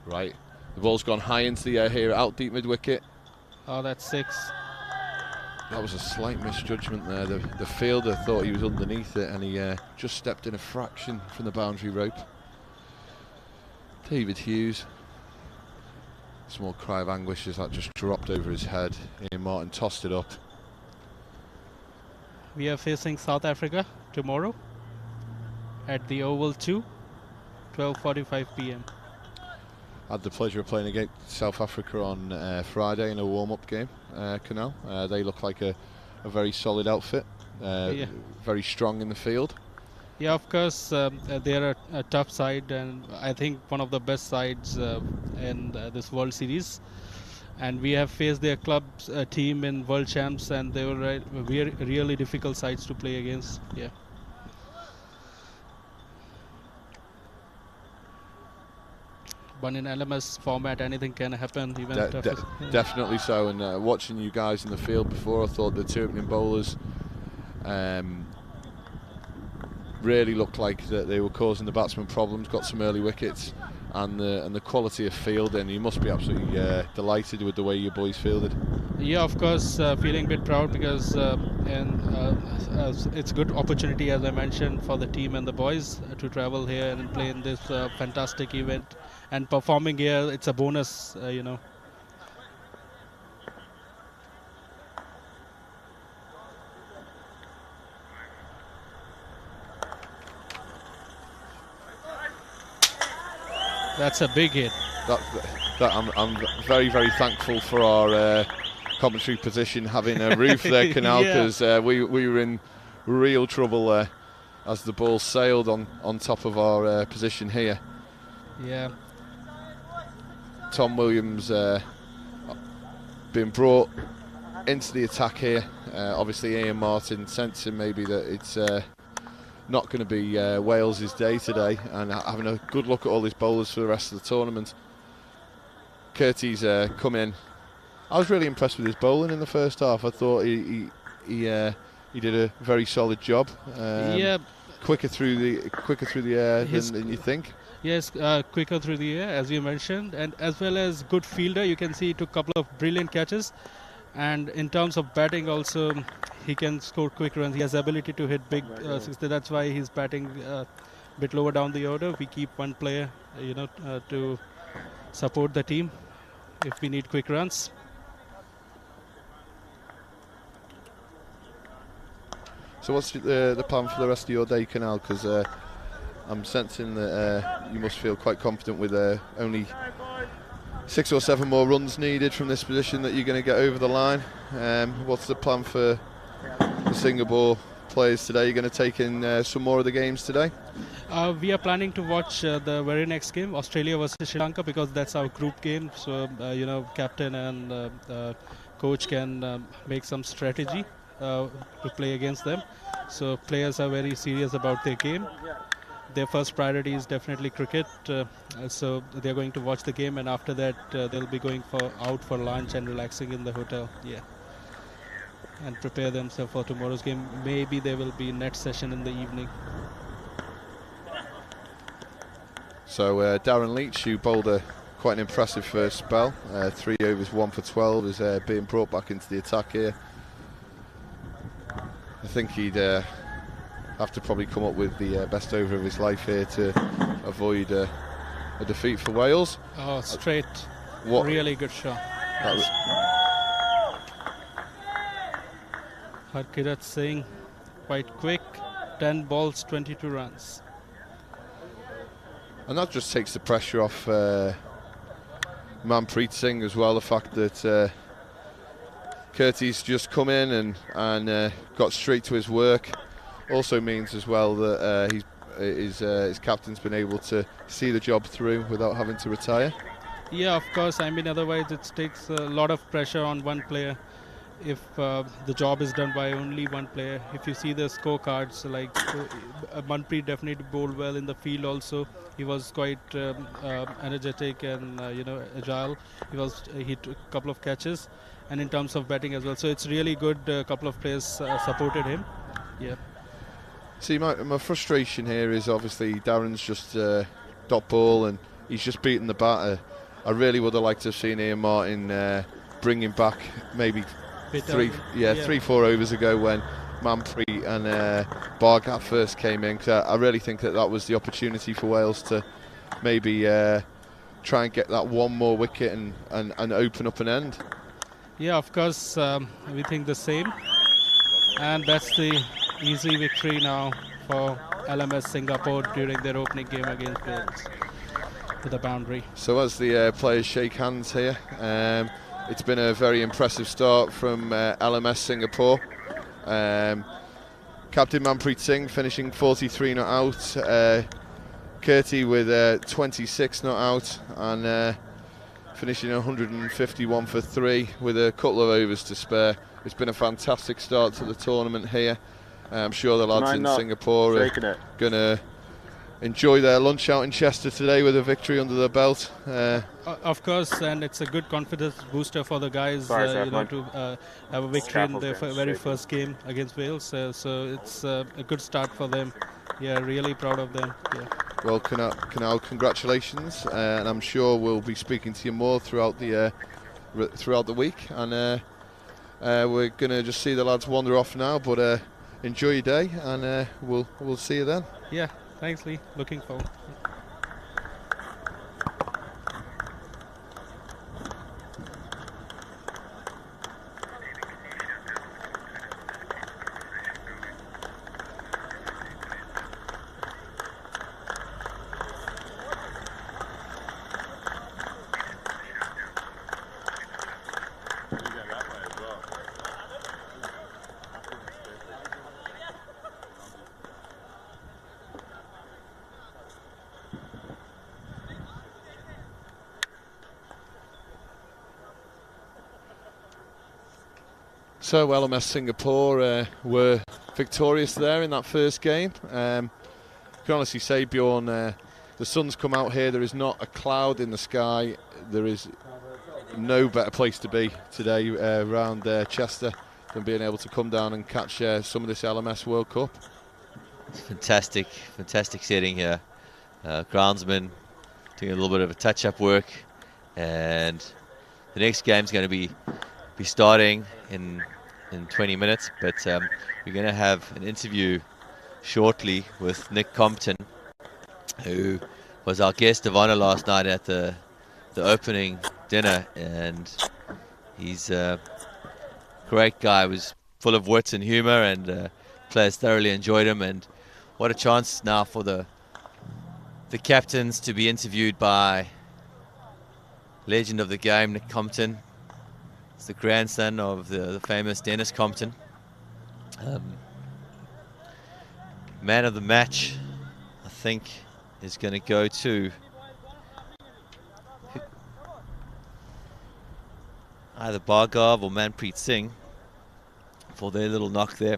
Right, the ball's gone high into the air here, out deep mid wicket. Oh, that's 6. That was a slight misjudgment there. The fielder thought he was underneath it, and he just stepped in a fraction from the boundary rope. David Hughes. Small cry of anguish as that just dropped over his head. Ian Martin tossed it up. We are facing South Africa tomorrow at the Oval 2, 12:45 p.m. Had the pleasure of playing against South Africa on Friday in a warm-up game, Canal. They look like a very solid outfit, Yeah. very strong in the field. Yeah, of course, they are a tough side, and I think one of the best sides in this World Series. And we have faced their club's team in World Champs, and they were really difficult sides to play against. Yeah. But in LMS format, anything can happen. Even Definitely so. And watching you guys in the field before, I thought the 2 opening bowlers really looked like that they were causing the batsmen problems. Got some early wickets, and the quality of fielding. You must be absolutely delighted with the way your boys fielded. Yeah, of course, feeling a bit proud because it's a good opportunity, as I mentioned, for the team and the boys to travel here and play in this fantastic event. And performing here, it's a bonus, That's a big hit. I'm very, very thankful for our commentary position having a roof there, Canal, because we were in real trouble there. as the ball sailed on top of our position here. Yeah. Tom Williams being brought into the attack here. Obviously Ian Martin sensing maybe that it's not going to be Wales' day today, and having a good look at all his bowlers for the rest of the tournament. Curtie's come in. I was really impressed with his bowling in the first half. I thought he did a very solid job. Yeah. Quicker through the air than you think. Yes, quicker through the air, as you mentioned, and as well as good fielder. You can see he took a couple of brilliant catches. And in terms of batting also, he can score quick runs. He has ability to hit big sixes. That's why he's batting a bit lower down the order. We keep one player, to support the team if we need quick runs. So what's the plan for the rest of your day, Canal? Because I'm sensing that you must feel quite confident with only 6 or 7 more runs needed from this position that you're going to get over the line. What's the plan for the Singapore players today? You're going to take in some more of the games today? We are planning to watch the very next game, Australia versus Sri Lanka, because that's our group game. So, captain and coach can make some strategy to play against them. So players are very serious about their game. Their first priority is definitely cricket, so they're going to watch the game, and after that they'll be going out for lunch and relaxing in the hotel, and prepare themselves for tomorrow's game. Maybe there will be net session in the evening. So Darren Leach, who bowled quite an impressive first spell, 3 overs 1 for 12, is being brought back into the attack here. I think he'd have to probably come up with the best over of his life here to avoid a defeat for Wales. Oh, straight. Really good shot. Harkirat Singh, quite quick. 10 balls, 22 runs. And that just takes the pressure off Manpreet Singh as well. The fact that Curtie's just come in and got straight to his work also means as well that his captain's been able to see the job through without having to retire. Yeah, of course. I mean, otherwise it takes a lot of pressure on one player if the job is done by only one player. If you see the scorecards, like Manpreet definitely bowled well in the field also. He was quite energetic and agile. He took a couple of catches, and in terms of batting as well. So it's really good. A couple of players supported him. Yeah. See, my frustration here is obviously Darren's just dot ball and he's just beaten the batter. I really would have liked to have seen Ian Martin bring him back maybe 3-4 overs ago when Manpreet and Bhargat first came in. Cause I really think that was the opportunity for Wales to maybe try and get that one more wicket and open up an end. Yeah, of course, we think the same. And that's the easy victory now for LMS Singapore during their opening game against Wales to the boundary. So as the players shake hands here, it's been a very impressive start from LMS Singapore. Captain Manpreet Singh finishing 43 not out, Curtie with 26 not out, and finishing 151 for 3 with a couple of overs to spare. It's been a fantastic start to the tournament here. I'm sure the lads in Singapore are going to enjoy their lunch out in Chester today with a victory under their belt. Of course, and it's a good confidence booster for the guys to have a victory in their very first game against Wales. So it's a good start for them. Yeah, really proud of them. Yeah. Well, Kunal, congratulations, and I'm sure we'll be speaking to you more throughout the week. And we're going to just see the lads wander off now, but enjoy your day, and we'll see you then. Yeah, thanks, Lee. Looking forward. So LMS Singapore were victorious there in that first game. I can honestly say, Bjorn, the sun's come out here. There is not a cloud in the sky. There is no better place to be today around Chester than being able to come down and catch some of this LMS World Cup. It's fantastic setting here. Groundsman doing a little bit of a touch-up work, and the next game's going to be starting in 20 minutes, but we're going to have an interview shortly with Nick Compton, who was our guest of honor last night at the opening dinner, and he's a great guy. Was full of wits and humor, and players thoroughly enjoyed him. And what a chance now for the captains to be interviewed by legend of the game, Nick Compton. It's the grandson of the famous Dennis Compton. Man of the match, I think, is going to go to either Bhargav or Manpreet Singh for their little knock there.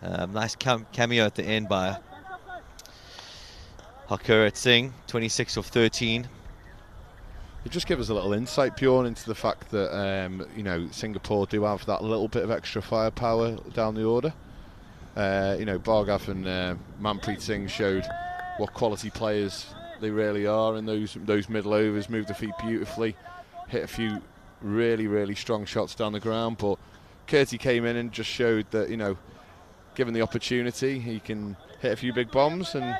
Nice cameo at the end by Harkurat Singh, 26 of 13. It just gives us a little insight, Bjorn, into the fact that you know, Singapore do have that little bit of extra firepower down the order. You know, Bhargav and Manpreet Singh showed what quality players they really are in those middle overs. Moved the feet beautifully, hit a few really strong shots down the ground. But Curty came in and just showed that, you know, given the opportunity, he can hit a few big bombs. And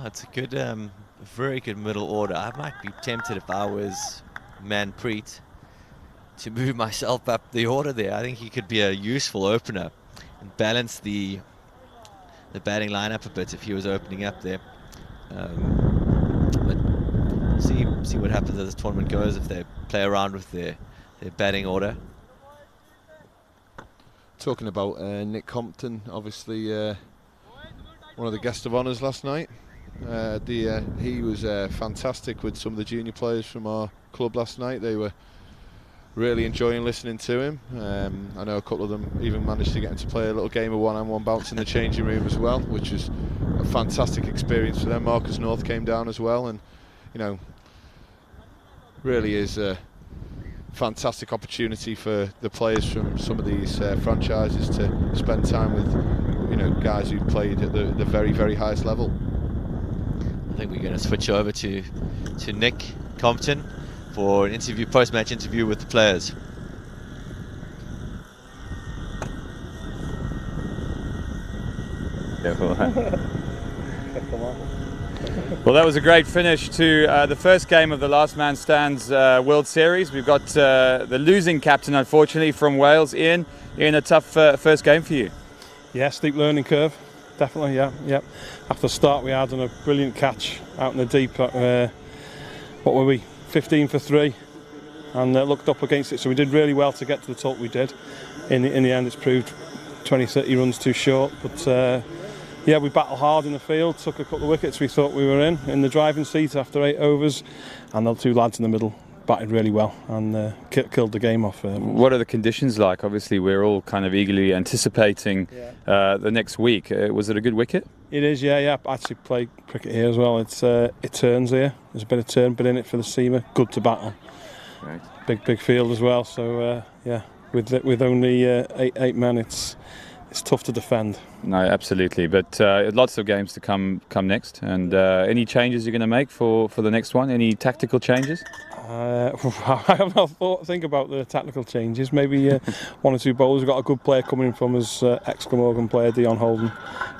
it's a good, very good middle order. I might be tempted, if I was Manpreet, to move myself up the order there. I think he could be a useful opener and balance the batting lineup a bit if he was opening up there. But see what happens as this tournament goes, if they play around with their batting order. Talking about Nick Compton, obviously one of the guests of honours last night. He was fantastic with some of the junior players from our club last night. They were really enjoying listening to him. I know a couple of them even managed to get him to play a little game of one-on-one bounce in the changing room as well, which was a fantastic experience for them. Marcus North came down as well, and you know, really is a fantastic opportunity for the players from some of these franchises to spend time with, you know, guys who played at the very highest level. I think we're going to switch over to Nick Compton for an interview, post-match interview with the players. Well, that was a great finish to the first game of the Last Man Stands World Series. We've got the losing captain, unfortunately, from Wales, Ian. Ian, a tough first game for you. Yeah, steep learning curve, definitely. Yeah. After the start, we had on a brilliant catch out in the deep. What were we? 15 for 3, and looked up against it. So we did really well to get to the top we did. In the end, it's proved 20-30 runs too short. But yeah, we battled hard in the field. Took a couple of wickets we thought we were in the driving seat after 8 overs, and the 2 lads in the middle batted really well and killed the game off. What are the conditions like? Obviously, we're all kind of eagerly anticipating the next week. Was it a good wicket? It is, yeah. I actually play cricket here as well. It turns here. There's a bit of turn bit in it for the seamer. Good to bat on. Right. Big field as well. So yeah, with only 8 men, it's tough to defend. No, absolutely. But lots of games to come next. And any changes you're going to make for the next one? Any tactical changes? I have not think about the tactical changes. Maybe 1 or 2 bowlers. We've got a good player coming in from us, ex-Glamorgan player Dion Holden.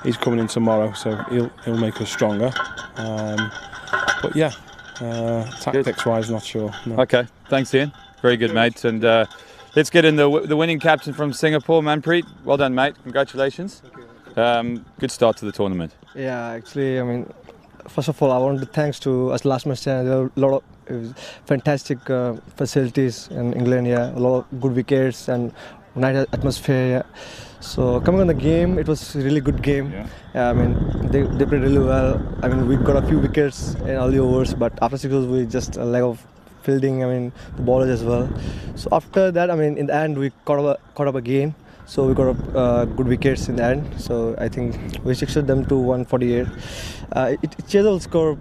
He's coming in tomorrow, so he'll make us stronger. But yeah, tactics-wise, not sure. No. Okay, thanks, Ian. Very good, mate. And let's get in the winning captain from Singapore, Manpreet. Well done, mate. Congratulations. Good start to the tournament. Yeah, actually, I mean, first of all, I want to thanks to us Last Man Stands. There are a lot of fantastic facilities in England. Yeah, a lot of good wickets and nice atmosphere. Yeah. So coming on the game, it was a really good game. Yeah. I mean, they played really well. I mean, we got a few wickets in early overs, but after 6 overs, we just a lack of fielding, I mean, the bowlers as well. So after that, I mean, in the end, we caught up again. So we got up good wickets in the end. So I think we sixed them to 148. It chased the score.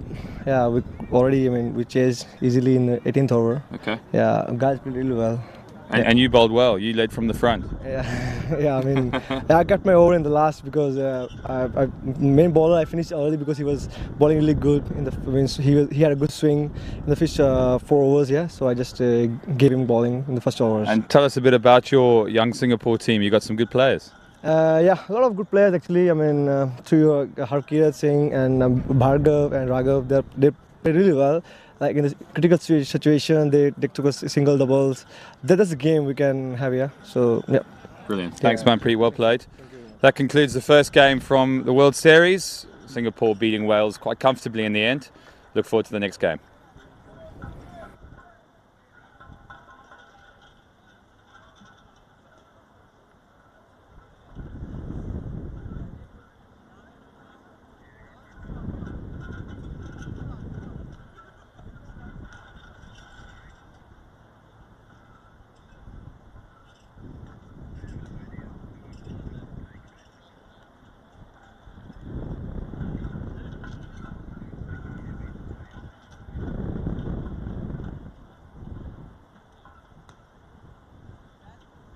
Yeah, we chased easily in the 18th over. Okay. Yeah, guys played really well. And you bowled well. You led from the front. Yeah, I mean, I got my over in the last because main bowler I finished early because he was bowling really good in the. He had a good swing in the first 4 overs. Yeah, so I just gave him bowling in the first overs. And tell us a bit about your young Singapore team. You got some good players. Yeah, a lot of good players actually. I mean, through Harkirat Singh and Bhargav and Raghav, they played really well. Like in the critical situation, they took us single doubles. That's the game we can have here. So yeah. Brilliant. Thanks, Manpreet. Well played. That concludes the first game from the World Series. Singapore beating Wales quite comfortably in the end. Look forward to the next game.